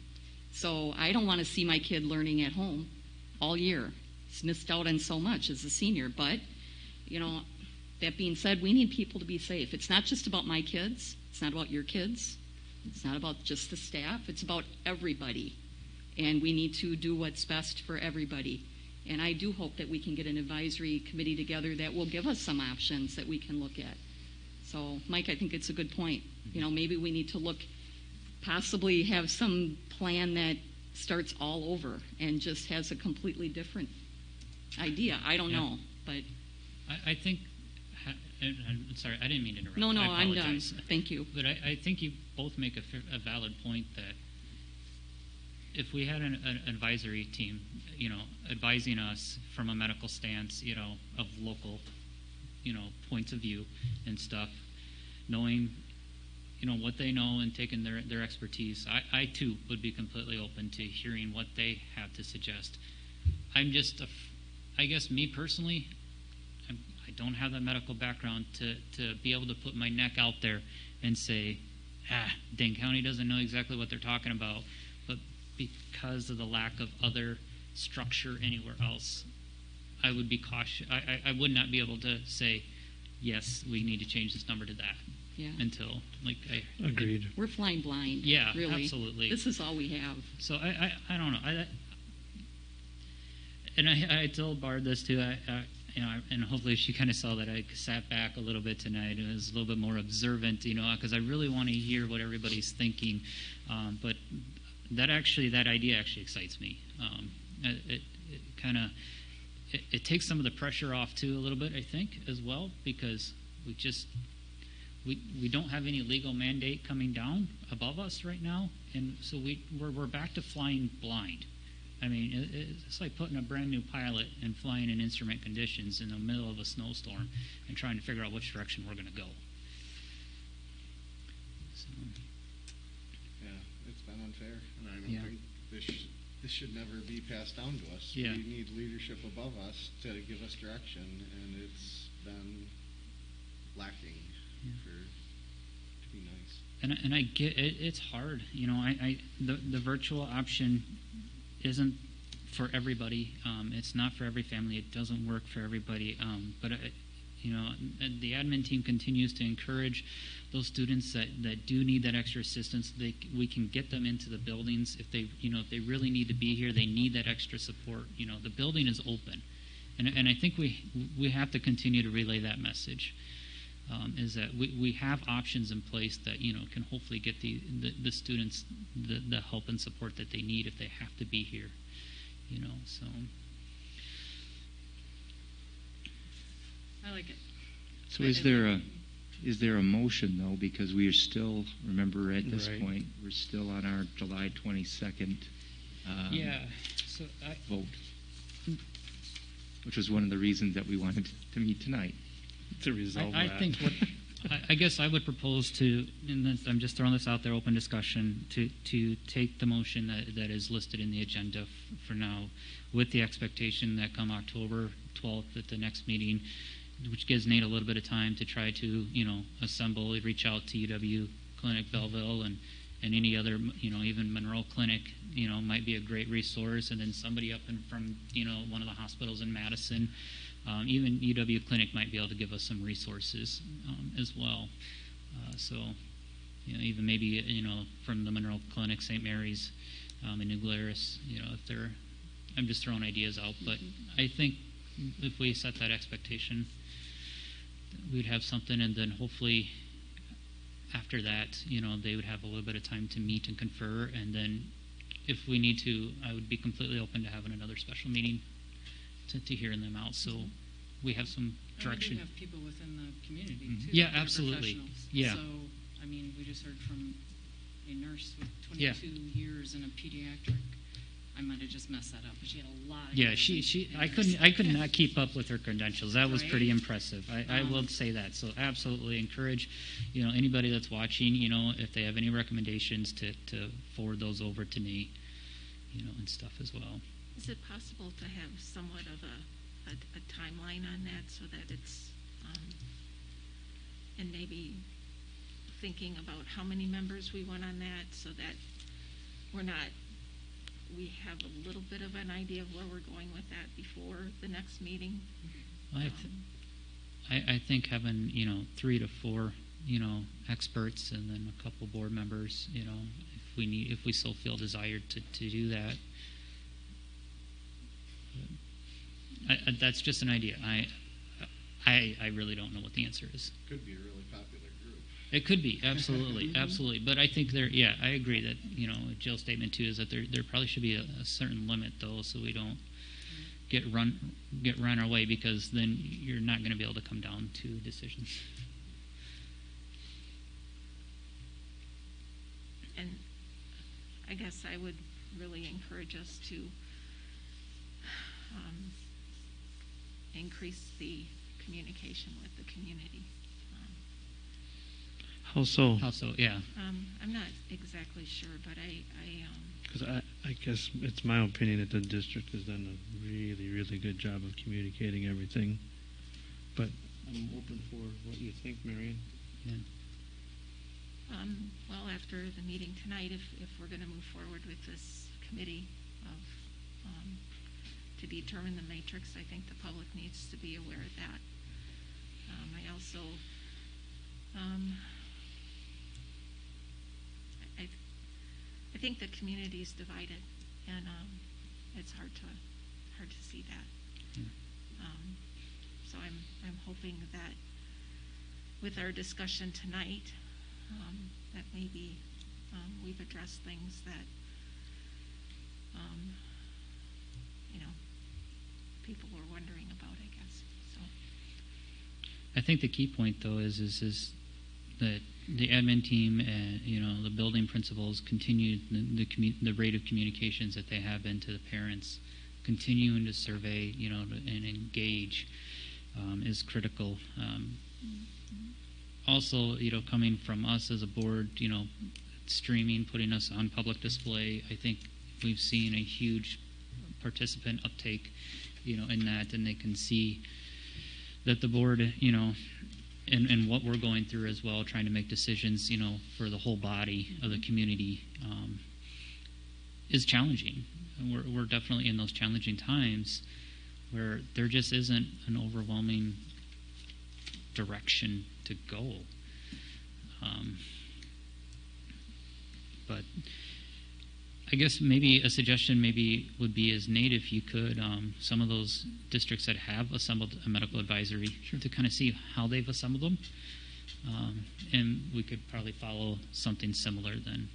So I don't want to see my kid learning at home all year. He's missed out on so much as a senior. But, you know, that being said, we need people to be safe. It's not just about my kids. It's not about your kids. It's not about just the staff. It's about everybody. And we need to do what's best for everybody. And I do hope that we can get an advisory committee together that will give us some options that we can look at. So, Mike, I think it's a good point. You know, maybe we need to look, possibly have some plan that starts all over and just has a completely different idea. I don't know, but I think, I'm sorry, I didn't mean to interrupt. No, I I'm done. apologize. Thank you. But I think you both make a valid point that if we had an advisory team, you know, advising us from a medical stance, you know, of local, you know, points of view and stuff, knowing, you know, what they know and taking their expertise, I too would be completely open to hearing what they have to suggest. I'm just, I guess me personally, I don't have that medical background to be able to put my neck out there and say, Dane County doesn't know exactly what they're talking about, but because of the lack of other structure anywhere else, I would be cautious. I would not be able to say, yes, we need to change this number to that. Yeah. Until, like, Agreed. We're flying blind. Yeah, really. absolutely. This is all we have. So I don't know. I told Barb this too. You know, and hopefully she kind of saw that I sat back a little bit tonight and was a little bit more observant. You know, because I really want to hear what everybody's thinking. But that idea actually excites me. It takes some of the pressure off too a little bit, I think, as well, because we don't have any legal mandate coming down above us right now, and so we're back to flying blind. I mean, it's like putting a brand new pilot and flying in instrument conditions in the middle of a snowstorm and trying to figure out which direction we're going to go. So. Yeah, it's been unfair, and I don't think this should never be passed down to us. Yeah. We need leadership above us to give us direction, and it's been lacking to be nice. And I get it, it's hard. You know, the virtual option isn't for everybody. It's not for every family. It doesn't work for everybody. But you know, the admin team continues to encourage those students that do need that extra assistance. We can get them into the buildings if they really need to be here. They need that extra support. You know, the building is open, and I think we have to continue to relay that message. Is that we have options in place that, you know, can hopefully get the students the help and support that they need if they have to be here, you know. So I like it. So is there a motion though, because we are still, remember at this point we're still on our July 22nd vote, which was one of the reasons that we wanted to meet tonight. To resolve I that. think I guess I would propose to, and I'm just throwing this out there, open discussion, to take the motion that is listed in the agenda for now, with the expectation that come October 12th at the next meeting, which gives Nate a little bit of time to try to, you know, assemble, reach out to UW Clinic Belleville and any other, you know, even Monroe Clinic, you know, might be a great resource, and then somebody up from, you know, one of the hospitals in Madison. Even UW Clinic might be able to give us some resources as well. So, you know, even maybe, you know, from the Monroe Clinic, St. Mary's, in New Glarus, you know, if they're, I'm just throwing ideas out, but I think if we set that expectation, we'd have something, and then hopefully after that, you know, they would have a little bit of time to meet and confer, and then if we need to, I would be completely open to having another special meeting to hearing them out, so we have some direction. We do have people within the community too. Yeah, that are absolutely. professionals. Yeah. So, I mean, we just heard from a nurse with 22 years in a pediatric I might have just messed that up, but she had a lot of Yeah, years she in I could not keep up with her credentials. That was pretty impressive. I will say that. So absolutely encourage, anybody that's watching, if they have any recommendations to forward those over to Nate, and stuff as well. Is it possible to have somewhat of a timeline on that so that it's, and maybe thinking about how many members we want on that so that we have a little bit of an idea of where we're going with that before the next meeting? I think having, 3 to 4, experts and then a couple board members, if we still feel desired to do that. That's just an idea. I really don't know what the answer is. Could be a really popular group. It could be, absolutely, absolutely. But I think I agree that, Jill's statement too is that there probably should be a certain limit though, so we don't get run away, because then you're not going to be able to come down to decisions. And I guess I would really encourage us to increase the communication with the community. How so? How so? Yeah. I'm not exactly sure, but Because I guess it's my opinion that the district has done a really, really good job of communicating everything. But I'm open for what you think, Marion. Yeah. Well, after the meeting tonight, if we're going to move forward with this committee to determine the matrix, I think the public needs to be aware of that. I also I think the community is divided, and it's hard to see that. So I'm hoping that with our discussion tonight, that maybe we've addressed things that people were wondering about, I guess. So I think the key point though is that the admin team and the building principals continue the rate of communications that they have been to the parents, continuing to survey and engage is critical. Also, coming from us as a board, streaming, putting us on public display, I think we've seen a huge participant uptake in that, and they can see that the board and what we're going through as well, trying to make decisions, for the whole body of the community, is challenging. And we're definitely in those challenging times where there just isn't an overwhelming direction to go. But I guess maybe a suggestion would be as Nate, if you could, some of those districts that have assembled a medical advisory, to kind of see how they've assembled them, and we could probably follow something similar then.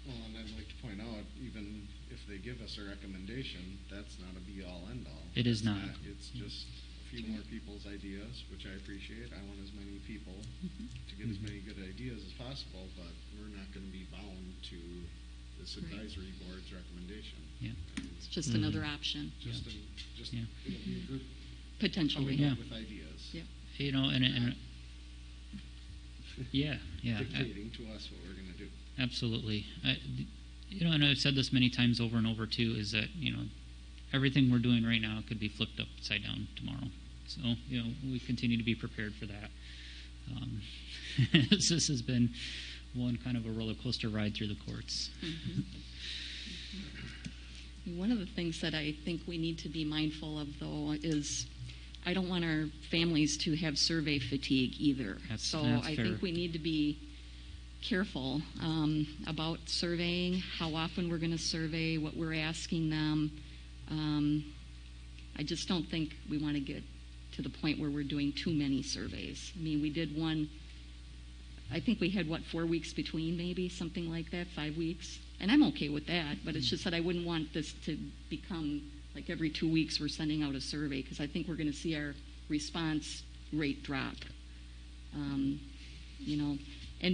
Well, and I'd like to point out, even if they give us a recommendation, that's not a be-all, end-all. It is not. It's just a few more people's ideas, which I appreciate. I want as many people to get as many good ideas as possible, but we're not going to be bound to this advisory board's recommendation. Yeah. It's just another option. It'll be a group Potentially. coming up with ideas. Yeah. Yeah. Dictating to us what we're going to do. Absolutely. And I've said this many times over and over too, is that, everything we're doing right now could be flipped upside down tomorrow. So, we continue to be prepared for that. This has been one kind of a roller coaster ride through the courts. One of the things that I think we need to be mindful of, though, is I don't want our families to have survey fatigue either. That's I fair. think we need to be careful about surveying, how often we're going to survey, what we're asking them. I just don't think we want to get to the point where we're doing too many surveys. I mean, we did one, I think we had, 4 weeks between, maybe, something like that, 5 weeks. And I'm okay with that, but it's just that I wouldn't want this to become like every 2 weeks we're sending out a survey, because I think we're going to see our response rate drop. And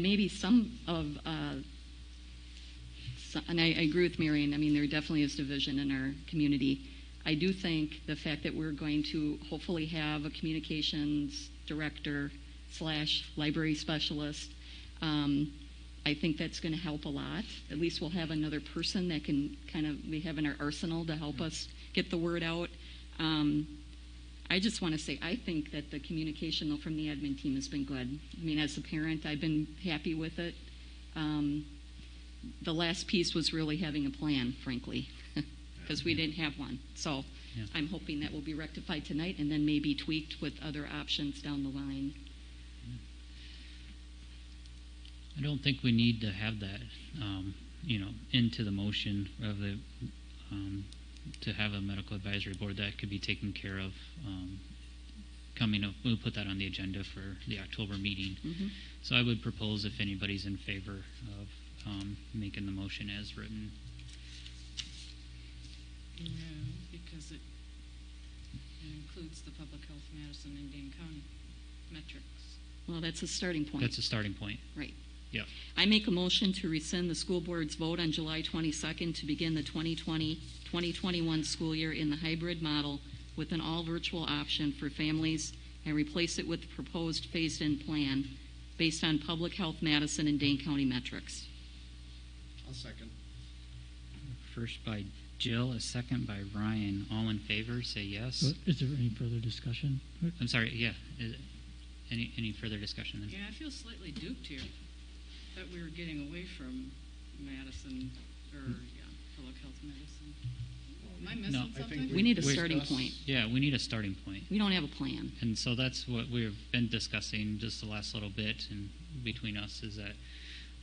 maybe some and I agree with Marion. I mean, there definitely is division in our community. I do think the fact that we're going to hopefully have a communications director / library specialist, I think that's going to help a lot. At least we'll have another person that can we have in our arsenal to help us get the word out. I just want to say, I think that the communication though from the admin team has been good. I mean, as a parent, I've been happy with it. The last piece was really having a plan, frankly, because we didn't have one. So I'm hoping that will be rectified tonight and then maybe tweaked with other options down the line. I don't think we need to have that, into the motion of the, to have a medical advisory board. That could be taken care of coming up. We'll put that on the agenda for the October meeting. Mm-hmm. So I would propose, if anybody's in favor of making the motion as written. No, because it includes the public health Madison and Dane County metrics. Well, that's a starting point. That's a starting point. Right. Yep. I make a motion to rescind the school board's vote on July 22nd to begin the 2020-2021 school year in the hybrid model with an all-virtual option for families and replace it with the proposed phased-in plan based on public health Madison and Dane County metrics. I'll second. First by Jill, a second by Ryan. All in favor, say yes. Well, is there any further discussion? I'm sorry, yeah. Any further discussion then? Yeah, I feel slightly duped here. Thought we were getting away from Madison, public health medicine. Am I missing something? We need a starting point. Yeah, we need a starting point. We don't have a plan. And so that's what we've been discussing just the last little bit and between us is that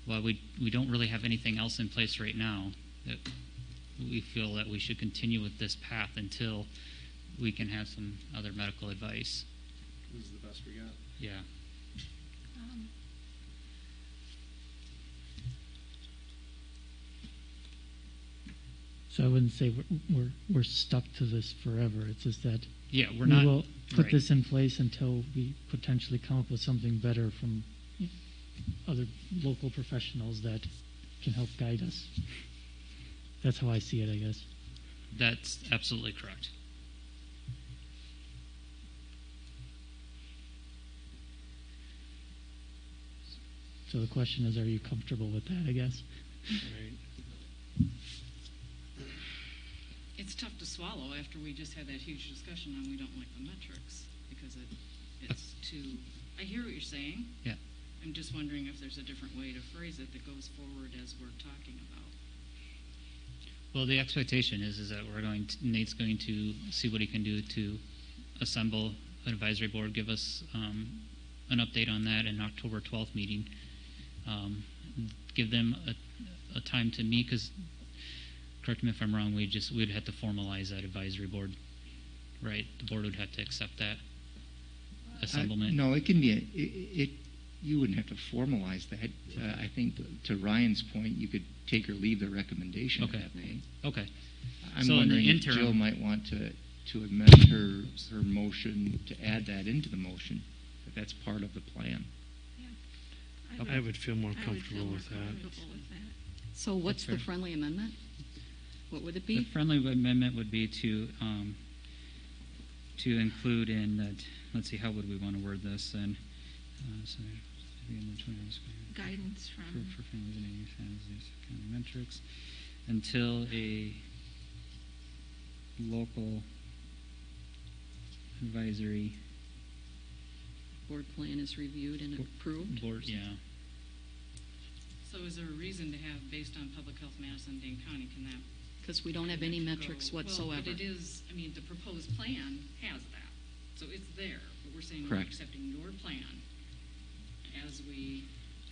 while we don't really have anything else in place right now, that we feel that we should continue with this path until we can have some other medical advice. This is the best we got. Yeah. So I wouldn't say we're stuck to this forever. It's just that we're we not. will put Right. this in place until we potentially come up with something better from other local professionals that can help guide us. That's how I see it, I guess. That's absolutely correct. So the question is, are you comfortable with that, I guess? Right. It's tough to swallow after we just had that huge discussion on we don't like the metrics because it's too. I hear what you're saying. Yeah. I'm just wondering if there's a different way to phrase it that goes forward as we're talking about. Well, the expectation is that Nate's going to see what he can do to assemble an advisory board, give us an update on that in October 12th meeting. Give them a time to meet, because correct me if I'm wrong, we'd have to formalize that advisory board, right? The board would have to accept that assemblement. No, it can be you wouldn't have to formalize that. I think to Ryan's point, you could take or leave the recommendation Okay. that way. Okay. I'm So in wondering the if interim, Jill might want to amend her motion to add that into the motion, if that's part of the plan. I would feel more I would comfortable feel more with that. comfortable with that. So what's the fair. friendly amendment? What would it the be? friendly amendment would be to include in that. Let's see, how would we want to word this? And Guidance from for families and English families, county metrics, until a local advisory Board plan is reviewed and approved? board. Yeah. So is there a reason to have based on public health Madison and Dane County? Can that? Because we don't have any metrics Well, whatsoever. but it is. I mean, the proposed plan has that, so it's there. But we're saying Correct. we're accepting your plan as we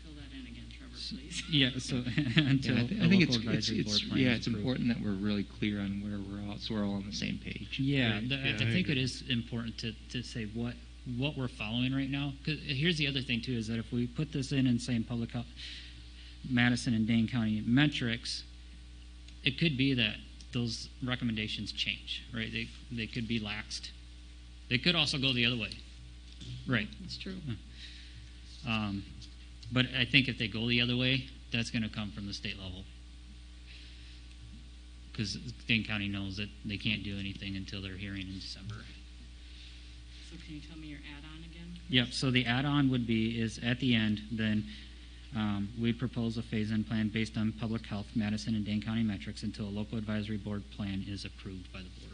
fill that in again, Trevor, please. Yeah. So until I think local advisory board plan is it's approved. important that we're really clear on where we're all, so we're all on the same page. Yeah, Right. I think it is important to say what we're following right now. Because here's the other thing too, is that if we put this in saying public health, Madison and Dane County metrics, it could be that those recommendations change, right? They could be laxed. They could also go the other way, right? That's true. But I think if they go the other way, that's going to come from the state level. because Dane County knows that they can't do anything until their hearing in December. So can you tell me your add-on again? Yep, so the add-on would be is at the end, then we propose a phase-in plan based on public health, Madison and Dane County metrics until a local advisory board plan is approved by the board.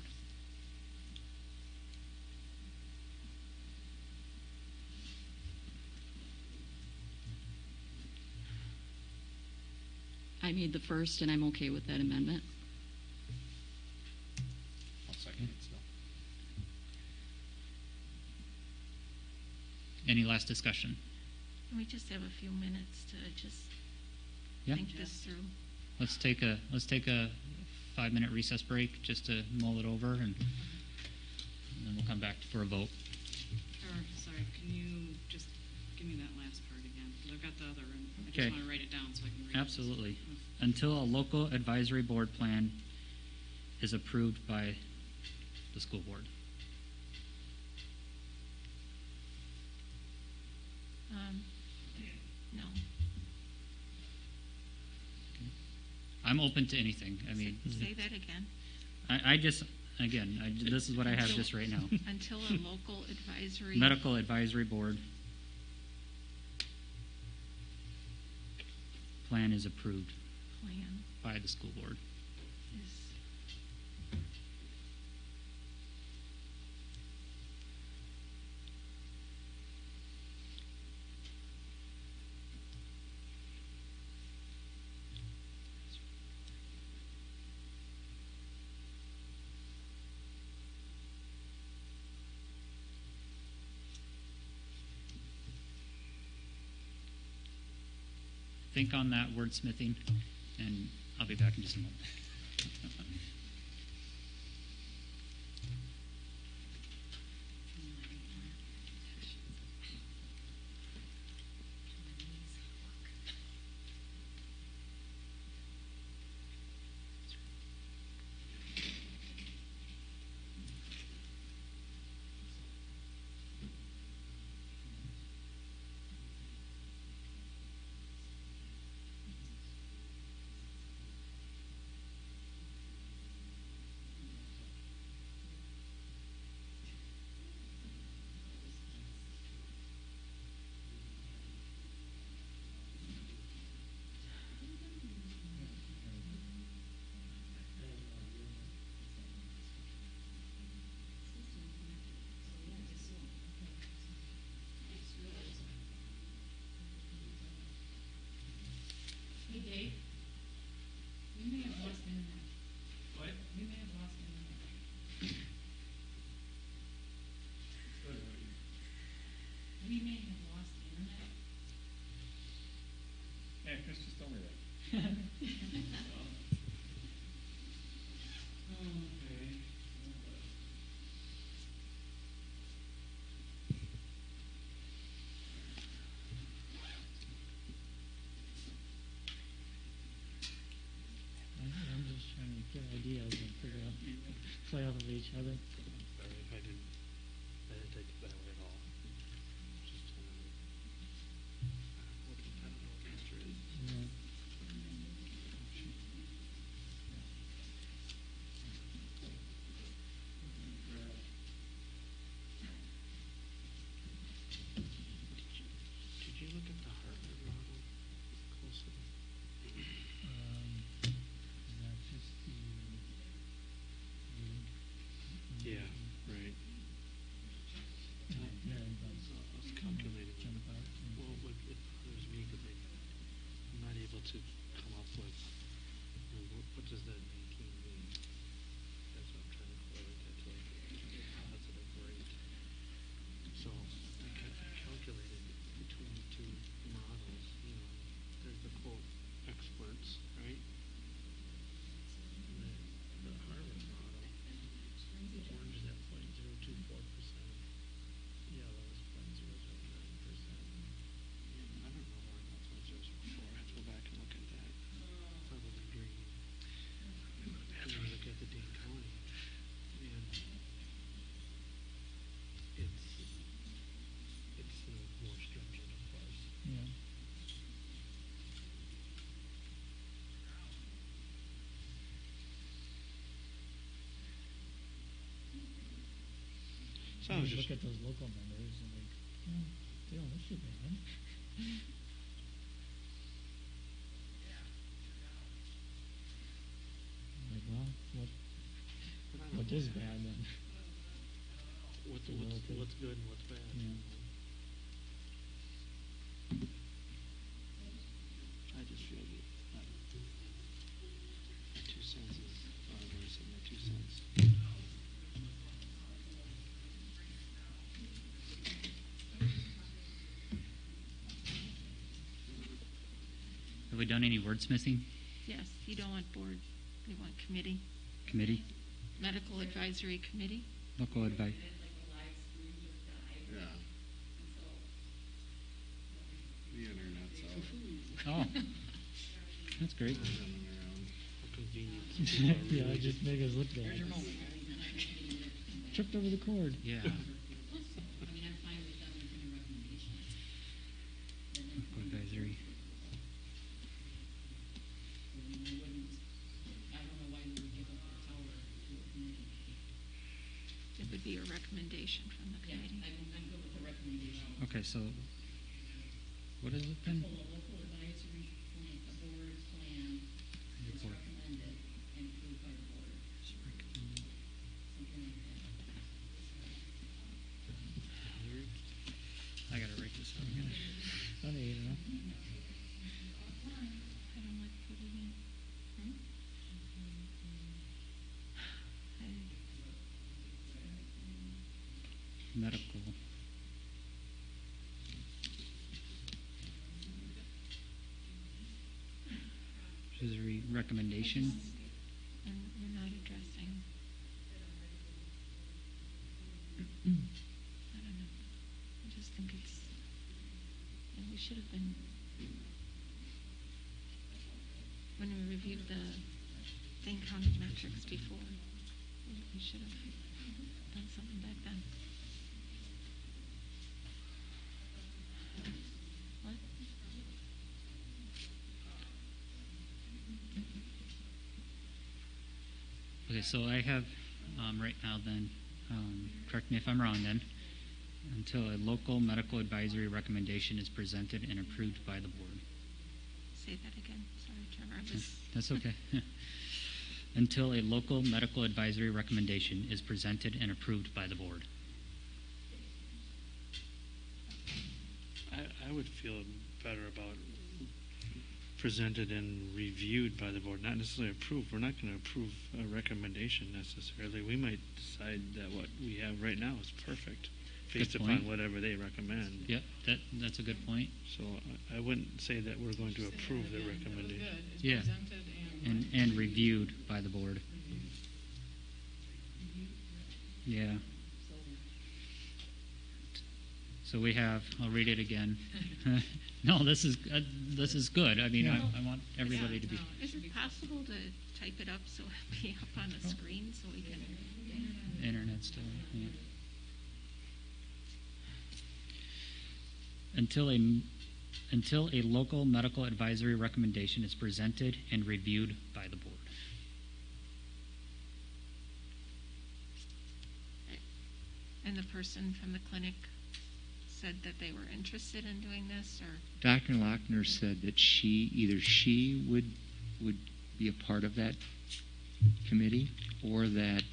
I made the first, and I'm okay with that amendment. I'll second it still. Any last discussion? Can we just have a few minutes to just Yeah. think this through? Let's take a 5-minute recess break just to mull it over, and then we'll come back for a vote. Or, sorry, can you just give me that last part again? Because I've got the other, and I Okay. just want to write it down so I can read Absolutely. it. Until a local advisory board plan is approved by the school board. No. I'm open to anything. I mean, Say that again. This is what I have just right now. Until a local advisory. Medical advisory board plan is approved Plan by the school board. is. Think on that wordsmithing, and I'll be back in just a moment. Hey, Dave, we may have lost internet. What? We may have lost internet. We may have lost internet. Yeah, Chris just told me that. Okay. I'm just trying to get ideas and figure out, play off of each other. Sorry if I didn't take it that way at all. Just telling you. What the Untitled Chapter is. Yeah. Did you look at the Harvard model closely? Is that just the Yeah, right. So I was You just, look at those local numbers and like, oh, they don't look too bad. Like, well, what is bad then? what's Relative. what's good and what's bad. Yeah. I just feel that my 2 cents is, what I said, my 2 cents. Have we done any wordsmithing? Yes, you don't want board, you want committee, Committee? medical advisory committee. Local advice? Yeah. The internet's out. Oh, that's great. Running around. How convenient. Yeah, just make us look bad. Tripped over the cord. Yeah. I mean, I'm fine with them making a recommendation. Local advisory. I don't know why we would give up our power to a committee. It would be a recommendation from the Yeah, committee. I'm good with the recommendation. Okay, so what is it then? So a local advisory plan, a board plan is recommended and approved by the board. Something like that. I gotta write this out again. Not eight, enough. I don't like putting in. Medical. Advisory recommendation. And we're not addressing. I don't know. I just think it's, and we should have been, when we reviewed the Dane County metrics before, we should have done something back then. What? Okay, so I have right now then, correct me if I'm wrong then, until a local medical advisory recommendation is presented and approved by the board. Say that again. Sorry, Trevor. I was, That's okay. Until a local medical advisory recommendation is presented and approved by the board. I would feel better about presented and reviewed by the board, not necessarily approved. We're not going to approve a recommendation necessarily. We might decide that what we have right now is perfect based Good upon point. whatever they recommend. Yep, that's a good point. So I wouldn't say that we're going to approve the recommendation. Yeah, and reviewed by the board. Yeah. So we have, I'll read it again. No, this is good. I mean, I want everybody to be. is it possible to type it up so it'll be up on the screen so we can? Internet still, yeah. Until a local medical advisory recommendation is presented and reviewed by the board. And the person from the clinic said that they were interested in doing this, or? Dr. Lochner said that either she would be a part of that committee, or that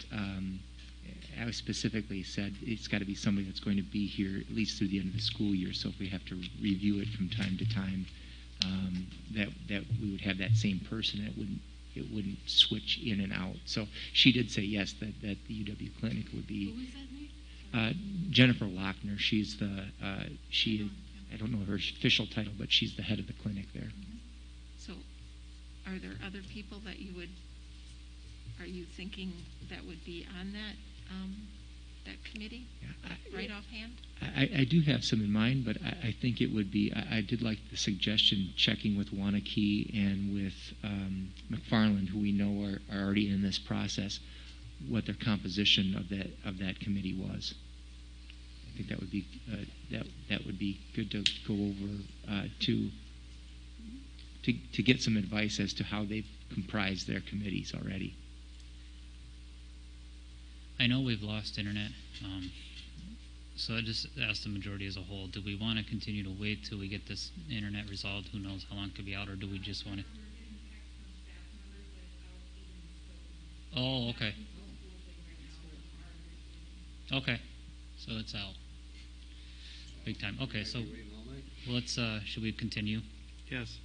I specifically said it's got to be somebody that's going to be here at least through the end of the school year. So if we have to review it from time to time, that we would have that same person. It wouldn't switch in and out. So she did say yes, that the UW clinic would be. Who is that name? Jennifer Lochner. She's I don't know her official title, but she's the head of the clinic there. So, are there other people that are you thinking that would be on that committee? Yeah, right offhand? I do have some in mind, but I think it would be. I did like the suggestion checking with Wanakee and with McFarland, who we know are already in this process, what their composition of that committee was. I think that would be that would be good to go over to get some advice as to how they've comprised their committees already. I know we've lost internet So I just asked the majority as a whole, do we want to continue to wait till we get this internet resolved? Who knows how long it could be out, or do we just want to? Oh, okay. Okay, so it's out. Big time. Okay, so let's, should we continue? Yes.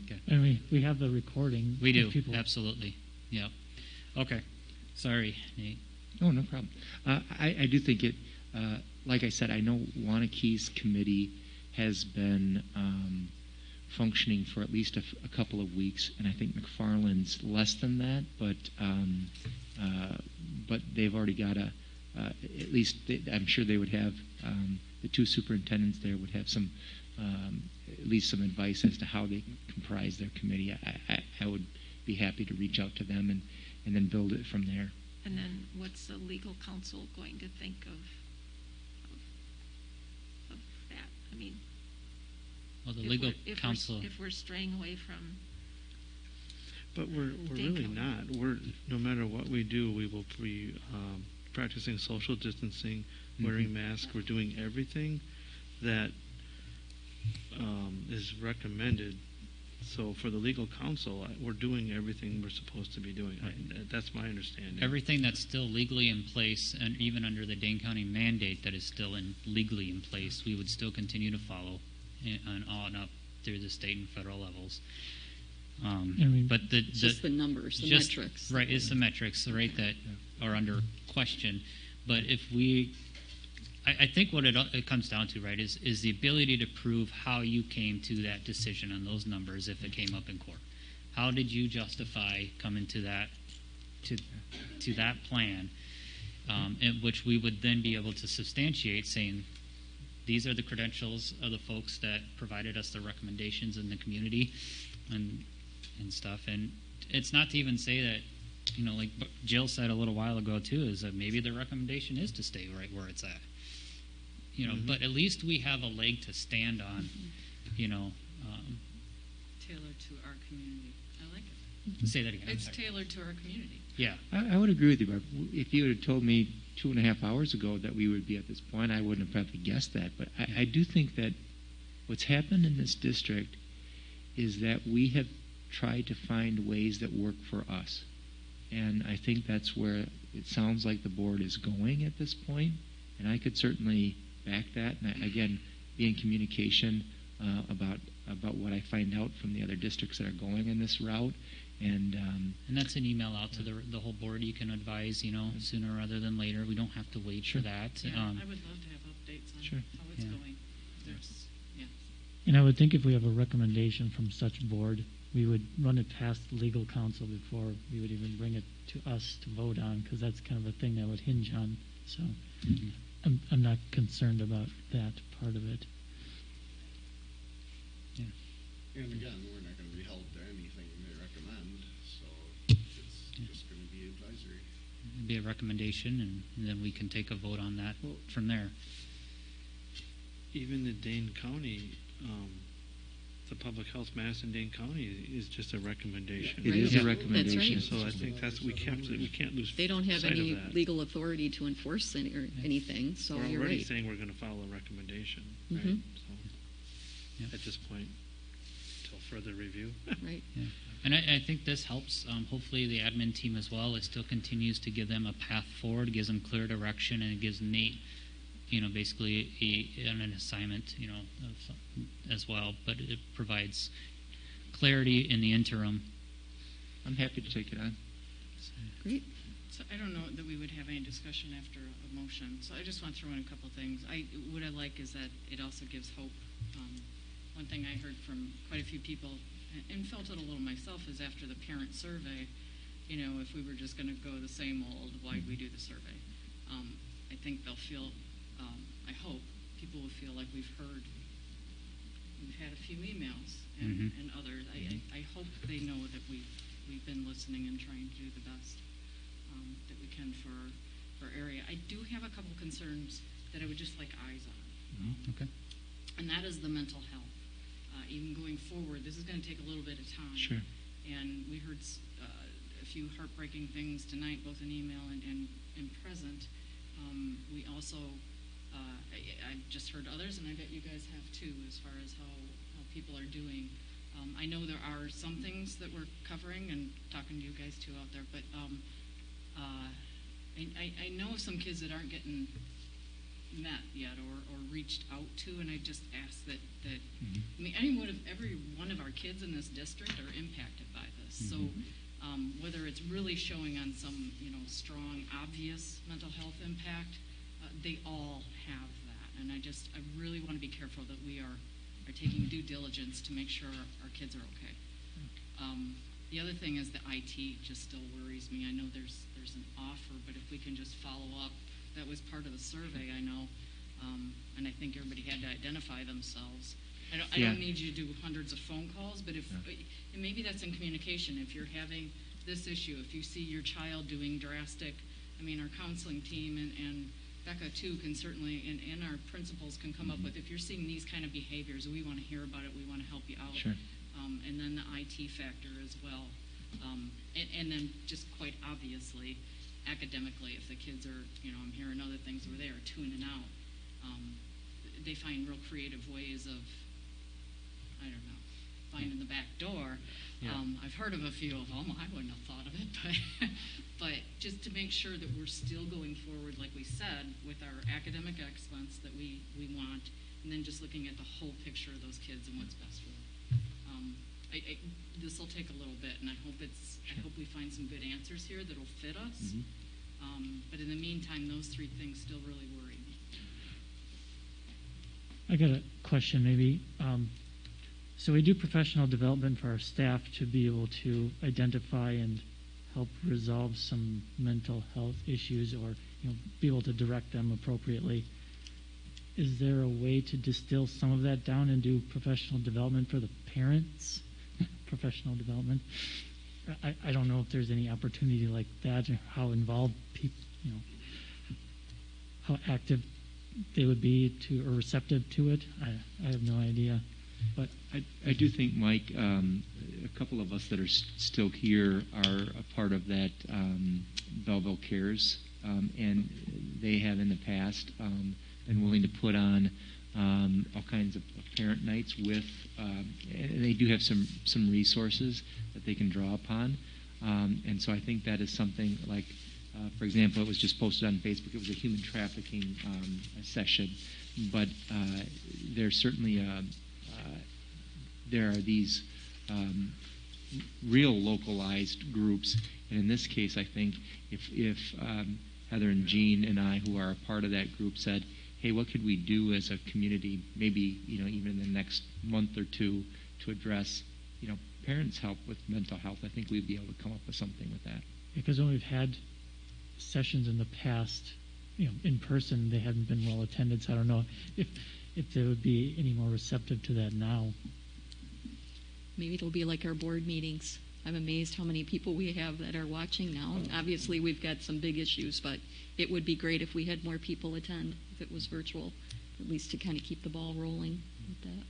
Okay. And we have the recording. We do, of people. absolutely. Yeah. Okay. Sorry, Nate. Oh, no problem. I do think it, like I said, I know Wanakee's committee has been functioning for at least a couple of weeks, and I think McFarland's less than that, but they've already got at least I'm sure they would have, the two superintendents there would have some, at least some advice as to how they comprise their committee. I would be happy to reach out to them and then build it from there. And then what's the legal counsel going to think of that? I mean, well, the legal counsel. If we're straying away from. But we're really not. No matter what we do, we will be practicing social distancing, wearing masks. We're doing everything that is recommended. So for the legal counsel, we're doing everything we're supposed to be doing. That's my understanding. Everything that's still legally in place, and even under the Dane County mandate that is still legally in place, we would still continue to follow and on up through the state and federal levels. But just the numbers, the metrics. Right, it's the metrics, right, that are under question. But if we, I think what it comes down to, right, is the ability to prove how you came to that decision on those numbers if it came up in court. How did you justify coming to that to that plan, in which we would then be able to substantiate, saying these are the credentials of the folks that provided us the recommendations in the community and stuff. And it's not to even say that, like Jill said a little while ago too, is that maybe the recommendation is to stay right where it's at. But at least we have a leg to stand on, tailored to our community. I like it. Say that again. It's tailored to our community. Yeah. I would agree with you, Barb. If you had told me 2.5 hours ago that we would be at this point, I wouldn't have probably guessed that. But I do think that what's happened in this district is that we have tried to find ways that work for us. And I think that's where it sounds like the board is going at this point. And I could certainly back that. And again, be in communication about what I find out from the other districts that are going in this route. And that's an email out to the whole board. You can advise, sooner rather than later. We don't have to wait for that. Yeah, I would love to have updates on how it's going. And I would think if we have a recommendation from such board, we would run it past legal counsel before we would even bring it to us to vote on, because that's kind of a thing that would hinge on. So I'm not concerned about that part of it. Yeah. And again, we're not going to be held to anything they recommend, so it's just going to be advisory. It'd be a recommendation, and then we can take a vote on that from there. Even the Dane County, the public health mass in Dane County is just a recommendation. It is a recommendation. That's right. So I think we can't lose. They don't have sight any of that. legal authority to enforce anything. So we're you're already right. saying we're going to follow a recommendation, right? So at this point, until further review. Right. Yeah. And I think this helps. Hopefully, the admin team as well. It still continues to give them a path forward, gives them clear direction, and it gives Nate, basically an assignment, as well. But it provides clarity in the interim. I'm happy to take it on. Great. So I don't know that we would have any discussion after a motion. So I just want to throw in a couple things. What I like is that it also gives hope. One thing I heard from quite a few people, and felt it a little myself, is after the parent survey, if we were just going to go the same old, why'd we do the survey? I think they'll feel, I hope, people will feel like we've had a few emails and others. I hope they know that we've been listening and trying to do the best that we can for our area. I do have a couple concerns that I would just like eyes on. Okay. And that is the mental health. Even going forward, this is going to take a little bit of time. Sure. And we heard a few heartbreaking things tonight, both in email and in present. We also I've just heard others, and I bet you guys have too, as far as how people are doing. I know there are some things that we're covering and talking to you guys too out there, but I know of some kids that aren't getting met yet or reached out to, and I just ask that I mean, every one of our kids in this district are impacted by this. So whether it's really showing on some strong, obvious mental health impact, they all have that, and I really want to be careful that we are taking due diligence to make sure our kids are okay. The other thing is the IT just still worries me. I know there's an offer, but if we can just follow up, that was part of the survey, I know, and I think everybody had to identify themselves. I don't need you to do hundreds of phone calls, but and maybe that's in communication. If you're having this issue, if you see your child doing drastic, I mean, our counseling team and Becca too can certainly, and our principals can come up with, if you're seeing these kind of behaviors, we want to hear about it, we want to help you out. Sure. And then the IT factor as well. And then just quite obviously, academically, if the kids are, I'm hearing other things where they are tuning out, they find real creative ways of, I don't know, finding the back door. Yeah. I've heard of a few of them. I wouldn't have thought of it, but just to make sure that we're still going forward, like we said, with our academic excellence that we want, and then just looking at the whole picture of those kids and what's best for them. This will take a little bit, and I hope we find some good answers here that'll fit us. But in the meantime, those three things still really worry me. I got a question maybe. So we do professional development for our staff to be able to identify and help resolve some mental health issues or be able to direct them appropriately. Is there a way to distill some of that down and do professional development for the parents? Professional development. I don't know if there's any opportunity like that, or how involved people, how active they would be to or receptive to it. I have no idea. But I do think, Mike, a couple of us that are still here are a part of that Belleville Cares, and they have in the past been willing to put on all kinds of parent nights with, and they do have some resources that they can draw upon. And so I think that is something like, for example, it was just posted on Facebook. It was a human trafficking session, but there's certainly there are these real localized groups, and in this case, I think if Heather and Jean and I, who are a part of that group, said, hey, what could we do as a community, maybe even in the next month or two, to address parents' help with mental health, I think we'd be able to come up with something with that. Because when we've had sessions in the past, in person, they haven't been well attended, so I don't know if they would be any more receptive to that now. Maybe it'll be like our board meetings. I'm amazed how many people we have that are watching now. Obviously, we've got some big issues, but it would be great if we had more people attend, if it was virtual, at least to kind of keep the ball rolling with that.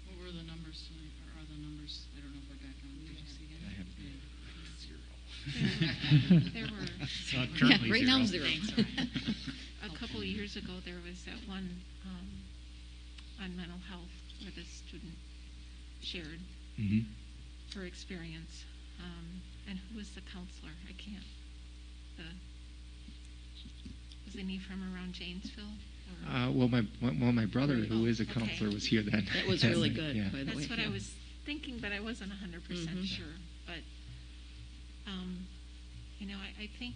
What were the numbers tonight, or are the numbers? I don't know if we're back on. Did you see that? I have 0. There were. Yeah, right now 0. A couple of years ago, there was that one on mental health where the student shared her experience. And who was the counselor? I can't. Was any from around Janesville? My brother, who is a counselor, was here then. That was really good. Yeah. By the way. That's what I was thinking, but I wasn't 100% sure. But I think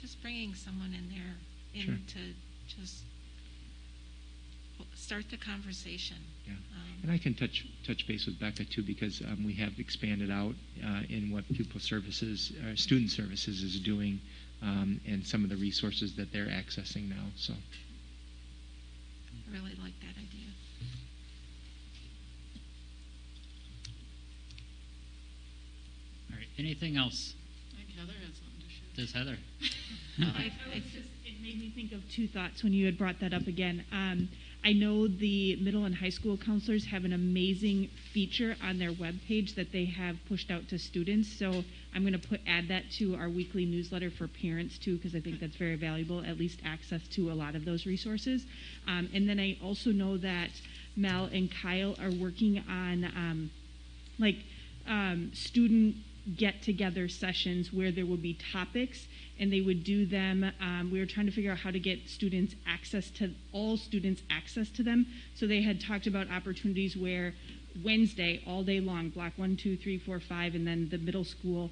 just bringing someone in there to just start the conversation. Yeah. And I can touch base with Becca too, because we have expanded out in what student services is doing, and some of the resources that they're accessing now. So I really like that idea. All right. Anything else? I think Heather had something to share. Does Heather? It made me think of two thoughts when you had brought that up again. I know the middle and high school counselors have an amazing feature on their webpage that they have pushed out to students. So I'm going to add that to our weekly newsletter for parents too, because I think that's very valuable, at least access to a lot of those resources. And then I also know that Mel and Kyle are working on student get-together sessions where there will be topics, and they would do them. We were trying to figure out how to get all students access to them. So they had talked about opportunities where Wednesday, all day long, block 1, 2, 3, 4, 5, and then the middle school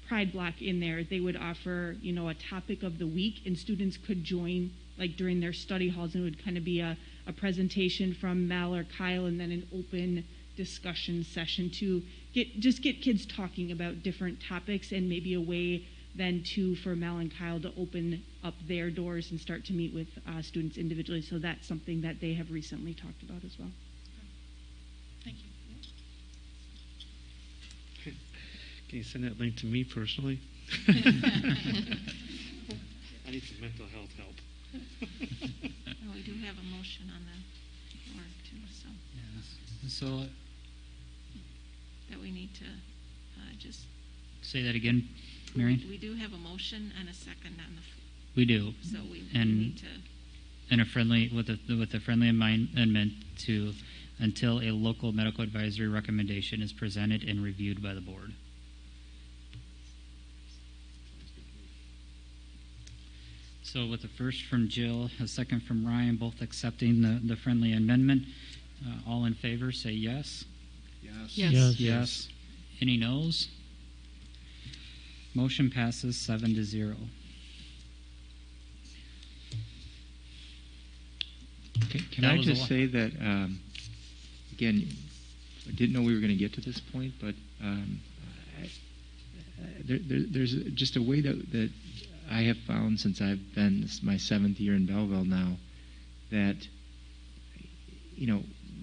pride block in there, they would offer, a topic of the week, and students could join like during their study halls, and it would kind of be a presentation from Mel or Kyle, and then an open discussion session to get kids talking about different topics, and maybe a way then too for Mel and Kyle to open up their doors and start to meet with students individually. So that's something that they have recently talked about as well. Thank you. Can you send that link to me personally? I need some mental health help. Well, we do have a motion on the floor too, so. Yes. So that we need to just. say that again, Marion? We do have a motion and a second on the floor. We do. So we and need to. And a friendly with a friendly amendment to until a local medical advisory recommendation is presented and reviewed by the board. So with the first from Jill, a second from Ryan, both accepting the friendly amendment, all in favor say yes. Yes. Yes. Any noes? Motion passes 7-0. Can I just say that, again, I didn't know we were going to get to this point, but there's just a way that I have found since I've been, this is my 7th year in Belleville now, that,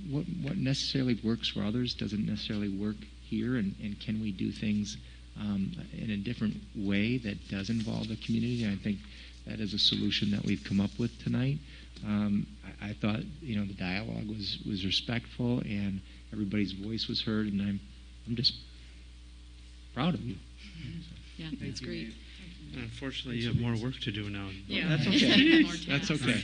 what necessarily works for others doesn't necessarily work here, and can we do things in a different way that does involve the community? And I think that is a solution that we've come up with tonight. I thought, the dialogue was respectful and everybody's voice was heard, and I'm just proud of you. Yeah, that's great. Unfortunately, you have more work to do now. Yeah. That's okay. That's okay.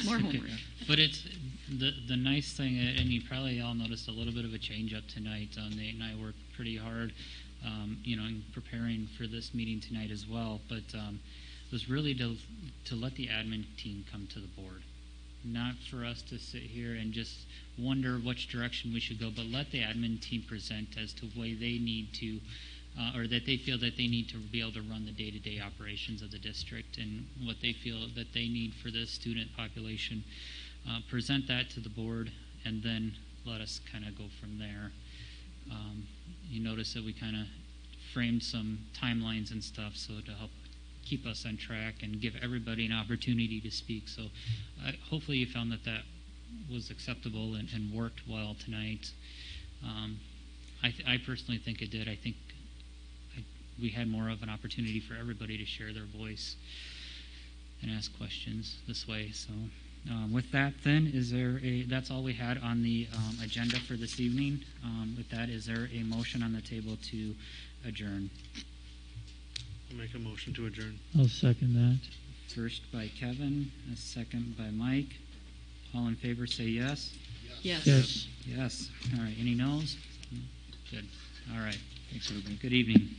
More homework. But it's the nice thing, and you probably all noticed a little bit of a change up tonight. Nate and I worked pretty hard, in preparing for this meeting tonight as well. But it was really to let the admin team come to the board, not for us to sit here and just wonder which direction we should go, but let the admin team present as to way they need to. Or that they feel that they need to be able to run the day-to-day operations of the district and what they feel that they need for the student population. Present that to the board, and then let us kind of go from there. You notice that we kind of framed some timelines and stuff so to help keep us on track and give everybody an opportunity to speak. So hopefully you found that was acceptable and worked well tonight. I personally think it did. I think we had more of an opportunity for everybody to share their voice and ask questions this way. So with that then, that's all we had on the agenda for this evening. With that, is there a motion on the table to adjourn? I'll make a motion to adjourn. I'll second that. First by Kevin, a second by Mike. All in favor say yes. Yes. Yes. Yes. All right. Any noes? Good. All right. Thanks, everybody. Good evening.